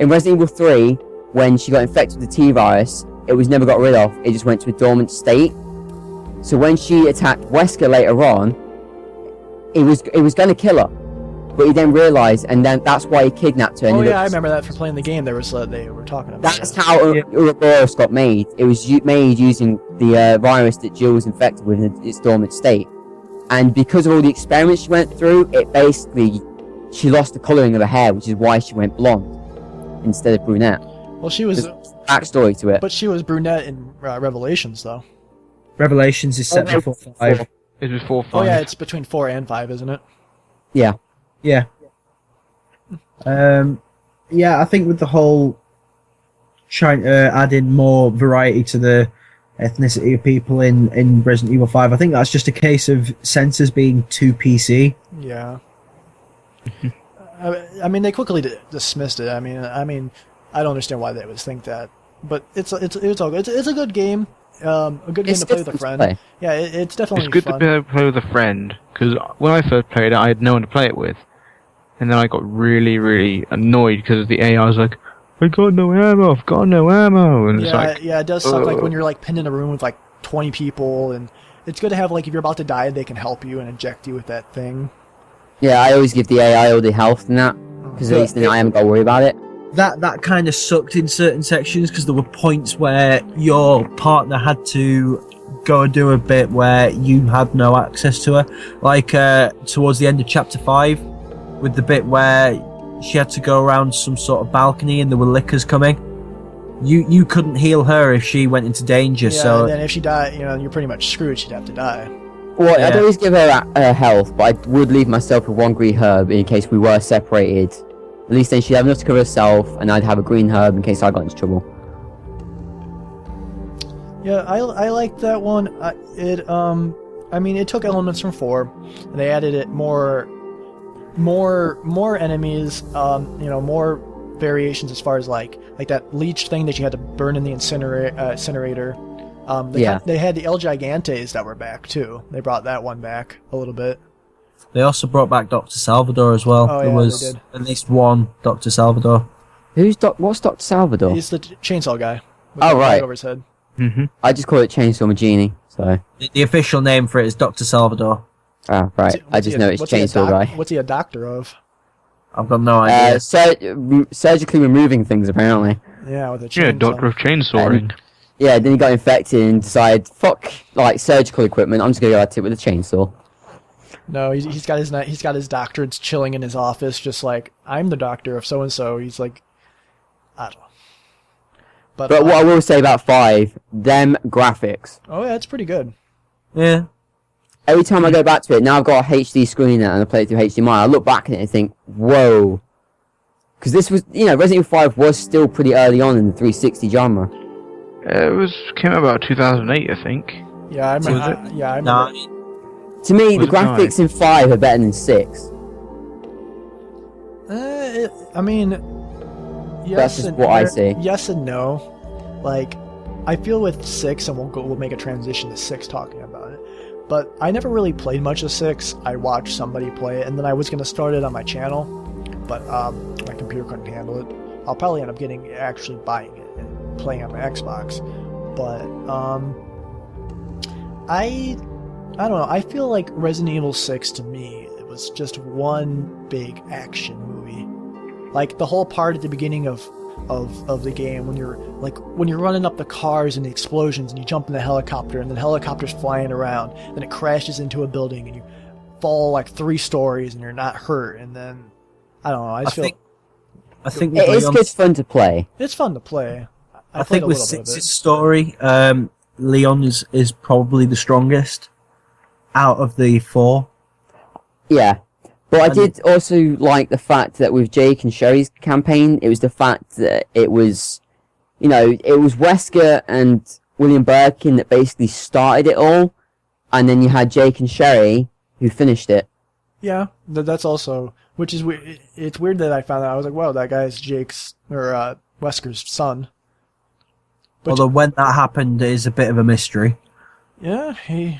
Speaker 2: In Resident Evil 3, when she got infected with the T-virus, it was never got rid of. It just went to a dormant state. So when she attacked Wesker later on, it was going to kill her. But he then realised, and then that's why he kidnapped her. And
Speaker 1: Oh
Speaker 2: he
Speaker 1: yeah, I
Speaker 2: looked-
Speaker 1: remember that from playing the game. There was they were talking about.
Speaker 2: That's
Speaker 1: that.
Speaker 2: how
Speaker 4: Yeah.
Speaker 2: Ouroboros got made. It was made using the virus that Jill was infected with in its dormant state. And because of all the experiments she went through, she lost the colouring of her hair, which is why she went blonde instead of brunette.
Speaker 1: Well, she was,
Speaker 2: Backstory to it.
Speaker 1: but she was brunette in Revelations, though.
Speaker 4: Revelations is set
Speaker 2: Oh,
Speaker 4: before 5.
Speaker 3: It's before 5.
Speaker 1: Oh yeah, it's between 4 and 5, isn't it?
Speaker 2: Yeah.
Speaker 4: Yeah. Yeah, I think with the whole trying to add in more variety to the ethnicity of people in Resident Evil 5, I think that's just a case of censors being too PC.
Speaker 1: Yeah. I mean, they quickly dismissed it. I mean, I don't understand why they would think that, but it's all good. It's a good game. A good game
Speaker 2: It's
Speaker 1: to play
Speaker 2: good
Speaker 1: with a
Speaker 2: to
Speaker 1: friend.
Speaker 2: play.
Speaker 1: Yeah, it's definitely
Speaker 3: It's good
Speaker 1: fun.
Speaker 3: to be able to play with a friend, because when I first played it, I had no one to play it with. And then I got really, really annoyed because of the AI. I was like, I got no ammo, I've got no ammo. And it's like,
Speaker 1: Yeah, it does suck. Like
Speaker 3: ugh.
Speaker 1: when you're like pinned in a room with like 20 people, and it's good to have like if you're about to die, they can help you and inject you with that thing.
Speaker 2: Yeah, I always give the AI all the health and that, because at
Speaker 4: But
Speaker 2: least then I haven't got to worry about it.
Speaker 4: That kind of sucked in certain sections because there were points where your partner had to go and do a bit where you had no access to her, like towards the end of chapter 5, with the bit where she had to go around some sort of balcony and there were lickers coming. You couldn't heal her if she went into danger.
Speaker 1: Yeah,
Speaker 4: So
Speaker 1: and then if she died, you know, you're pretty much screwed. She'd have to die.
Speaker 2: Well, I'd
Speaker 4: Yeah.
Speaker 2: always give her health, but I would leave myself with one green herb in case we were separated. At least then she'd have enough to cover herself, and I'd have a green herb in case I got into trouble.
Speaker 1: Yeah, I liked that one. I mean, it took elements from 4, and they added it more enemies. You know, more variations as far as like that leech thing that you had to burn in the incinerator. They had the El Gigantes that were back too. They brought that one back a little bit.
Speaker 4: they also brought back Dr. Salvador as well.
Speaker 1: Oh,
Speaker 4: There
Speaker 1: yeah,
Speaker 4: was
Speaker 1: they did.
Speaker 4: at least one Dr. Salvador.
Speaker 2: What's Dr. Salvador?
Speaker 1: He's the chainsaw guy. With
Speaker 2: Oh,
Speaker 1: the
Speaker 2: right.
Speaker 1: flag over his head.
Speaker 3: hmm
Speaker 2: I just call it Chainsaw Magini, so...
Speaker 4: The official name for it is Dr. Salvador.
Speaker 2: Ah, right. I just know it's Chainsaw Guy.
Speaker 1: What's he a doctor of?
Speaker 4: I've got no idea.
Speaker 2: Surgically removing things, apparently.
Speaker 1: Yeah, with a chainsaw.
Speaker 3: Yeah, Doctor of Chainsawing.
Speaker 2: Yeah, then he got infected and decided, fuck, like, surgical equipment, I'm just gonna go at it with a chainsaw.
Speaker 1: No, he's got his doctorates chilling in his office, just like, I'm the doctor of so and so. He's like, I don't know.
Speaker 2: But what I will say about 5, them graphics.
Speaker 1: Oh yeah, it's pretty good.
Speaker 4: Yeah.
Speaker 2: Every time I go back to it, now I've got a HD screen and I play it through HDMI, I look back at it and think, whoa. Because this was, Resident Evil 5 was still pretty early on in the 360 genre.
Speaker 3: It came out about 2008, I think.
Speaker 1: Yeah, I
Speaker 3: Was
Speaker 1: remember.
Speaker 4: Nah,
Speaker 2: To me, the
Speaker 3: Was it
Speaker 2: graphics in 5 are better than 6.
Speaker 1: I mean, yes,
Speaker 2: That's just what I see.
Speaker 1: Yes and no. Like, I feel with 6, and we'll make a transition to 6 talking about it. But I never really played much of 6. I watched somebody play it, and then I was gonna start it on my channel, but my computer couldn't handle it. I'll probably end up actually buying it and playing on my Xbox. But I don't know. I feel like Resident Evil 6 to me, it was just one big action movie. Like the whole part at the beginning of the game when you're running up the cars and the explosions and you jump in the helicopter and the helicopter's flying around, then it crashes into a building and you fall like 3 stories and you're not hurt, and then I don't know. I think
Speaker 2: It is good fun to play.
Speaker 1: it's fun to play.
Speaker 4: I think with 6's story, Leon is probably the strongest out of the 4.
Speaker 2: Yeah. But I did also like the fact that with Jake and Sherry's campaign, it was the fact that it was, it was Wesker and William Birkin that basically started it all, and then you had Jake and Sherry who finished it.
Speaker 1: Yeah, that's also, which is weird. It's weird that I found out. I was like, wow, that guy's Jake's or Wesker's son.
Speaker 4: Although when that happened is a bit of a mystery.
Speaker 1: Yeah, he's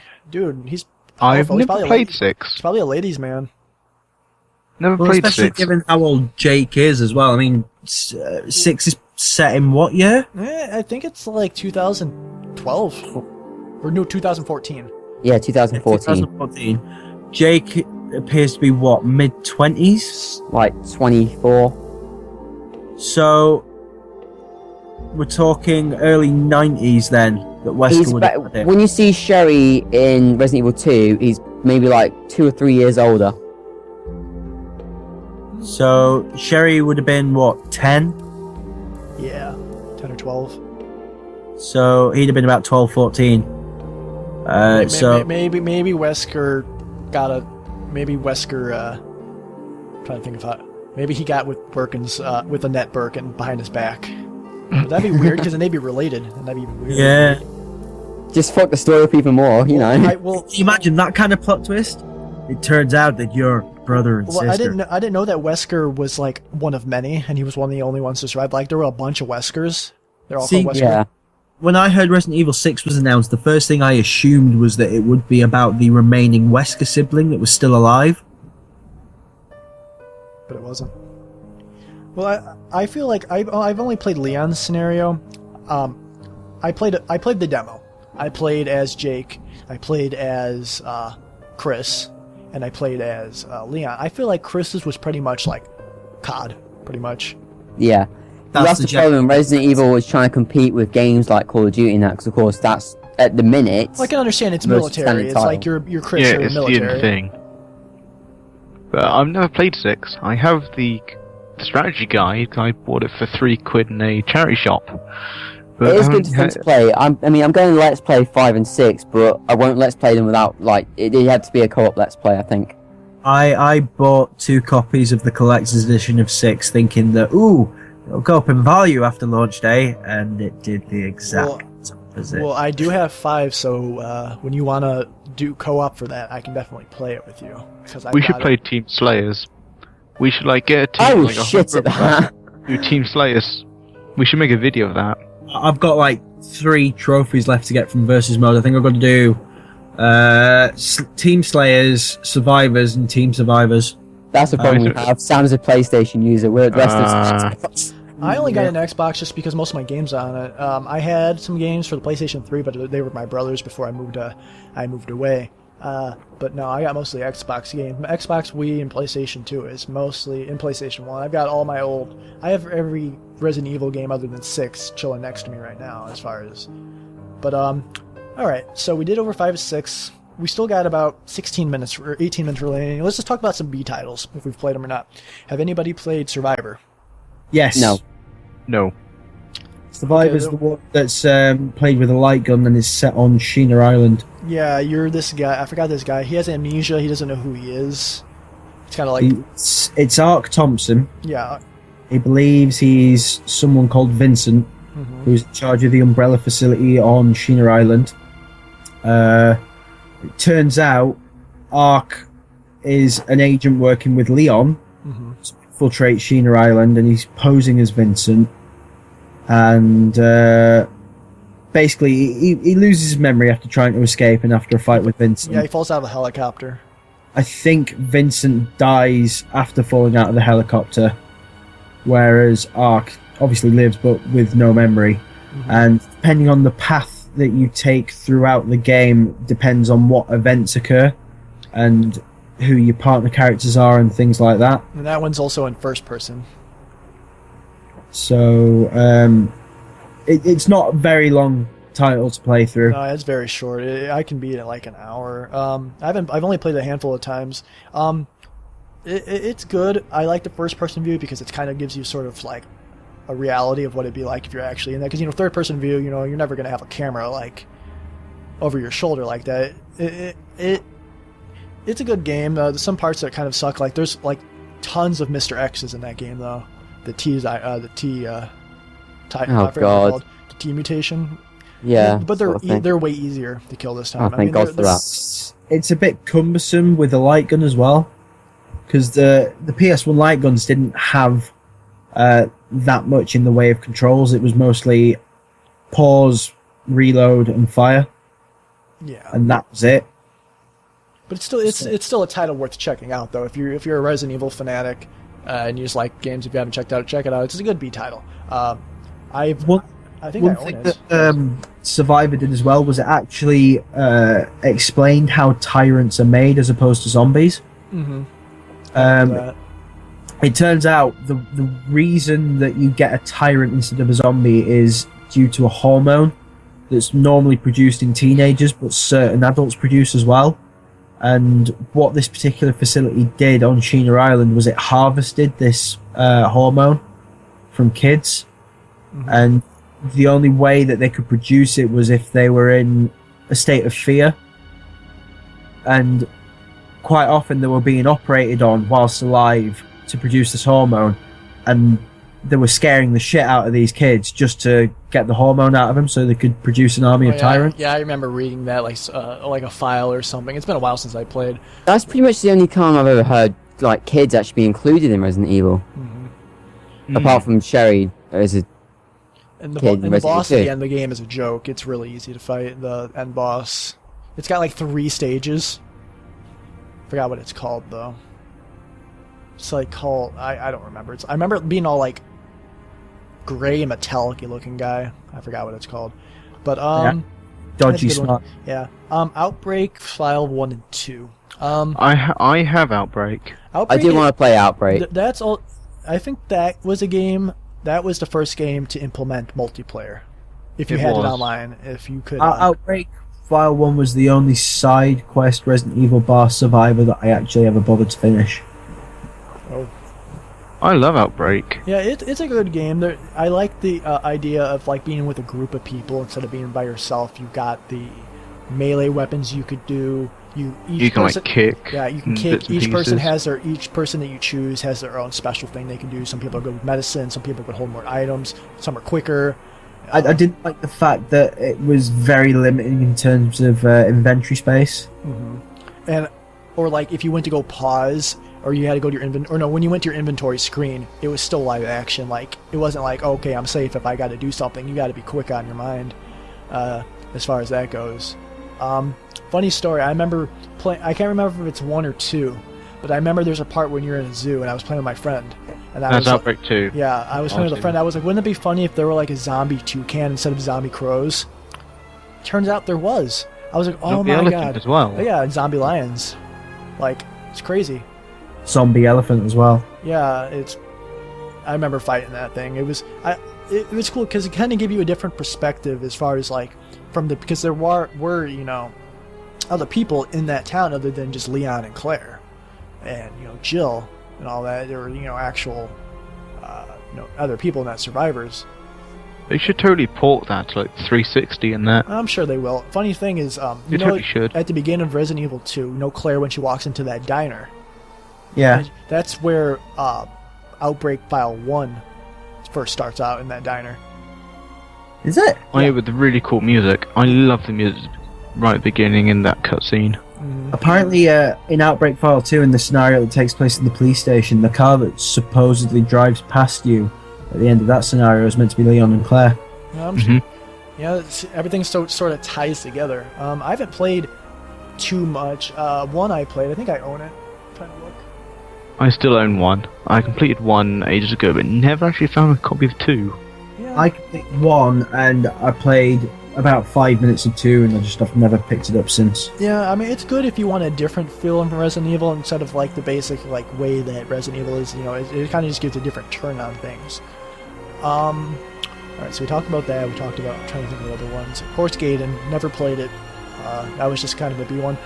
Speaker 3: I've
Speaker 1: powerful.
Speaker 3: never played 6.
Speaker 1: He's probably a ladies' man.
Speaker 3: Never
Speaker 4: Well,
Speaker 3: played
Speaker 4: especially
Speaker 3: 6.
Speaker 4: given how old Jake is as well. I mean, 6 is set in what year?
Speaker 1: I think it's like 2012 or no, 2014.
Speaker 2: Yeah, 2014.
Speaker 4: 2014. Jake appears to be what, mid-20s?
Speaker 2: Like 24.
Speaker 4: So we're talking early 90s then that Wesker would have had it.
Speaker 2: When you see Sherry in Resident Evil 2, he's maybe like 2 or 3 years older.
Speaker 4: So Sherry would have been what, 10?
Speaker 1: Yeah, 10 or 12.
Speaker 4: So he'd have been about 12, 14.
Speaker 1: Maybe Wesker trying to think of how, maybe he got with Birkin's with Annette Birkin behind his back. But that'd be weird because then they'd be related, and that'd be even weird.
Speaker 4: Yeah.
Speaker 2: Just fuck the story up even more, you know.
Speaker 4: Can you imagine that kind of plot twist? It turns out that you're brother and sister.
Speaker 1: I didn't know that Wesker was like one of many, and he was one of the only ones to survive. Like there were a bunch of Weskers. They're all called Wesker.
Speaker 2: Yeah.
Speaker 4: When I heard Resident Evil 6 was announced, the first thing I assumed was that it would be about the remaining Wesker sibling that was still alive.
Speaker 1: But it wasn't. Well, I feel like I've only played Leon's scenario. I played the demo. I played as Jake. I played as Chris, and I played as Leon. I feel like Chris's was pretty much like COD, pretty much.
Speaker 2: Yeah. That's the problem. Resident Evil was trying to compete with games like Call of Duty and that, because of course that's at the minute.
Speaker 1: Well, I can understand it's military. It's like you're Chris or military.
Speaker 3: Yeah, it's the thing. But I've never played 6. I have the strategy guide. I bought it for £3 in a charity shop. But
Speaker 2: it is good fun to play. I'm going to Let's Play 5 and 6, but I won't Let's Play them without, like, it had to be a co-op Let's Play, I think.
Speaker 4: I bought 2 copies of the collector's edition of 6 thinking that, it'll go up in value after launch day, and it did the exact opposite.
Speaker 1: Well, I do have 5, so when you want to do co-op for that, I can definitely play it with you.
Speaker 3: We should play Team Slayers. We should get a team.
Speaker 2: Oh shit at that!
Speaker 3: Do Team Slayers. We should make a video of that.
Speaker 4: I've got 3 trophies left to get from versus mode. I think I've got to do Team Slayers, Survivors, and Team Survivors.
Speaker 2: That's the problem we have. Sam's a PlayStation user. We're the rest of
Speaker 1: I only got an Xbox just because most of my games are on it. I had some games for the PlayStation 3, but they were my brother's before I moved away. But no, I got mostly Xbox games. Xbox, Wii, and PlayStation 2 is mostly in PlayStation 1. I've got all my old... I have every Resident Evil game other than 6 chilling next to me right now, as far as... But, alright, so we did over 5 to 6. We still got about 16 minutes, or 18 minutes remaining. Let's just talk about some B titles, if we've played them or not. Have anybody played Survivor?
Speaker 4: Yes.
Speaker 3: No.
Speaker 4: Survivor's the one that's played with a light gun and is set on Sheena Island.
Speaker 1: Yeah, you're this guy. I forgot this guy. He has amnesia. He doesn't know who he is. It's kind of like...
Speaker 4: It's Ark Thompson.
Speaker 1: Yeah.
Speaker 4: He believes he's someone called Vincent, who's in charge of the Umbrella facility on Sheena Island. It turns out Ark is an agent working with Leon to infiltrate Sheena Island, and he's posing as Vincent. And basically, he loses his memory after trying to escape and after a fight with Vincent.
Speaker 1: Yeah, he falls out of a helicopter.
Speaker 4: I think Vincent dies after falling out of the helicopter, whereas Ark obviously lives but with no memory. And depending on the path that you take throughout the game depends on what events occur and who your partner characters are and things like that.
Speaker 1: And that one's also in first person.
Speaker 4: So it's not a very long title to play through.
Speaker 1: No, it's very short. I can beat it in like an hour. I've only played it a handful of times. It's good. I like the first person view because it kind of gives you sort of like a reality of what it'd be like if you're actually in that. Because third person view, you're never gonna have a camera like over your shoulder like that. It's a good game. There's some parts that kind of suck. Like there's like tons of Mr. X's in that game though. The T.
Speaker 2: Oh
Speaker 1: God. The T mutation.
Speaker 2: Yeah,
Speaker 1: but they're way easier to kill this time.
Speaker 2: Oh, thank God for that.
Speaker 4: It's a bit cumbersome with the light gun as well, because the PS1 light guns didn't have that much in the way of controls. It was mostly pause, reload, and fire.
Speaker 1: Yeah,
Speaker 4: and that was it.
Speaker 1: But it's still a title worth checking out, though. If you're a Resident Evil fanatic and you just like games, if you haven't checked it out. It's a good B title. I think
Speaker 4: one
Speaker 1: I own
Speaker 4: thing
Speaker 1: it.
Speaker 4: that Survivor did as well was it actually explained how tyrants are made as opposed to zombies. It turns out the reason that you get a tyrant instead of a zombie is due to a hormone that's normally produced in teenagers, but certain adults produce as well. And what this particular facility did on Sheena Island was it harvested this hormone from kids, and the only way that they could produce it was if they were in a state of fear, and quite often they were being operated on whilst alive to produce this hormone, and they were scaring the shit out of these kids just to get the hormone out of them so they could produce an army of tyrants.
Speaker 1: Yeah, I remember reading that like a file or something. It's been a while since I played.
Speaker 2: That's pretty much the only time I've ever heard like kids actually be included in Resident Evil. Apart from Sherry as a
Speaker 1: And the,
Speaker 2: kid
Speaker 1: and the boss at
Speaker 2: too.
Speaker 1: the end of the game is a joke. It's really easy to fight the end boss. It's got like 3 stages. Forgot what it's called though. It's like called I don't remember. I remember it being all like gray metallic looking guy. I forgot what it's called. But
Speaker 4: Dodgy
Speaker 1: that's a good one.
Speaker 4: smart.
Speaker 1: Yeah. Outbreak File 1 and 2.
Speaker 3: I have Outbreak.
Speaker 2: I
Speaker 1: Outbreak
Speaker 2: do want to play Outbreak.
Speaker 1: that's all. I think that was a game. That was the first game to implement multiplayer. If you
Speaker 3: It
Speaker 1: had
Speaker 3: was.
Speaker 1: it online, if you could.
Speaker 4: Outbreak File 1 was the only side quest Resident Evil bar Survivor that I actually ever bothered to finish.
Speaker 3: I love Outbreak.
Speaker 1: Yeah, it's a good game. I like the idea of like being with a group of people instead of being by yourself. You got the melee weapons you could do.
Speaker 3: You can like kick.
Speaker 1: Yeah, you can
Speaker 3: and
Speaker 1: kick.
Speaker 3: bits and
Speaker 1: Each person
Speaker 3: pieces.
Speaker 1: each person that you choose has their own special thing they can do. Some people are good with medicine. Some people can hold more items. Some are quicker.
Speaker 4: I didn't like the fact that it was very limiting in terms of inventory space.
Speaker 1: Or like if you went to go pause, or you had to go to your inventory, or no, when you went to your inventory screen, it was still live action. Like it wasn't like, okay, I'm safe if I got to do something. You got to be quick on your mind, as far as that goes. Funny story. I remember playing. I can't remember if it's 1 or 2, but I remember there's a part when you're in a zoo, and I was playing with my friend. And I
Speaker 3: That's
Speaker 1: was
Speaker 3: Outbreak 2.
Speaker 1: Yeah, I was playing with a friend. I was like, wouldn't it be funny if there were like a zombie toucan instead of zombie crows? Turns out there was. I was like, oh
Speaker 3: Zombie
Speaker 1: my
Speaker 3: elephant
Speaker 1: god.
Speaker 3: as well.
Speaker 1: Oh, yeah, and zombie lions. Like, it's crazy.
Speaker 4: Zombie elephant as well.
Speaker 1: Yeah, I remember fighting that thing. It was cool because it kind of gave you a different perspective as far as like because there were other people in that town other than just Leon and Claire, and Jill and all that. There were actual other people, not survivors.
Speaker 3: They should totally port that to like 360 and that.
Speaker 1: I'm sure they will. Funny thing is,
Speaker 3: They totally should.
Speaker 1: At the beginning of Resident Evil 2, Claire when she walks into that diner.
Speaker 4: Yeah.
Speaker 1: That's where Outbreak File 1 first starts out, in that diner.
Speaker 4: Is it?
Speaker 3: Oh yeah, with the really cool music. I love the music right at the beginning in that cutscene.
Speaker 4: Apparently, in Outbreak File 2, in the scenario that takes place at the police station, the car that supposedly drives past you at the end of that scenario is meant to be Leon and Claire.
Speaker 1: Yeah, everything sort of ties together. I haven't played too much. One I played, I think I own it. I'm trying to look.
Speaker 3: I still own 1. I completed 1 ages ago, but never actually found a copy of 2.
Speaker 1: Yeah.
Speaker 4: I completed 1, and I played about 5 minutes of 2, and I've never picked it up since.
Speaker 1: Yeah, I mean, it's good if you want a different feel from Resident Evil instead of like the basic like way that Resident Evil is. You know, it kind of just gives a different turn on things. Alright, so we talked about that. We talked about, I'm trying to think of the other ones. Of course, Gaiden, never played it. That was just kind of a B1.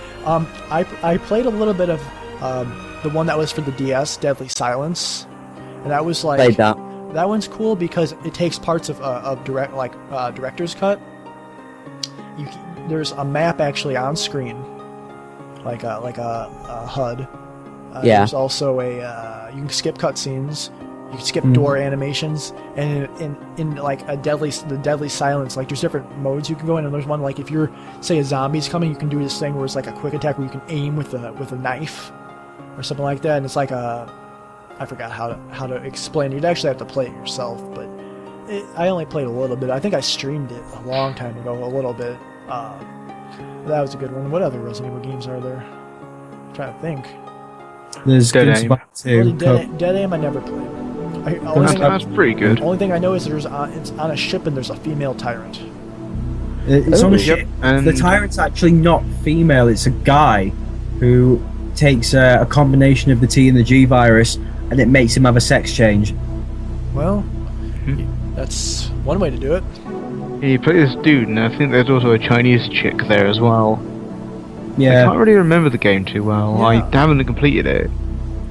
Speaker 1: I played a little bit of the one that was for the DS, Deadly Silence, and that was like
Speaker 2: Played that.
Speaker 1: that one's cool because it takes parts of director's cut. There's a map actually on screen, like a HUD.
Speaker 2: Yeah.
Speaker 1: There's also you can skip cutscenes. You can skip door animations, and in like the deadly silence, like there's different modes you can go in, and there's one like if you're say a zombie's coming, you can do this thing where it's like a quick attack where you can aim with a knife or something like that, and it's like I forgot how to explain it. You'd actually have to play it yourself, but I only played a little bit. I think I streamed it a long time ago, a little bit. That was a good one. What other Resident Evil games are there? I'm trying to think.
Speaker 4: There's
Speaker 3: Dead
Speaker 4: Good
Speaker 3: Aim.
Speaker 4: Spot 2.
Speaker 1: Dead Aim I never played.
Speaker 3: That's pretty good.
Speaker 1: Only thing I know is it's on a ship and there's a female tyrant.
Speaker 4: It's on a ship.
Speaker 3: Yep, and
Speaker 4: The tyrant's actually not female, it's a guy who takes a combination of the T and the G virus, and it makes him have a sex change.
Speaker 1: Well, that's one way to do it.
Speaker 3: Yeah, you play this dude, and I think there's also a Chinese chick there as well. I
Speaker 4: Yeah.
Speaker 3: can't really remember the game too well.
Speaker 1: Yeah.
Speaker 3: I haven't completed it.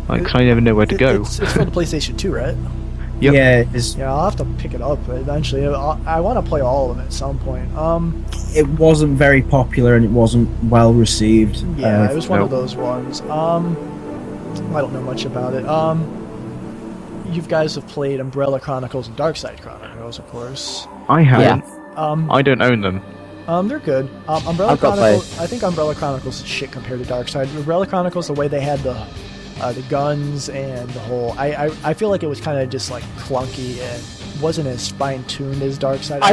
Speaker 3: Like, 'cause I never know where to go.
Speaker 1: It's for the PlayStation 2, right?
Speaker 3: Yep.
Speaker 4: Yeah, it's,
Speaker 1: Yeah, I'll have to pick it up eventually. I want to play all of them at some point.
Speaker 4: it wasn't very popular and it wasn't well received.
Speaker 1: Yeah, it was one of
Speaker 3: Nope.
Speaker 1: those ones. I don't know much about it. You guys have played Umbrella Chronicles and Darkside Chronicles, of course.
Speaker 3: I haven't.
Speaker 1: Um,
Speaker 3: I don't own them.
Speaker 1: They're good. Umbrella
Speaker 2: I've got
Speaker 1: Chronicles. I think Umbrella Chronicles is shit compared to Darkside. Umbrella Chronicles, the way they had the guns and the whole, I feel like it was kind of just like clunky and wasn't as fine tuned as Darkside.
Speaker 2: I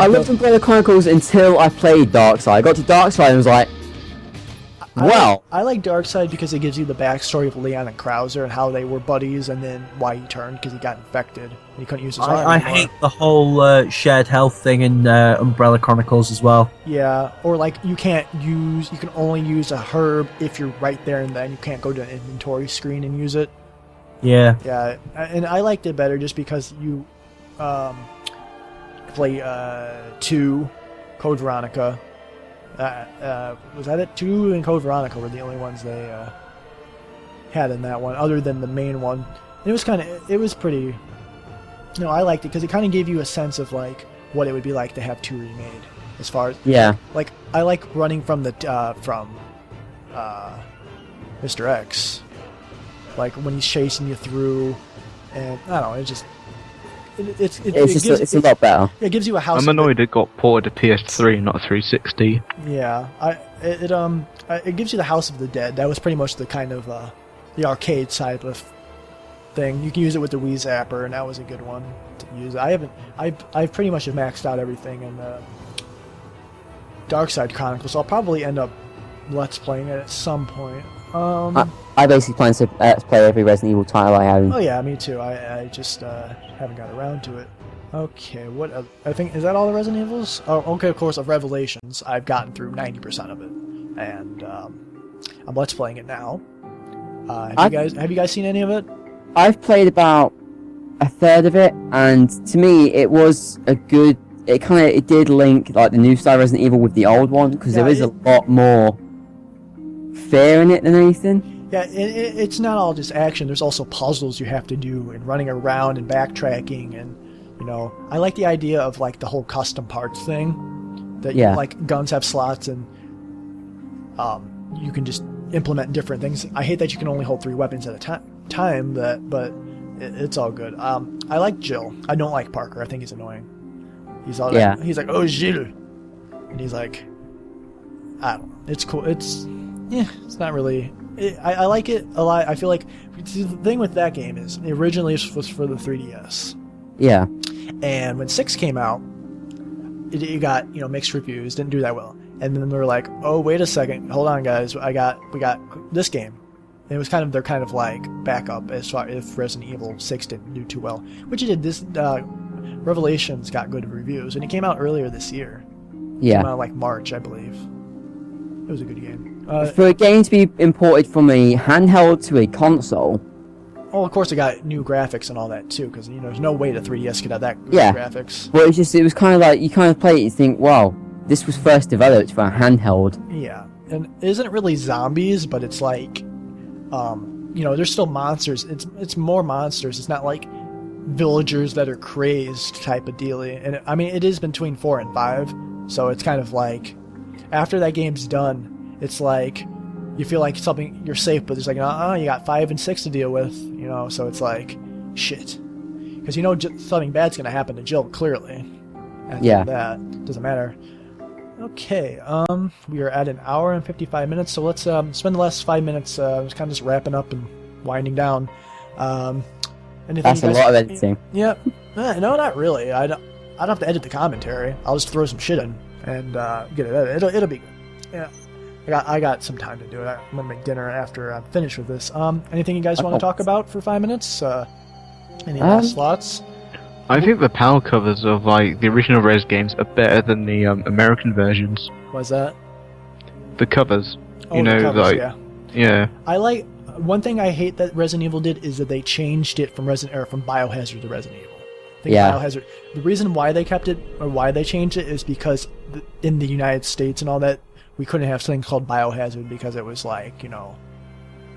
Speaker 2: loved Umbrella Chronicles until I played Darkside. I got to Darkside and was like, wow.
Speaker 1: I like Darkside because it gives you the backstory of Leon and Krauser and how they were buddies, and then why he turned because he got infected and he couldn't use his arm
Speaker 4: I
Speaker 1: anymore.
Speaker 4: hate the whole shared health thing in Umbrella Chronicles as well.
Speaker 1: Yeah, or like you can only use a herb if you're right there and then. You can't go to an inventory screen and use it.
Speaker 4: Yeah.
Speaker 1: Yeah, and I liked it better just because you play 2, Code Veronica. Was that it? 2 and Code Veronica were the only ones they had in that one, other than the main one. And it was pretty. You know, I liked it because it kind of gave you a sense of like what it would be like to have 2 remade. As far as like I like running from the Mr. X, like when he's chasing you through, and I don't know,
Speaker 2: It's a lot better.
Speaker 1: it gives you a house.
Speaker 3: I'm annoyed it got ported to PS3 and not 360.
Speaker 1: Yeah, it gives you the House of the Dead. That was pretty much the kind of the arcade side of thing. You can use it with the Wii Zapper, and that was a good one to use. I've pretty much maxed out everything in Darkside Chronicles. So I'll probably end up let's playing it at some point.
Speaker 2: I basically plan to play every Resident Evil title I own.
Speaker 1: Oh yeah, me too. I just haven't got around to it. Okay, what I think is that all the Resident Evils? Oh, okay, of course, of Revelations. I've gotten through 90% of it, and I'm let's playing it now. Have you guys seen any of it?
Speaker 2: I've played about a third of it, and to me, it was a good. It did link like the new style Resident Evil with the old one because there is a lot more fear in it than anything.
Speaker 1: Yeah, it's not all just action. There's also puzzles you have to do and running around and backtracking, and you know, I like the idea of like the whole custom parts thing. That like guns have slots and you can just implement different things. I hate that you can only hold 3 weapons at a time. But it's all good. I like Jill. I don't like Parker. I think he's annoying. He's all he's like, oh Jill, and he's like, I don't know. It's cool. it's not really. I like it a lot. I feel like the thing with that game is it originally was for the 3DS.
Speaker 2: Yeah.
Speaker 1: And when 6 came out, it got mixed reviews, didn't do that well. And then they were like, oh wait a second, hold on guys, we got this game. And it was kind of their kind of like backup as far if Resident Evil 6 didn't do too well, which it did. This Revelations got good reviews, and it came out earlier this year.
Speaker 2: Yeah.
Speaker 1: It came out like March, I believe. It was a good game.
Speaker 2: For a game to be imported from a handheld to a console.
Speaker 1: Oh, of course, it got new graphics and all that too, because there's no way the 3DS could have that good graphics.
Speaker 2: Well, it was kind of like you kind of play it and think, wow, this was first developed for a handheld.
Speaker 1: Yeah, and it isn't really zombies, but it's like, there's still monsters. It's more monsters. It's not like villagers that are crazed type of deal. And it is between 4 and 5, so it's kind of like after that game's done, it's like you feel like something you're safe, but there's like you got 5 and 6 to deal with, so it's like shit, because something bad's gonna happen to Jill clearly. After that doesn't matter. Okay, we are at an hour and 55 minutes, so let's spend the last 5 minutes just kind of just wrapping up and winding down.
Speaker 2: That's a lot of editing.
Speaker 1: Yeah, no, not really. I don't have to edit the commentary. I'll just throw some shit in and get it edited. It'll be good. Yeah. I got some time to do it. I'm gonna make dinner after I'm finished with this. Anything you guys want to talk about for 5 minutes? Any last thoughts?
Speaker 3: I think the PAL covers of like the original Res games are better than the American versions.
Speaker 1: Why's that?
Speaker 3: The covers.
Speaker 1: Oh, the covers,
Speaker 3: yeah.
Speaker 1: I like one thing I hate that Resident Evil did is that they changed it from Biohazard to Resident Evil. I think Biohazard. The reason why they kept it or why they changed it is because in the United States and all that, we couldn't have something called Biohazard because it was like,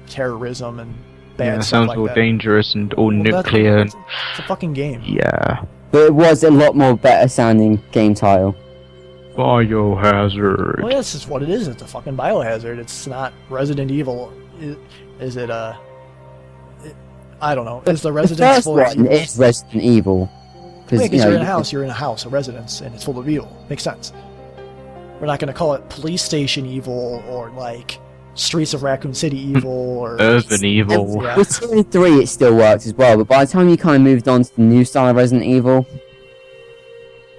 Speaker 1: terrorism and bad stuff
Speaker 3: sounds
Speaker 1: like
Speaker 3: all
Speaker 1: that.
Speaker 3: Dangerous and all nuclear.
Speaker 1: It's a fucking game.
Speaker 3: Yeah.
Speaker 2: But it was a lot more better sounding game title.
Speaker 3: Biohazard.
Speaker 1: Well, this is what it is. It's a fucking Biohazard. It's not Resident Evil. Is it I don't know. Is the residence full of evil?
Speaker 2: It's Resident Evil.
Speaker 1: Because you're in a house. You're in a house, a residence, and it's full of evil. Makes sense. We're not going to call it Police Station Evil or like Streets of Raccoon City Evil or
Speaker 3: Urban Evil.
Speaker 1: Yeah.
Speaker 2: With 2 and 3 it still worked as well, but by the time you kind of moved on to the new style of Resident Evil,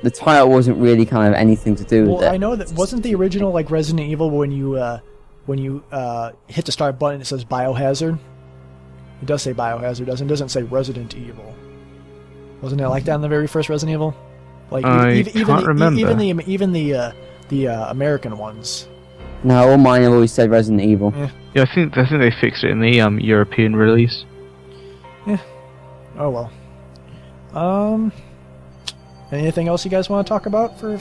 Speaker 2: the title wasn't really kind of anything to do with it.
Speaker 1: Well, I know that wasn't the original like Resident Evil when you hit the start button it says Biohazard. It does say Biohazard, doesn't it? It doesn't say Resident Evil. Wasn't it like that in the very first Resident Evil? Like
Speaker 3: can't remember.
Speaker 1: Even the American ones.
Speaker 2: No, all mine have always said Resident Evil.
Speaker 3: Yeah, I think they fixed it in the European release.
Speaker 1: Yeah. Oh well. Anything else you guys want to talk about for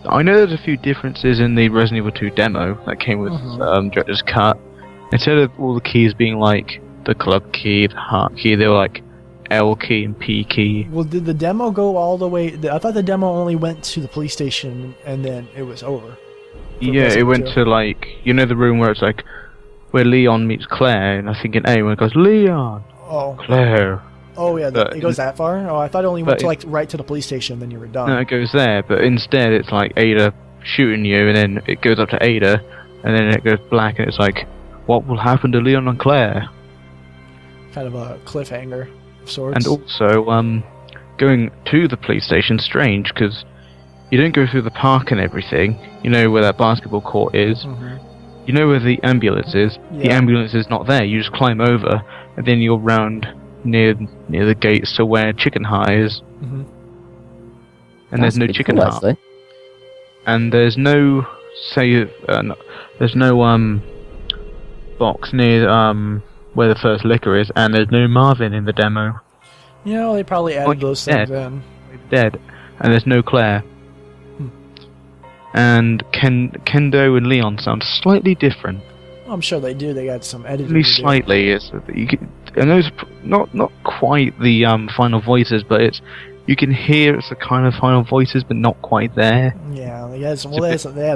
Speaker 3: I know there's a few differences in the Resident Evil 2 demo that came with Director's Cut. Instead of all the keys being like the club key, the heart key, they were like L key and P key.
Speaker 1: Well, did the demo go all the way? I thought the demo only went to the police station and then it was over.
Speaker 3: Yeah, it went to like the room where it's like where Leon meets Claire, and I think in A when it goes Leon, Claire.
Speaker 1: Oh yeah, it goes that far. Oh, I thought it only went to like right to the police station, and then you were done.
Speaker 3: No, it goes there, but instead it's like Ada shooting you, and then it goes up to Ada, and then it goes black, and it's like, what will happen to Leon and Claire?
Speaker 1: Kind of a cliffhanger of sorts.
Speaker 3: And also, going to the police station, strange, because you don't go through the park and everything. You know where that basketball court is.
Speaker 1: Mm-hmm.
Speaker 3: You know where the ambulance is. Yeah. The ambulance is not there. You just climb over, and then you're round near the gates to where Chicken Heart is.
Speaker 1: Mm-hmm.
Speaker 3: And there's no Chicken Heart. And there's no there's no box near where the first liquor is, and there's no Marvin in the demo.
Speaker 1: They probably added those things in.
Speaker 3: Dead, and there's no Claire. And Kendo and Leon sound slightly different.
Speaker 1: I'm sure they do. They got some editing.
Speaker 3: Only slightly. And those not quite the final voices, but you can hear it's the kind of final voices, but not quite there.
Speaker 1: Yeah, they had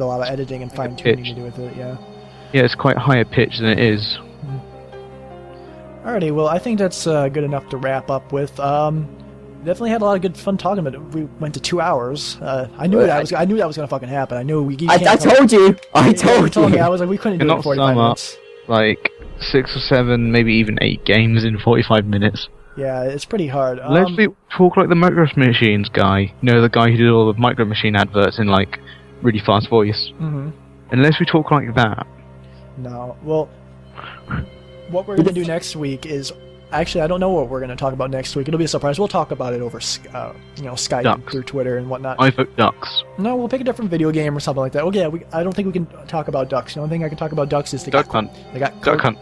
Speaker 1: a lot of editing and fine tuning to do with it. Yeah.
Speaker 3: Yeah, it's quite higher pitched than it is.
Speaker 1: Alrighty, well, I think that's good enough to wrap up with. definitely had a lot of good fun talking about it. We went to 2 hours. I knew that was gonna fucking happen. I knew we.
Speaker 2: I told you. I told you.
Speaker 1: Me. I was like, we couldn't do it in 45 minutes.
Speaker 3: Like 6 or 7, maybe even 8 games in 45 minutes.
Speaker 1: Yeah, it's pretty hard.
Speaker 3: Let's talk like the Micro Machines guy. You know, the guy who did all the Micro Machine adverts in like really fast voice.
Speaker 1: Mm-hmm.
Speaker 3: Unless we talk like that.
Speaker 1: No. Well, what we're gonna do next week is. Actually, I don't know what we're going to talk about next week. It'll be a surprise. We'll talk about it over, Skype
Speaker 3: Ducks.
Speaker 1: through Twitter and whatnot.
Speaker 3: I vote Ducks.
Speaker 1: No, we'll pick a different video game or something like that. Oh yeah, I don't think we can talk about Ducks. The only thing I can talk about Ducks is
Speaker 3: Duck Hunt. Duck Hunt.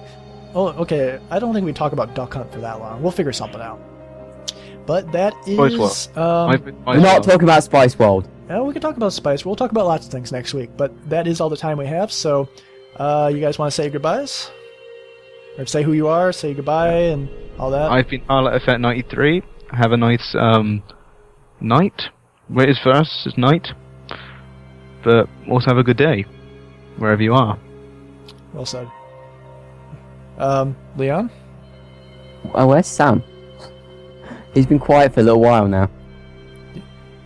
Speaker 1: Oh, okay. I don't think we talk about Duck Hunt for that long. We'll figure something out. But that
Speaker 3: Spice
Speaker 1: is.
Speaker 2: We're not talking about Spice World.
Speaker 1: We can talk about Spice. We'll talk about lots of things next week. But that is all the time we have. So, you guys want to say goodbyes, or say who you are, say goodbye, and all that.
Speaker 3: I've been Pilot Effect 93. Have a nice night. Where it is for us is night. But also have a good day, wherever you are.
Speaker 1: Well said. Leon?
Speaker 2: Where's Sam? He's been quiet for a little while now.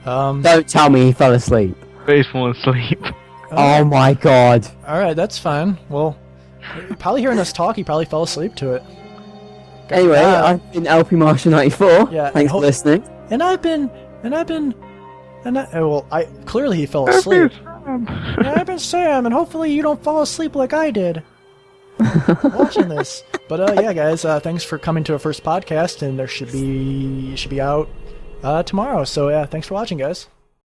Speaker 2: Don't tell me he fell asleep.
Speaker 3: But he's fallen asleep.
Speaker 2: Oh my god.
Speaker 1: Alright, that's fine. Well, probably hearing us talk, he probably fell asleep to it.
Speaker 2: Anyway, I've been LP Marshall 94.
Speaker 1: Yeah,
Speaker 2: thanks for listening.
Speaker 1: And clearly he fell asleep. Yeah, I've been Sam, and hopefully you don't fall asleep like I did watching this. But yeah, guys, thanks for coming to our first podcast, and there should be out tomorrow. So yeah, thanks for watching, guys.